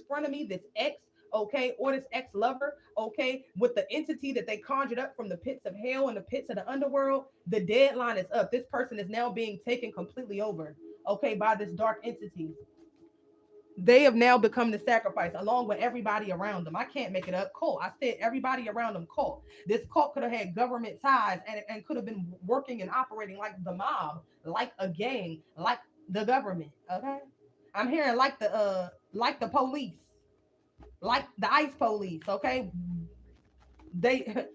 frenemy, this ex, okay, or this ex lover, okay, with the entity that they conjured up from the pits of hell and the pits of the underworld. The deadline is up. This person is now being taken completely over, okay, by this dark entity. They have now become the sacrifice along with everybody around them. I can't make it up. Cult. I said everybody around them cult. This cult could have had government ties and could have been working and operating like the mob, like a gang, like the government. Okay. I'm hearing like the police, like the ICE police. Okay. They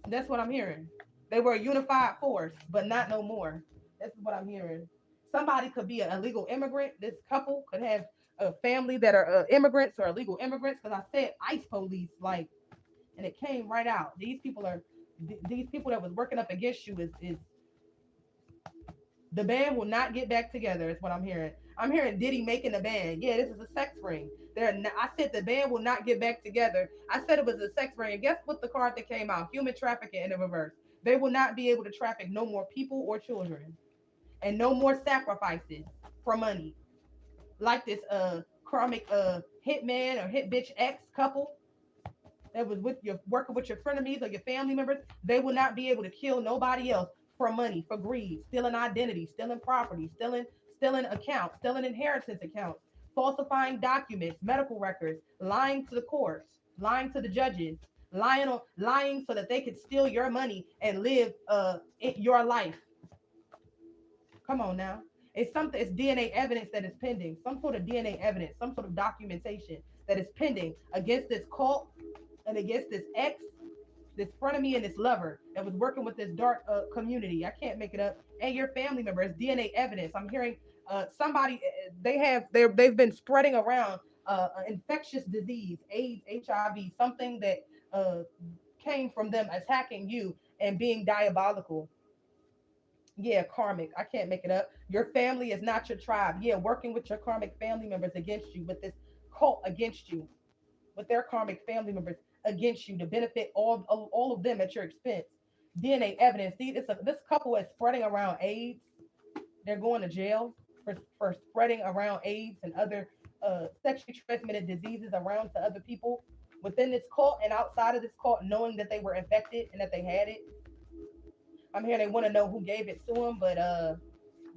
that's what I'm hearing. They were a unified force, but not no more. This is what I'm hearing. Somebody could be an illegal immigrant. This couple could have a family that are immigrants or illegal immigrants. Because I said ICE police, like, and it came right out. These people that was working up against you is the band will not get back together. Is what I'm hearing. I'm hearing Diddy making a band. Yeah, this is a sex ring. I said the band will not get back together. I said it was a sex ring. And guess what? The card that came out: human trafficking in the reverse. They will not be able to traffic no more people or children, and no more sacrifices for money. Like this karmic hitman or hit bitch ex couple that was with your working with your frenemies or your family members. They will not be able to kill nobody else for money, for greed, stealing identity, stealing property, stealing accounts, stealing inheritance accounts, falsifying documents, medical records, lying to the courts, lying to the judges, lying so that they could steal your money and live your life. Come on now. It's something, it's DNA evidence that is pending, some sort of DNA evidence, some sort of documentation that is pending against this cult and against this ex, this frenemy, and this lover that was working with this dark community. I can't make it up. And your family member. It's DNA evidence. I'm hearing somebody they've been spreading around infectious disease, AIDS, HIV, something that uh, came from them attacking you and being diabolical. Yeah, karmic. I can't make it up. Your family is not your tribe. Yeah, working with your karmic family members against you, with this cult against you, with their karmic family members. against you to benefit all of them at your expense. DNA evidence. See, this couple is spreading around AIDS. They're going to jail for spreading around AIDS and other sexually transmitted diseases around to other people within this cult and outside of this cult, knowing that they were infected and that they had it. I'm here. They want to know who gave it to them, but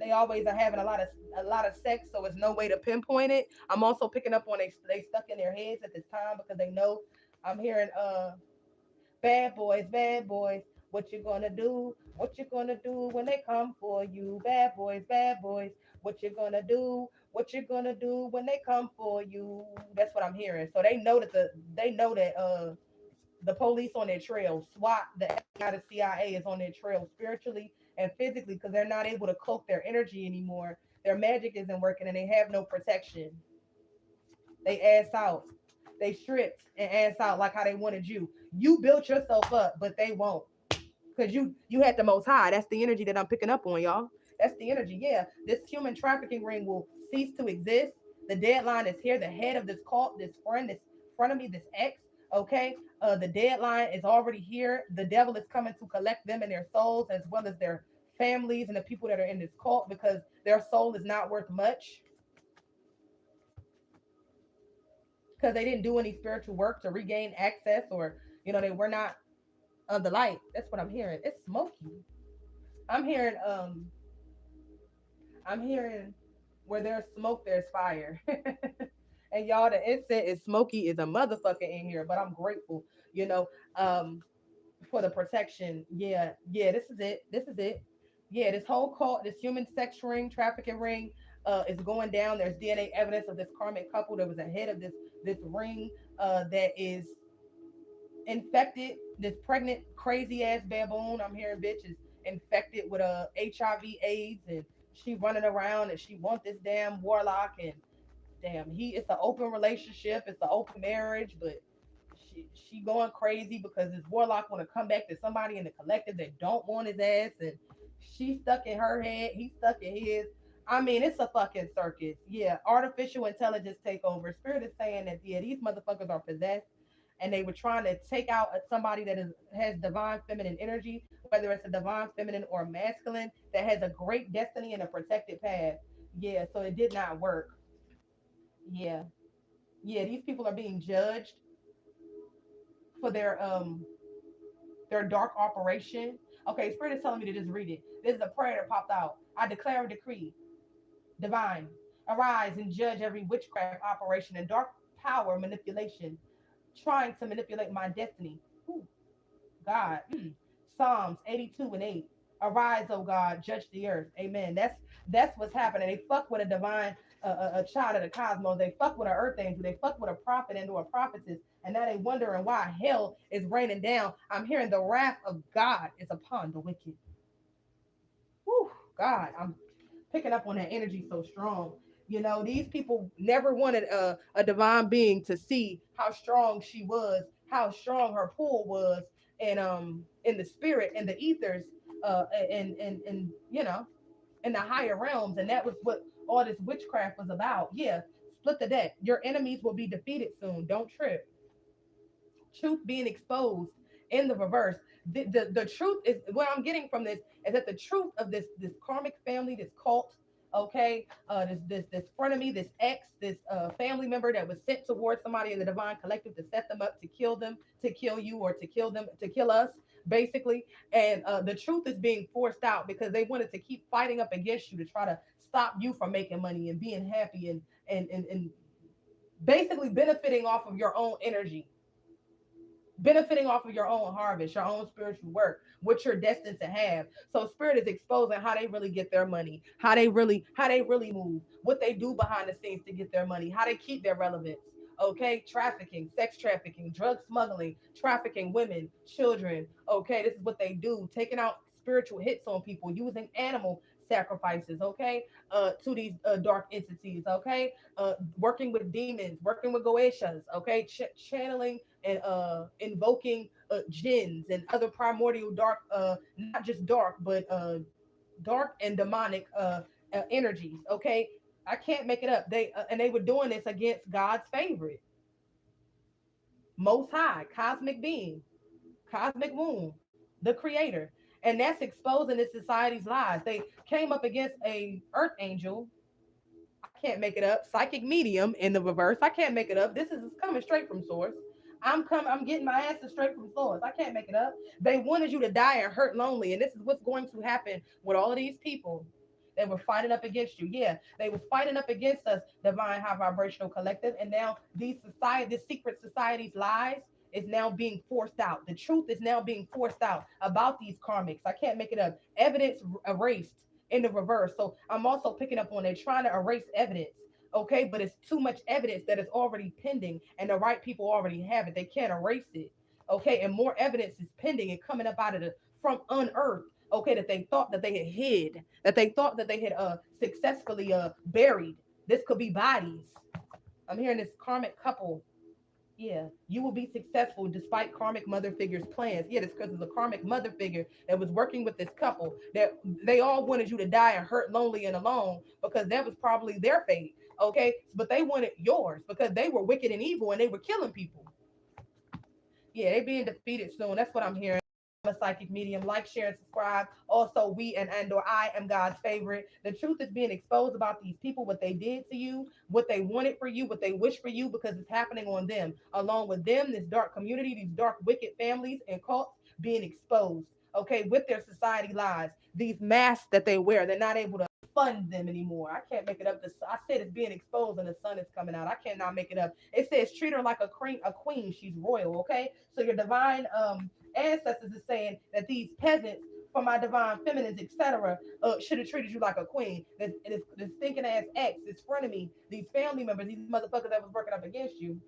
they always are having a lot of sex, so it's no way to pinpoint it. I'm also picking up on they stuck in their heads at this time because they know. I'm hearing bad boys, what you gonna do? What you gonna do when they come for you? Bad boys, what you gonna do? What you gonna do when they come for you? That's what I'm hearing. So they know that the police on their trail, SWAT, the FBI, the CIA is on their trail spiritually and physically because they're not able to cloak their energy anymore. Their magic isn't working and they have no protection. They ass out. They stripped and ass out like how they wanted you. You built yourself up, but they won't. Because you had the most high. That's the energy that I'm picking up on, y'all. That's the energy. Yeah. This human trafficking ring will cease to exist. The deadline is here. The head of this cult, this friend, this front of me, this ex. Okay. The deadline is already here. The devil is coming to collect them and their souls as well as their families and the people that are in this cult because their soul is not worth much because they didn't do any spiritual work to regain access or they were not of the light. That's what I'm hearing. It's smoky. I'm hearing I'm hearing where there's smoke, there's fire. And y'all, the incense is smoky is a motherfucker in here, but I'm grateful, you know, um, for the protection. Yeah, yeah, this is it. This is it. Yeah, this whole cult, this human sex ring, trafficking ring, is going down. There's DNA evidence of this karmic couple that was ahead of this ring that is infected. This pregnant, crazy ass baboon, I'm hearing bitch is infected with a HIV AIDS and she running around and she want this damn warlock and damn it's an open relationship, it's an open marriage, but she going crazy because this warlock want to come back to somebody in the collective that don't want his ass and she stuck in her head, he stuck in his. I mean, it's a fucking circus. Yeah, artificial intelligence takeover. Spirit is saying that yeah, these motherfuckers are possessed and they were trying to take out somebody that has divine feminine energy, whether it's a divine feminine or masculine that has a great destiny and a protected path. Yeah, so it did not work. Yeah, yeah, these people are being judged for their dark operation. Okay, Spirit is telling me to just read it. This is a prayer that popped out. I declare and decree, divine, arise and judge every witchcraft operation and dark power manipulation, trying to manipulate my destiny. Ooh, God. Psalms 82 and 8. Arise, O God, judge the earth. Amen. That's what's happening. They fuck with a divine a child of the cosmos. They fuck with an earth angel. They fuck with a prophet and or a prophetess. And now they wondering why hell is raining down. I'm hearing the wrath of God is upon the wicked. Whew, God, I'm picking up on that energy so strong. These people never wanted a divine being to see how strong she was, how strong her pull was, and in the spirit and the ethers, and in the higher realms, and that was what all this witchcraft was about. Yeah, split the deck. Your enemies will be defeated soon. Don't trip. Truth being exposed in the reverse. The truth is what I'm getting from this is that the truth of this karmic family, this cult, okay, this frenemy, this ex, this family member that was sent towards somebody in the divine collective to set them up to kill them, to kill you, or to kill them, to kill us, basically. And the truth is being forced out because they wanted to keep fighting up against you to try to stop you from making money and being happy and basically benefiting off of your own energy, benefiting off of your own harvest, your own spiritual work, what you're destined to have. So spirit is exposing how they really get their money, how they really move, what they do behind the scenes to get their money, how they keep their relevance. Okay, trafficking, sex trafficking, drug smuggling, trafficking women, children. Okay, this is what they do, taking out spiritual hits on people, using animal sacrifices, okay, to these dark entities, okay, working with demons, working with goeshas, okay, channeling and invoking jinns and other primordial dark, not just dark, but dark and demonic energies. Okay, I can't make it up. They and they were doing this against God's favorite. Most high, cosmic being, cosmic womb, the creator. And that's exposing this society's lies. They came up against a earth angel. I can't make it up. Psychic medium in the reverse. I can't make it up. This is coming straight from source. I'm getting my answers straight from source. I can't make it up. They wanted you to die and hurt lonely. And this is what's going to happen with all of these people that were fighting up against you. Yeah, they were fighting up against us, divine high vibrational collective. And now this secret society's lies is now being forced out. The truth is now being forced out about these karmics. I can't make it up. Evidence erased in the reverse. So I'm also picking up on they trying to erase evidence. Okay, but it's too much evidence that is already pending, and the right people already have it. They can't erase it. Okay, and more evidence is pending and coming up out of the from unearthed. Okay, that they thought that they had hid, that they thought that they had successfully buried. This could be bodies. I'm hearing this karmic couple. Yeah, you will be successful despite karmic mother figure's plans. Yeah, that's because of the karmic mother figure that was working with this couple. That they all wanted you to die and hurt, lonely, and alone because that was probably their fate. Okay, but they wanted yours because they were wicked and evil and they were killing people. Yeah, they being defeated soon. That's what I'm hearing. I'm a psychic medium. Like, share, and subscribe. Also, we and or I am God's favorite. The truth is being exposed about these people, what they did to you, what they wanted for you, what they wish for you, because it's happening on them. Along with them, this dark community, these dark, wicked families and cults being exposed. Okay, with their society lies, these masks that they wear, they're not able to fund them anymore. I can't make it up. I said it's being exposed and the sun is coming out. I cannot make it up. It says treat her like a queen. She's royal. Okay, so your divine ancestors is saying that these peasants from my divine feminines, etc., should have treated you like a queen. This thinking ass ex, this frenemy, these family members, these motherfuckers that was working up against you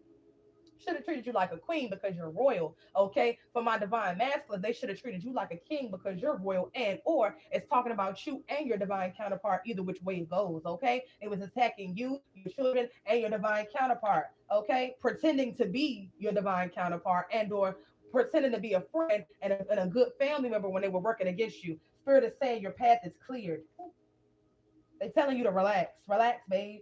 should have treated you like a queen because you're royal. Okay, for my divine masculine, they should have treated you like a king because you're royal, and or it's talking about you and your divine counterpart, either which way it goes. Okay, it was attacking you, your children, and your divine counterpart. Okay, pretending to be your divine counterpart, and or pretending to be a friend and a good family member when they were working against you. Spirit is saying your path is cleared. They're telling you to relax, relax, babe.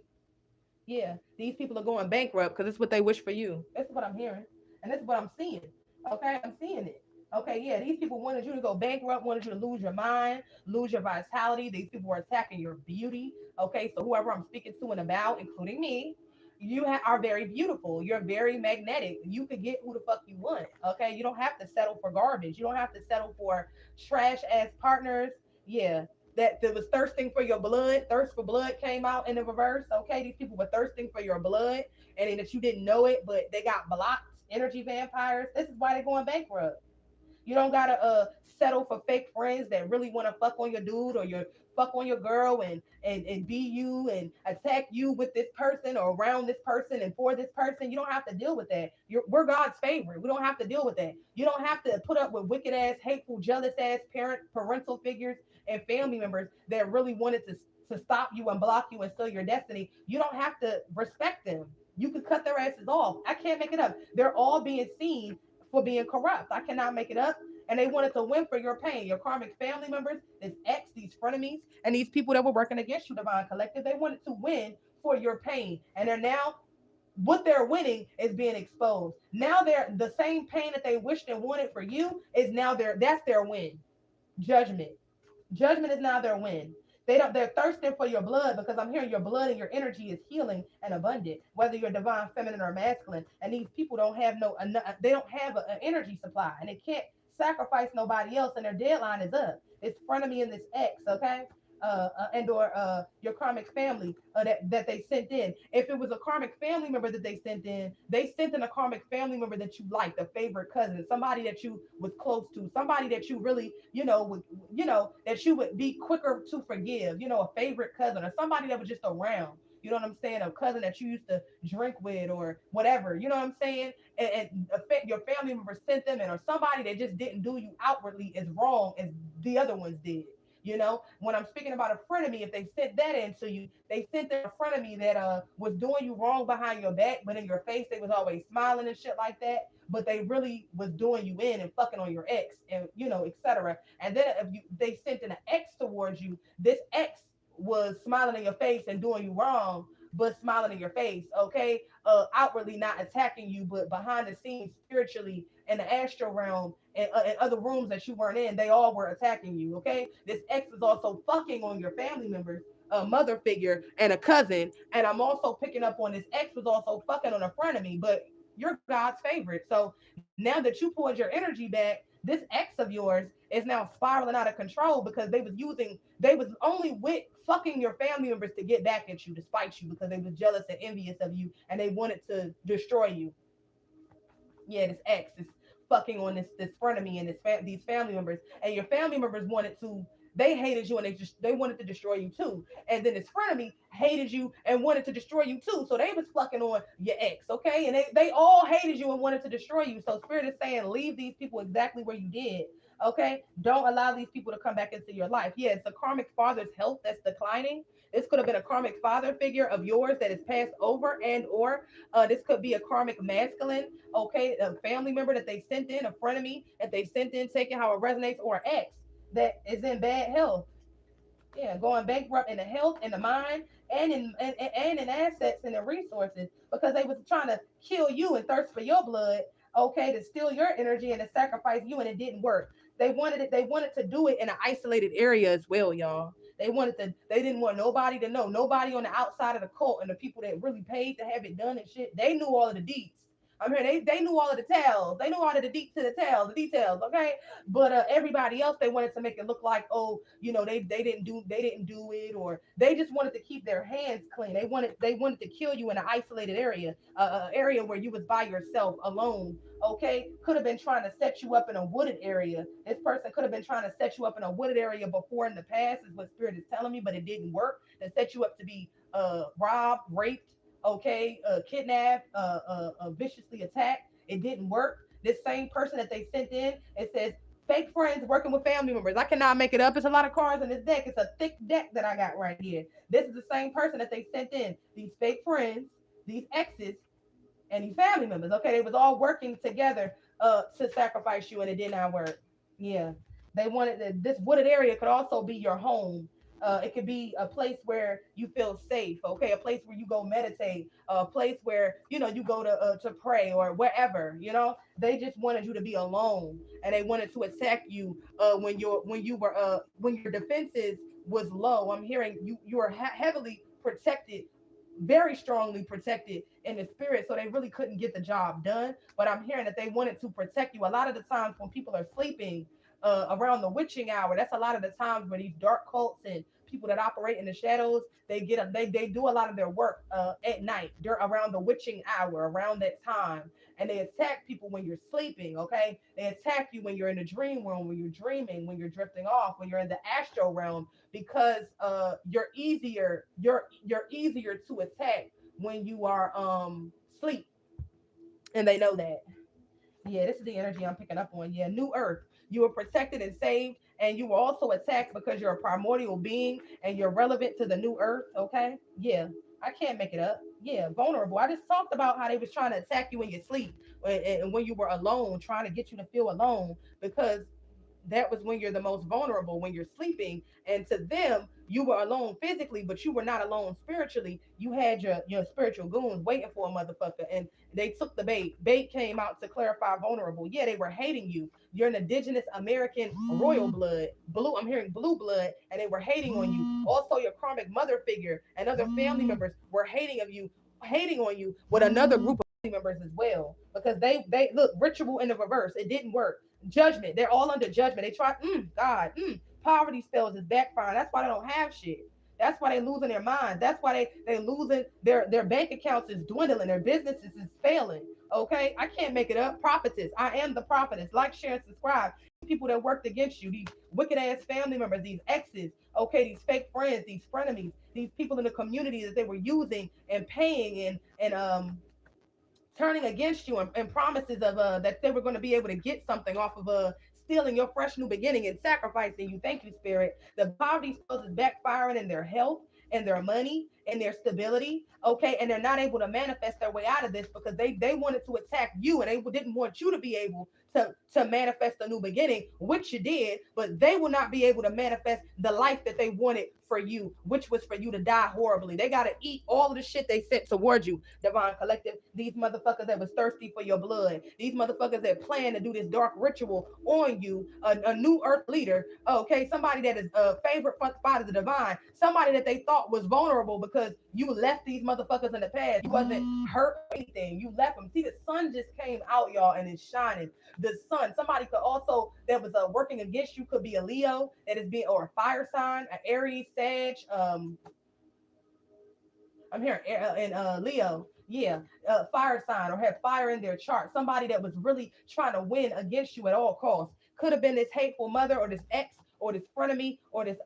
Yeah, these people are going bankrupt because it's what they wish for you. That's what I'm hearing, and that's what I'm seeing. Okay, I'm seeing it. Okay, yeah, these people wanted you to go bankrupt, wanted you to lose your mind, lose your vitality. These people were attacking your beauty. Okay, so whoever I'm speaking to and about, including me, are very beautiful. You're very magnetic. You could get who the fuck you want. Okay, you don't have to settle for garbage. You don't have to settle for trash ass partners. Yeah, that was thirsting for your blood. Thirst for blood came out in the reverse. Okay, these people were thirsting for your blood, and that you didn't know it, but they got blocked. Energy vampires. This is why they're going bankrupt. You don't gotta settle for fake friends that really want to fuck on your dude or your fuck on your girl and be you and attack you with this person or around this person and for this person. You don't have to deal with that. We're God's favorite. We don't have to deal with that. You don't have to put up with wicked ass, hateful, jealous ass parental figures and family members that really wanted to stop you and block you and steal your destiny. You don't have to respect them. You could cut their asses off. I can't make it up. They're all being seen for being corrupt. I cannot make it up. And they wanted to win for your pain. Your karmic family members, this ex, these frenemies, and these people that were working against you, divine collective, they wanted to win for your pain. And they're now what they're winning is being exposed. Now they're the same pain that they wished and wanted for you is now that's their win. Judgment. Judgment is now their win. They're thirsting for your blood because I'm hearing your blood and your energy is healing and abundant, whether you're divine, feminine, or masculine. And these people don't have they don't have an energy supply and they can't sacrifice nobody else and their deadline is up. It's front of me in this X, okay? And or your karmic family that they sent in. If it was a karmic family member that they sent in a karmic family member that you liked, a favorite cousin, somebody that you was close to, somebody that you really, that you would be quicker to forgive, a favorite cousin or somebody that was just around. You know what I'm saying? A cousin that you used to drink with or whatever. You know what I'm saying? And your family member sent them in, or somebody that just didn't do you outwardly as wrong as the other ones did. When I'm speaking about a frenemy, if they sent that into you, they sent in a frenemy that was doing you wrong behind your back, but in your face they was always smiling and shit like that. But they really was doing you in and fucking on your ex, and etc. And then if they sent in an ex towards you, this ex was smiling in your face and doing you wrong, but smiling in your face, okay? Outwardly not attacking you, but behind the scenes, spiritually, in the astral realm and other rooms that you weren't in, they all were attacking you, okay? This ex is also fucking on your family members, a mother figure and a cousin. And I'm also picking up on this ex was also fucking on a friend of me, but you're God's favorite. So now that you pulled your energy back, this ex of yours is now spiraling out of control because they was only with fucking your family members to get back at you, to spite you, because they was jealous and envious of you and they wanted to destroy you. Yeah, this ex is fucking on this frenemy and these family members, and your family members wanted to. They hated you and they wanted to destroy you too. And then this frenemy hated you and wanted to destroy you too. So they was fucking on your ex, okay? And they all hated you and wanted to destroy you. So Spirit is saying, leave these people exactly where you did. Okay, don't allow these people to come back into your life. Yeah, it's the karmic father's health that's declining. This could have been a karmic father figure of yours that is passed over, and or this could be a karmic masculine, okay, a family member that they sent in, a frenemy that they sent in, taking how it resonates, or an ex that is in bad health. Yeah, going bankrupt in the health, in the mind, and in assets and in resources because they was trying to kill you and thirst for your blood, okay, to steal your energy and to sacrifice you, and it didn't work. They wanted it. They wanted to do it in an isolated area as well, y'all. They wanted to. They didn't want nobody to know. Nobody on the outside of the cult and the people that really paid to have it done and shit. They knew all of the deets. I'm here. They knew all of the tales. They knew all of the deep to the tales, the details. Okay, but everybody else, they wanted to make it look like, oh, they didn't do it, or they just wanted to keep their hands clean. They wanted to kill you in an isolated area, area where you was by yourself, alone. Okay, could have been trying to set you up in a wooded area. This person could have been trying to set you up in a wooded area before in the past, is what Spirit is telling me, but it didn't work. To set you up to be robbed, raped, okay, kidnapped, viciously attacked. It didn't work. This same person that they sent in, it says fake friends working with family members. I cannot make it up. It's a lot of cards in this deck. It's a thick deck that I got right here. This is the same person that they sent in. These fake friends, these exes, and these family members. Okay, they was all working together to sacrifice you, and it did not work. Yeah, they wanted this wooded area could also be your home. It could be a place where you feel safe. Okay, a place where you go meditate, a place where you go to pray or wherever. They just wanted you to be alone, and they wanted to attack you when your defenses was low. I'm hearing you are heavily protected, very strongly protected in the spirit, so they really couldn't get the job done. But I'm hearing that they wanted to protect you. A lot of the times when people are sleeping around the witching hour, that's a lot of the times where these dark cults and people that operate in the shadows, they do a lot of their work at night, around the witching hour, around that time. And they attack people when you're sleeping, okay? They attack you when you're in the dream realm, when you're dreaming, when you're drifting off, when you're in the astral realm, because you're easier to attack when you are sleep, and they know that. Yeah, this is the energy I'm picking up on. Yeah, New Earth. You were protected and saved, and you were also attacked because you're a primordial being and you're relevant to the New Earth. Okay. Yeah, I can't make it up. Yeah, vulnerable. I just talked about how they was trying to attack you in your sleep and when you were alone, trying to get you to feel alone because that was when you're the most vulnerable, when you're sleeping. And to them, you were alone physically, but you were not alone spiritually. You had your spiritual goons waiting for a motherfucker, and they took the bait. Bait came out to clarify vulnerable. Yeah, they were hating you. You're an indigenous American royal blood, blue. I'm hearing blue blood, and they were hating on you. Also, your karmic mother figure and other family members were hating on you with another group of family members as well, because they look, ritual in the reverse. It didn't work. Judgment. They're all under judgment. They try. God. Poverty spells is backfiring. That's why they don't have shit. That's why they losing their minds. That's why they losing their bank accounts is dwindling. Their businesses is failing. Okay, I can't make it up. Prophetess. I am the prophetess. Like, share, and subscribe. These people that worked against you, these wicked ass family members, these exes. Okay, these fake friends, these frenemies, these people in the community that they were using and paying and turning against you and promises of that they were going to be able to get something off of stealing your fresh new beginning and sacrificing you. Thank you, Spirit. The poverty spells is backfiring in their health and their money and their stability, okay, and they're not able to manifest their way out of this because they wanted to attack you, and they didn't want you to be able to manifest a new beginning, which you did, but they will not be able to manifest the life that they wanted for you, which was for you to die horribly. They got to eat all of the shit they sent towards you, Divine Collective. These motherfuckers that was thirsty for your blood. These motherfuckers that plan to do this dark ritual on you, a new earth leader, okay, somebody that is a favorite spot of the divine, somebody that they thought was vulnerable because you left these motherfuckers in the past. You wasn't hurt or anything. You left them. See, the sun just came out, y'all, and it's shining. The sun. Somebody could also that was working against you could be a Leo that is being, or a fire sign, an Aries, Sag. I'm here in Leo. Yeah, fire sign or have fire in their chart. Somebody that was really trying to win against you at all costs. Could have been this hateful mother or this ex or this frenemy or this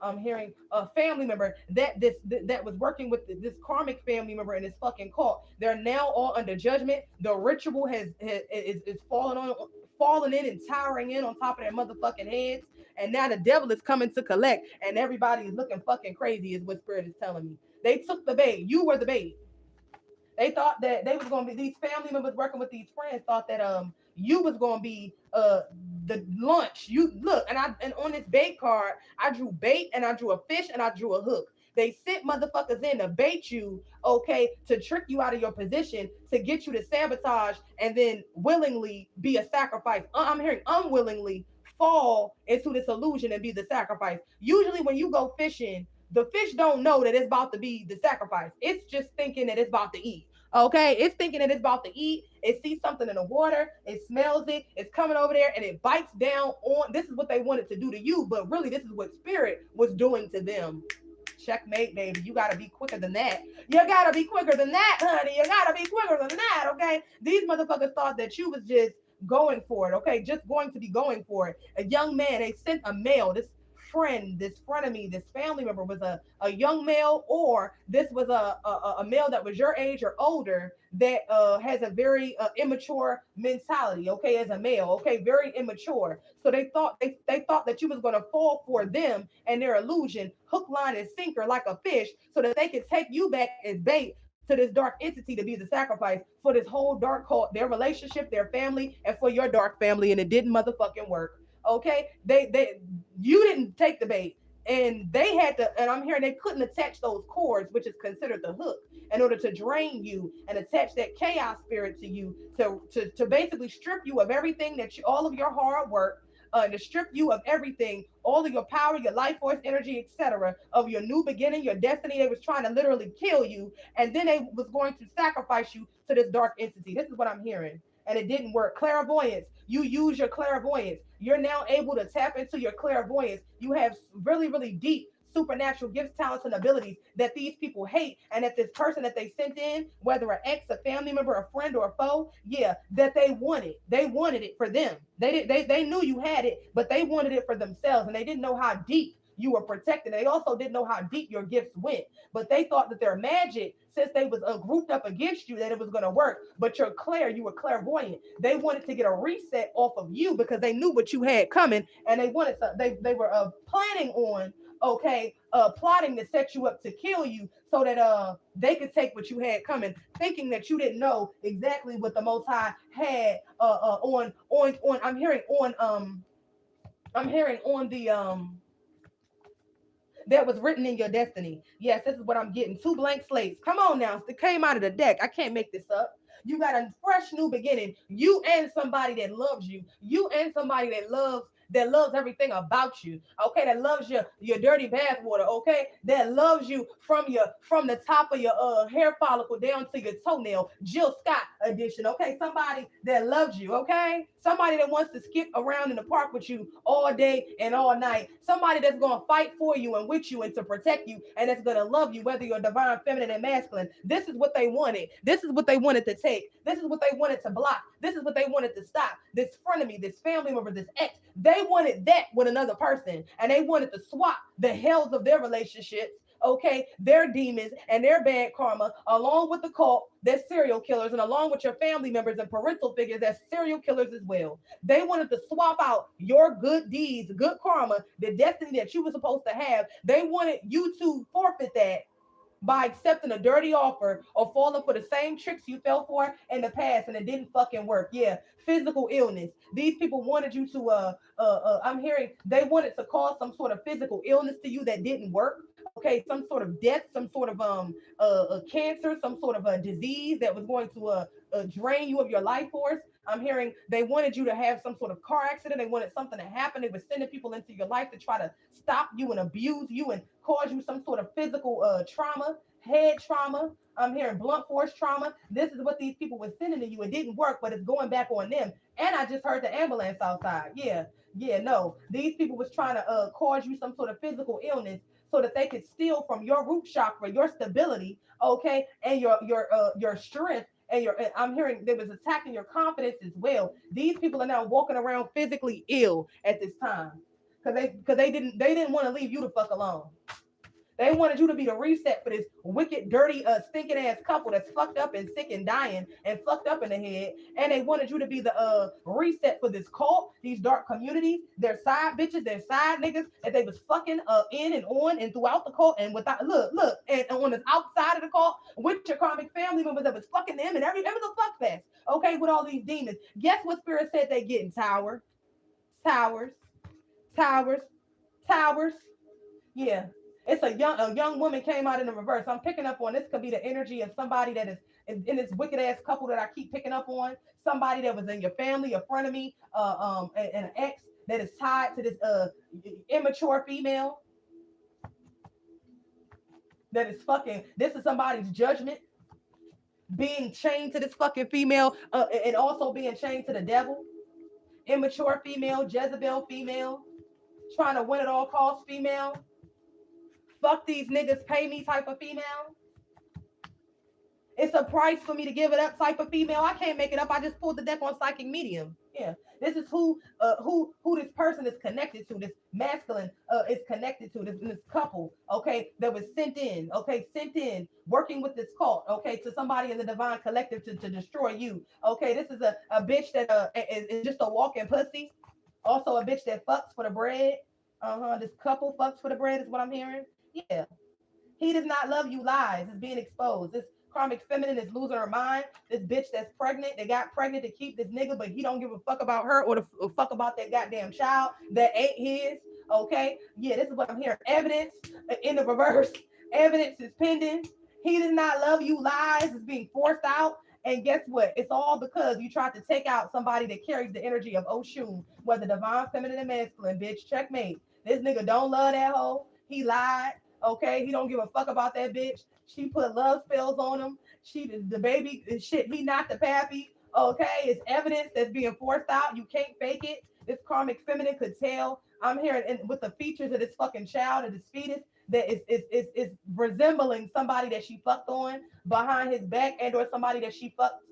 I'm hearing a family member that was working with this karmic family member in this fucking cult. They're now all under judgment. The ritual is falling in and towering in on top of their motherfucking heads. And now the devil is coming to collect, and everybody is looking fucking crazy, is what Spirit is telling me. They took the bait. You were the bait. They thought that they was gonna be, these family members working with these friends thought that you was gonna be the lunch. You look, and on this bait card, I drew bait and I drew a fish and I drew a hook. They sent motherfuckers in to bait you, okay, to trick you out of your position, to get you to sabotage and then willingly be a sacrifice. I'm hearing unwillingly fall into this illusion and be the sacrifice. Usually when you go fishing, the fish don't know that it's about to be the sacrifice. It's just thinking that it's about to eat. Okay, it's thinking that it's about to eat. It sees something in the water, it smells it, it's coming over there, and it bites down on. This is what they wanted to do to you, but really, this is what Spirit was doing to them. Checkmate, baby. You gotta be quicker than that. You gotta be quicker than that, honey. You gotta be quicker than that, okay? These motherfuckers thought that you was just going for it, okay? Just going to be going for it. A young man, they sent a male, this friend, this frenemy, this family member was a young male, or this was a male that was your age or older that has a very immature mentality, okay, as a male, okay, very immature. So they thought that you was going to fall for them and their illusion, hook, line, and sinker like a fish, so that they could take you back as bait to this dark entity to be the sacrifice for this whole dark cult, their relationship, their family, and for your dark family, and it didn't motherfucking work. Okay, they you didn't take the bait, and they had to, and I'm hearing they couldn't attach those cords, which is considered the hook, in order to drain you and attach that chaos spirit to you, to basically strip you of everything that you, all of your hard work, to strip you of everything, all of your power, your life force, energy, etc., of your new beginning, your destiny. They was trying to literally kill you, and then they was going to sacrifice you to this dark entity. This is what I'm hearing, and it didn't work. Clairvoyance. You use your clairvoyance. You're now able to tap into your clairvoyance. You have really, really deep supernatural gifts, talents, and abilities that these people hate, and that this person that they sent in, whether an ex, a family member, a friend, or a foe, yeah, that they wanted. They wanted it for them. They knew you had it, but they wanted it for themselves, and they didn't know how deep you were protected. They also didn't know how deep your gifts went, but they thought that their magic, since they was grouped up against you, that it was going to work. But you were clairvoyant. They wanted to get a reset off of you because they knew what you had coming, and they wanted to, they were planning on, okay, plotting to set you up to kill you, so that they could take what you had coming, thinking that you didn't know exactly what the Most High had on. I'm hearing on the that was written in your destiny. Yes, this is what I'm getting. 2 blank slates. Come on now. It came out of the deck. I can't make this up. You got a fresh new beginning. You and somebody that loves you. You and somebody that loves everything about you. Okay, that loves your dirty bathwater. Okay, that loves you from the top of your hair follicle down to your toenail. Jill Scott edition. Okay, somebody that loves you. Okay, somebody that wants to skip around in the park with you all day and all night. Somebody that's gonna fight for you and with you and to protect you, and that's gonna love you, whether you're divine, feminine, and masculine. This is what they wanted. This is what they wanted to take. This is what they wanted to block. This is what they wanted to stop. This frenemy, this family member, this ex. They wanted that with another person, and they wanted to swap the hells of their relationships, okay, their demons and their bad karma, along with the cult, that's serial killers, and along with your family members and parental figures, that's serial killers as well. They wanted to swap out your good deeds, good karma, the destiny that you were supposed to have. They wanted you to forfeit that by accepting a dirty offer or falling for the same tricks you fell for in the past and it didn't fucking work. Yeah, physical illness. These people wanted you to I'm hearing they wanted to cause some sort of physical illness to you that didn't work. Okay, some sort of death, some sort of cancer, some sort of a disease that was going to drain you of your life force. I'm hearing they wanted you to have some sort of car accident. They wanted something to happen. They were sending people into your life to try to stop you and abuse you and cause you some sort of physical trauma, head trauma. I'm hearing blunt force trauma. This is what these people were sending to you. It didn't work, but it's going back on them. And I just heard the ambulance outside. Yeah, yeah, no. These people was trying to cause you some sort of physical illness so that they could steal from your root chakra, your stability, okay, and your strength and your I'm hearing they was attacking your confidence as well. These people are now walking around physically ill at this time because they didn't want to leave you the fuck alone. They wanted you to be the reset for this wicked, dirty, stinking ass couple that's fucked up and sick and dying and fucked up in the head. And they wanted you to be the reset for this cult, these dark communities, their side bitches, their side niggas that they was fucking in and on and throughout the cult and without look and on the outside of the cult with your karmic family members that was fucking them and every it was a fuck fest. Okay, with all these demons. Guess what spirit said they getting? Towers, towers, towers. Yeah. It's a young woman came out in the reverse. I'm picking up on this could be the energy of somebody that is in this wicked ass couple that I keep picking up on. Somebody that was in your family, a friend of me, and an ex that is tied to this immature female that is fucking. This is somebody's judgment being chained to this fucking female, and also being chained to the devil. Immature female, Jezebel female, trying to win at all costs female. Fuck these niggas, pay me type of female. It's a price for me to give it up type of female. I can't make it up. I just pulled the deck on psychic medium. Yeah, this is who this person is connected to. This masculine is connected to this couple. Okay, that was sent in. Okay, sent in working with this cult. Okay, to somebody in the divine collective to destroy you. Okay, this is a bitch that is just a walking pussy. Also a bitch that fucks for the bread. This couple fucks for the bread is what I'm hearing. Yeah. He does not love you lies. It's being exposed. This karmic feminine is losing her mind. This bitch that's pregnant, they got pregnant to keep this nigga, but he don't give a fuck about her or the fuck about that goddamn child that ain't his. Okay? Yeah, this is what I'm hearing. Evidence in the reverse. Evidence is pending. He does not love you lies. It's being forced out. And guess what? It's all because you tried to take out somebody that carries the energy of Oshun, whether divine, feminine, and masculine, bitch. Checkmate. This nigga don't love that hoe. He lied. Okay, he don't give a fuck about that bitch. She put love spells on him. She the baby shit. He not the pappy. Okay, it's evidence that's being forced out. You can't fake it. This karmic feminine could tell. I'm hearing and with the features of this fucking child of this fetus that is resembling somebody that she fucked on behind his back and or somebody that she fucked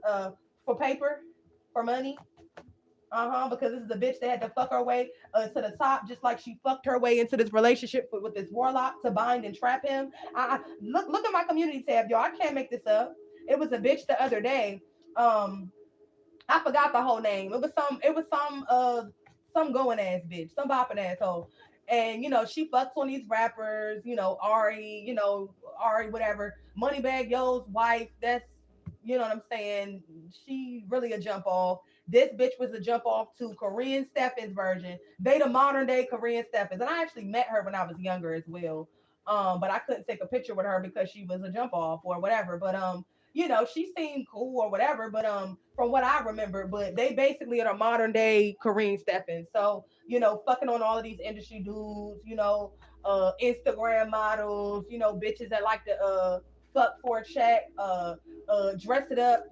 for paper, for money. Because this is a bitch that had to fuck her way to the top, just like she fucked her way into this relationship with this warlock to bind and trap him. Look at my community tab, y'all. I can't make this up. It was a bitch the other day. I forgot the whole name. It was some going ass bitch, some bopping asshole. And she fucks on these rappers, Ari, whatever. Moneybag Yo's wife. That's what I'm saying. She really a jump off. This bitch was a jump off to Corinne Steffens version. They the modern day Corinne Steffens. And I actually met her when I was younger as well. But I couldn't take a picture with her because she was a jump off or whatever. But she seemed cool or whatever. But from what I remember, but they basically are the modern day Corinne Steffens. So, fucking on all of these industry dudes, Instagram models, bitches that like to fuck for a check, dress it up,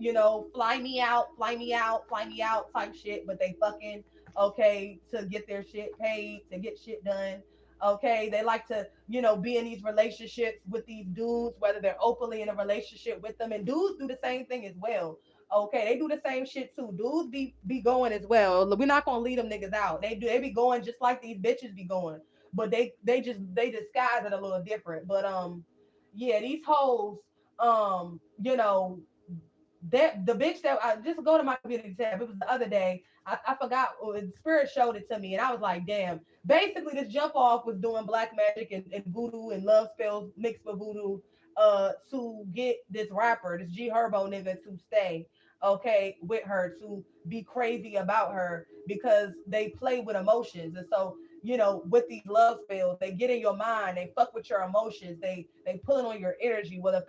fly me out, fly me out, fly me out type shit, but they fucking okay to get their shit paid, to get shit done. Okay, they like to, be in these relationships with these dudes, whether they're openly in a relationship with them, and dudes do the same thing as well. Okay, they do the same shit too. Dudes be going as well. We're not gonna leave them niggas out. They be going just like these bitches be going. but they disguise it a little different. But yeah, these hoes, you know, that the bitch that I just go to my community tab. It was the other day. I forgot. Spirit showed it to me, and I was like, damn. Basically, this jump off was doing black magic and voodoo and love spells mixed with voodoo, to get this rapper, this G Herbo nigga, to stay okay with her, to be crazy about her because they play with emotions. And so, you know, with these love spells, they get in your mind, they fuck with your emotions, they pulling on your energy. Well, if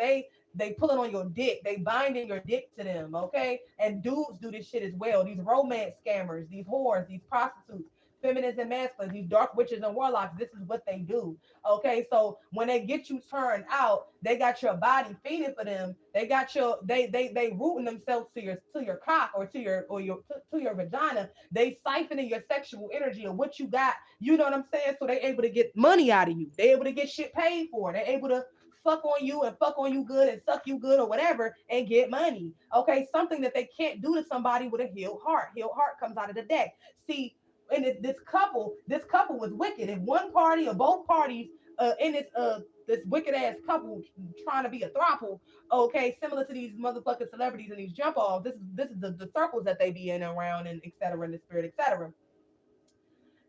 they pulling on your dick. They binding your dick to them, okay? And dudes do this shit as well. These romance scammers, these whores, these prostitutes, feminists and masculines, these dark witches and warlocks, this is what they do. Okay, so when they get you turned out, they got your body feeding for them. They got your they rooting themselves to your cock or to your vagina. They siphoning your sexual energy of what you got. You know what I'm saying? So they able to get money out of you. They able to get shit paid for. They able to fuck on you and fuck on you good and suck you good or whatever and get money. Okay, something that they can't do to somebody with a healed heart. Healed heart comes out of the deck. See, in this couple was wicked. If one party or both parties in this wicked ass couple trying to be a throuple, okay, similar to these motherfucking celebrities and these jump offs. This is the circles that they be in and around and etc. in the spirit, etc.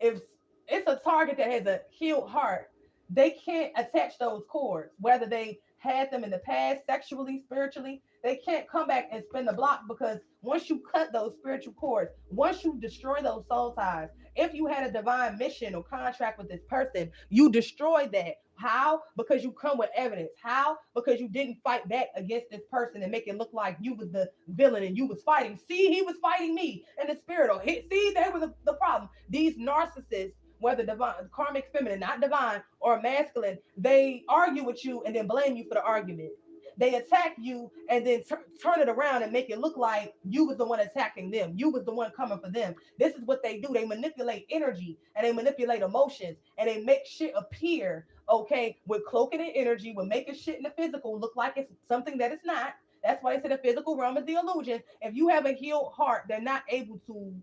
If it's a target that has a healed heart, they can't attach those cords, whether they had them in the past, sexually, spiritually. They can't come back and spin the block because once you cut those spiritual cords, once you destroy those soul ties, if you had a divine mission or contract with this person, you destroy that. How? Because you come with evidence. How? Because you didn't fight back against this person and make it look like you was the villain and you was fighting. See, he was fighting me in the spirit. Or see, they were the problem. These narcissists, whether divine, karmic feminine, not divine, or masculine, they argue with you and then blame you for the argument. They attack you and then turn it around and make it look like you was the one attacking them. You was the one coming for them. This is what they do. They manipulate energy and they manipulate emotions and they make shit appear, okay, with cloaking and energy, with making shit in the physical look like it's something that it's not. That's why they say the physical realm is the illusion. If you have a healed heart, they're not able to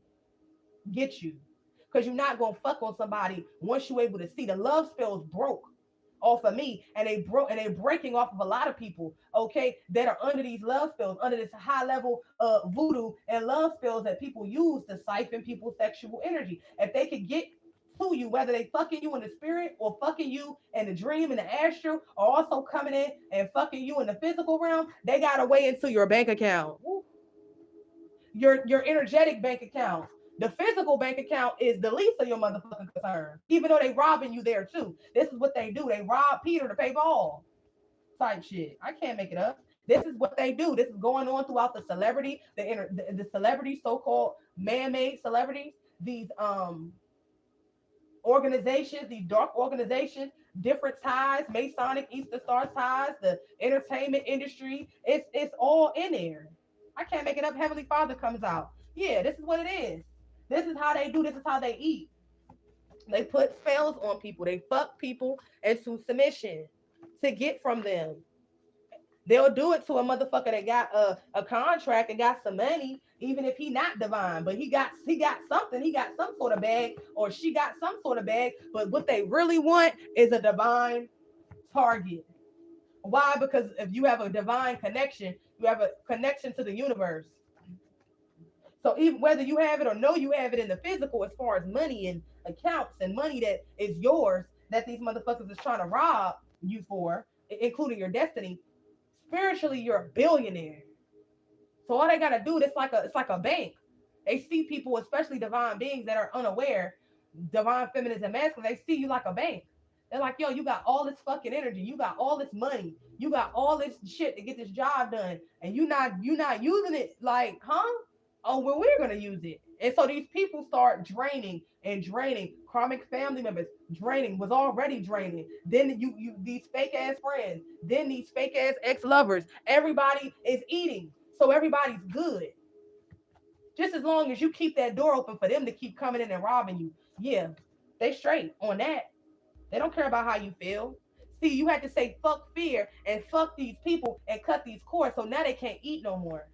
get you because you're not gonna fuck on somebody once you're able to see the love spells broke off of me and they're breaking off of a lot of people, okay, that are under these love spells, under this high level voodoo and love spells that people use to siphon people's sexual energy. If they could get to you, whether they fucking you in the spirit or fucking you in the dream in the astral, or also coming in and fucking you in the physical realm, they got a way into your bank account. Your energetic bank account. The physical bank account is the least of your motherfucking concerns, even though they robbing you there too. This is what they do. They rob Peter to pay Paul type shit. I can't make it up. This is what they do. This is going on throughout the celebrity, the celebrity, so-called man-made celebrities, these organizations, these dark organizations, different ties, Masonic, Easter Star ties, the entertainment industry. It's all in there. I can't make it up. Heavenly Father comes out. Yeah, this is what it is. This is how they do. This is how they eat. They put spells on people. They fuck people into submission to get from them. They'll do it to a motherfucker that got a contract and got some money, even if he not divine, but he got something, he got some sort of bag, or she got some sort of bag. But what they really want is a divine target. Why? Because if you have a divine connection, you have a connection to the universe. So even whether you have it or know you have it in the physical, as far as money and accounts and money that is yours, that these motherfuckers is trying to rob you for, including your destiny, spiritually you're a billionaire. So all they gotta do, it's like a bank. They see people, especially divine beings that are unaware, divine feminines and masculine, they see you like a bank. They're like, yo, you got all this fucking energy, you got all this money, you got all this shit to get this job done, and you not using it. Like, huh? Oh, well, we're gonna use it. And so these people start draining and draining. Karmic family members draining, was already draining. Then you these fake ass friends, then these fake ass ex lovers. Everybody is eating, so everybody's good. Just as long as you keep that door open for them to keep coming in and robbing you. Yeah, they straight on that. They don't care about how you feel. See, you had to say fuck fear and fuck these people and cut these cords, so now they can't eat no more.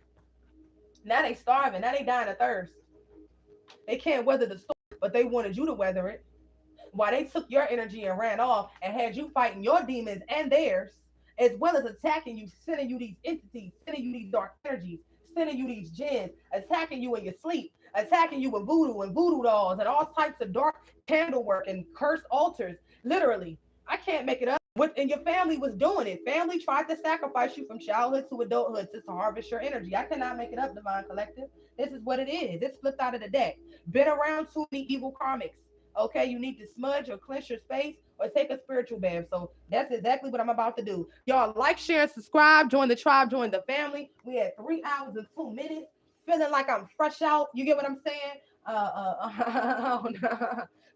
Now they starving. Now they dying of thirst. They can't weather the storm, but they wanted you to weather it. while they took your energy and ran off and had you fighting your demons and theirs, as well as attacking you, sending you these entities, sending you these dark energies, sending you these jinns, attacking you in your sleep, attacking you with voodoo and voodoo dolls and all types of dark candle work and cursed altars. Literally, I can't make it up. And your family was doing it. Family tried to sacrifice you from childhood to adulthood to harvest your energy. I cannot make it up, Divine Collective. This is what it is. It's flipped out of the deck. Been around too many evil karmics. Okay, you need to smudge or cleanse your space or take a spiritual bath. So that's exactly what I'm about to do. Y'all like, share, and subscribe. Join the tribe, join the family. We had 3 hours and 2 minutes. Feeling like I'm fresh out. You get what I'm saying?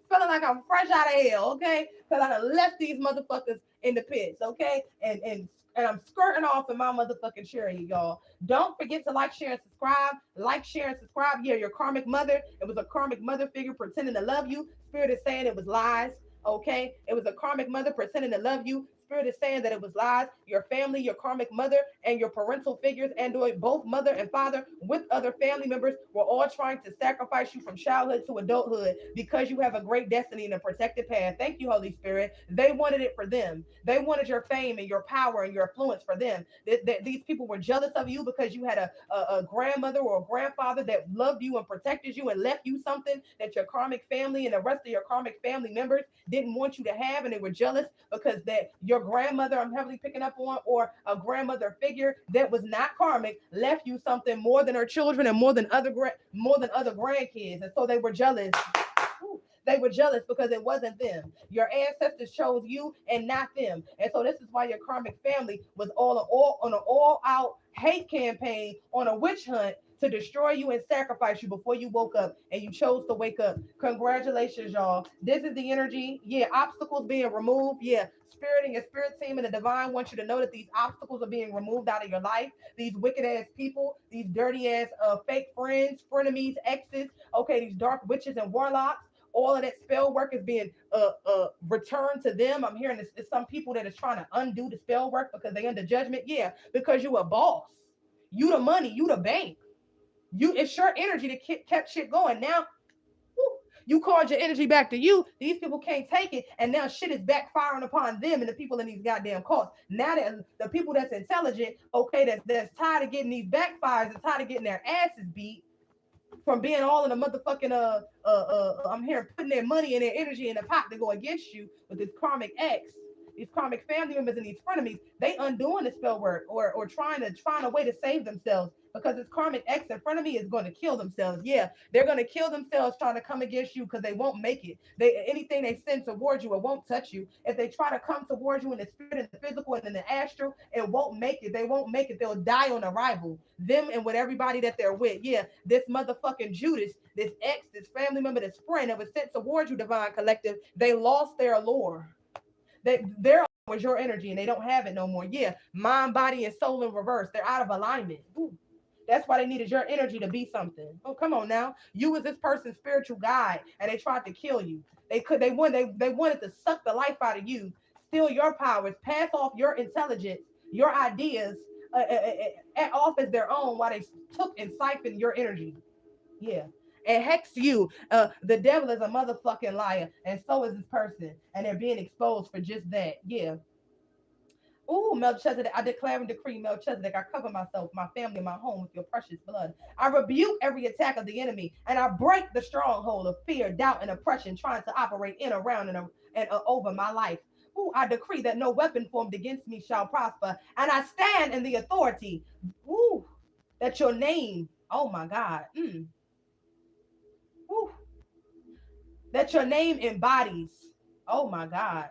Feeling like I'm fresh out of hell, okay? Because I done left these motherfuckers in the pits, okay? And I'm skirting off in my motherfucking chariot, y'all. Don't forget to like, share, and subscribe. Like, share, and subscribe. Yeah, your karmic mother. It was a karmic mother figure pretending to love you. Spirit is saying it was lies. Okay, it was a karmic mother pretending to love you. Spirit is saying that it was lies. Your family, your karmic mother, and your parental figures, and both mother and father with other family members, were all trying to sacrifice you from childhood to adulthood because you have a great destiny and a protected path. Thank you, Holy Spirit. They wanted it for them. They wanted your fame and your power and your influence for them. These people were jealous of you because you had a grandmother or a grandfather that loved you and protected you and left you something that your karmic family and the rest of your karmic family members didn't want you to have, and they were jealous because that your grandmother, I'm heavily picking up on, or a grandmother figure that was not karmic, left you something more than her children and more than other grandkids, and so they were jealous. They were jealous because it wasn't them. Your ancestors chose you and not them. And so this is why your karmic family was all on an all-out hate campaign, on a witch hunt to destroy you and sacrifice you before you woke up, and you chose to wake up. Congratulations, y'all. This is the energy. Yeah, obstacles being removed. Yeah, spirit and your spirit team and the divine want you to know that these obstacles are being removed out of your life. These wicked ass people, these dirty ass fake friends, frenemies, exes, okay, these dark witches and warlocks, all of that spell work is being returned to them. I'm hearing this, some people that is trying to undo the spell work because they under judgment. Yeah, because you a boss. You the money, you the bank. It's your energy that kept shit going. Now you called your energy back to you. These people can't take it, and now shit is backfiring upon them and the people in these goddamn cults. Now that the people that's intelligent, okay, that's tired of getting these backfires and tired of getting their asses beat from being all in the motherfucking I'm here putting their money and their energy in the pot to go against you with this karmic X, these karmic family members and these frenemies. They undoing the spell work or trying to find a way to save themselves because this karmic X in front of me is going to kill themselves. Yeah, they're going to kill themselves trying to come against you because they won't make it. Anything they send towards you, it won't touch you. If they try to come towards you in the spirit and the physical and in the astral, it won't make it. They won't make it. They'll die on arrival. Them and with everybody that they're with. Yeah, this motherfucking Judas, this ex, this family member, this friend that was sent towards you, Divine Collective, they lost their allure. Their was your energy and they don't have it no more. Yeah, mind, body, and soul in reverse. They're out of alignment. Ooh. That's why they needed your energy to be something. Oh, come on now. You was this person's spiritual guide, and they tried to kill you. They wanted to suck the life out of you, steal your powers, pass off your intelligence, your ideas, off as their own, while they took and siphoned your energy. Yeah. And hex you. The devil is a motherfucking liar, and so is this person, and they're being exposed for just that. Yeah. Oh, Melchizedek, I declare and decree, Melchizedek, I cover myself, my family, my home with your precious blood. I rebuke every attack of the enemy, and I break the stronghold of fear, doubt, and oppression trying to operate in, around, and over my life. Ooh, I decree that no weapon formed against me shall prosper, and I stand in the authority. Ooh, that your name, oh my God, ooh, that your name embodies, oh my God,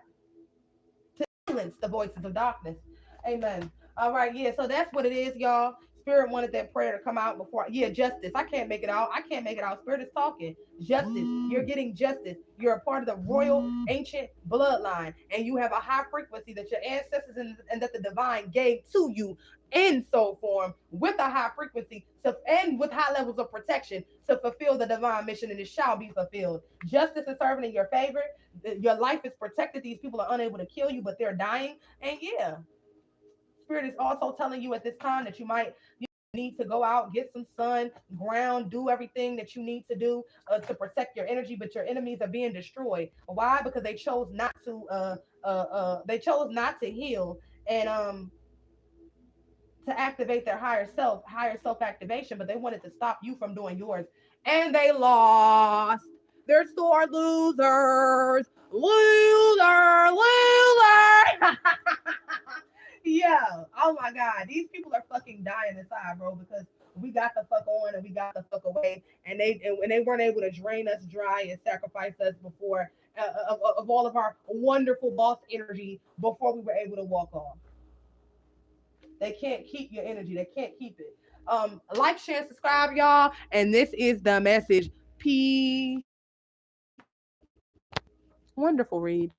silence the voices of darkness. Amen. All right, yeah. So that's what it is, y'all. Spirit wanted that prayer to come out before. Yeah, justice. I can't make it out. I can't make it out. Spirit is talking. Justice. You're getting justice. You're a part of the royal ancient bloodline, and you have a high frequency that your ancestors and that the divine gave to you in soul form with a high frequency and with high levels of protection to fulfill the divine mission, and it shall be fulfilled. Justice is serving in your favor. Your life is protected. These people are unable to kill you, but they're dying. And yeah, Spirit is also telling you at this time that you might need to go out, get some sun, ground, do everything that you need to do to protect your energy, but your enemies are being destroyed. Why? Because they chose not to they chose not to heal and to activate their higher self activation, but they wanted to stop you from doing yours. And they lost. They're sore losers. Loser, loser. Yeah. Oh my God. These people are fucking dying inside, bro, because we got the fuck on and we got the fuck away. And they weren't able to drain us dry and sacrifice us before of all of our wonderful boss energy before we were able to walk off. They can't keep your energy. They can't keep it. Like, share, and subscribe, y'all. And this is the message. Peace. Wonderful read.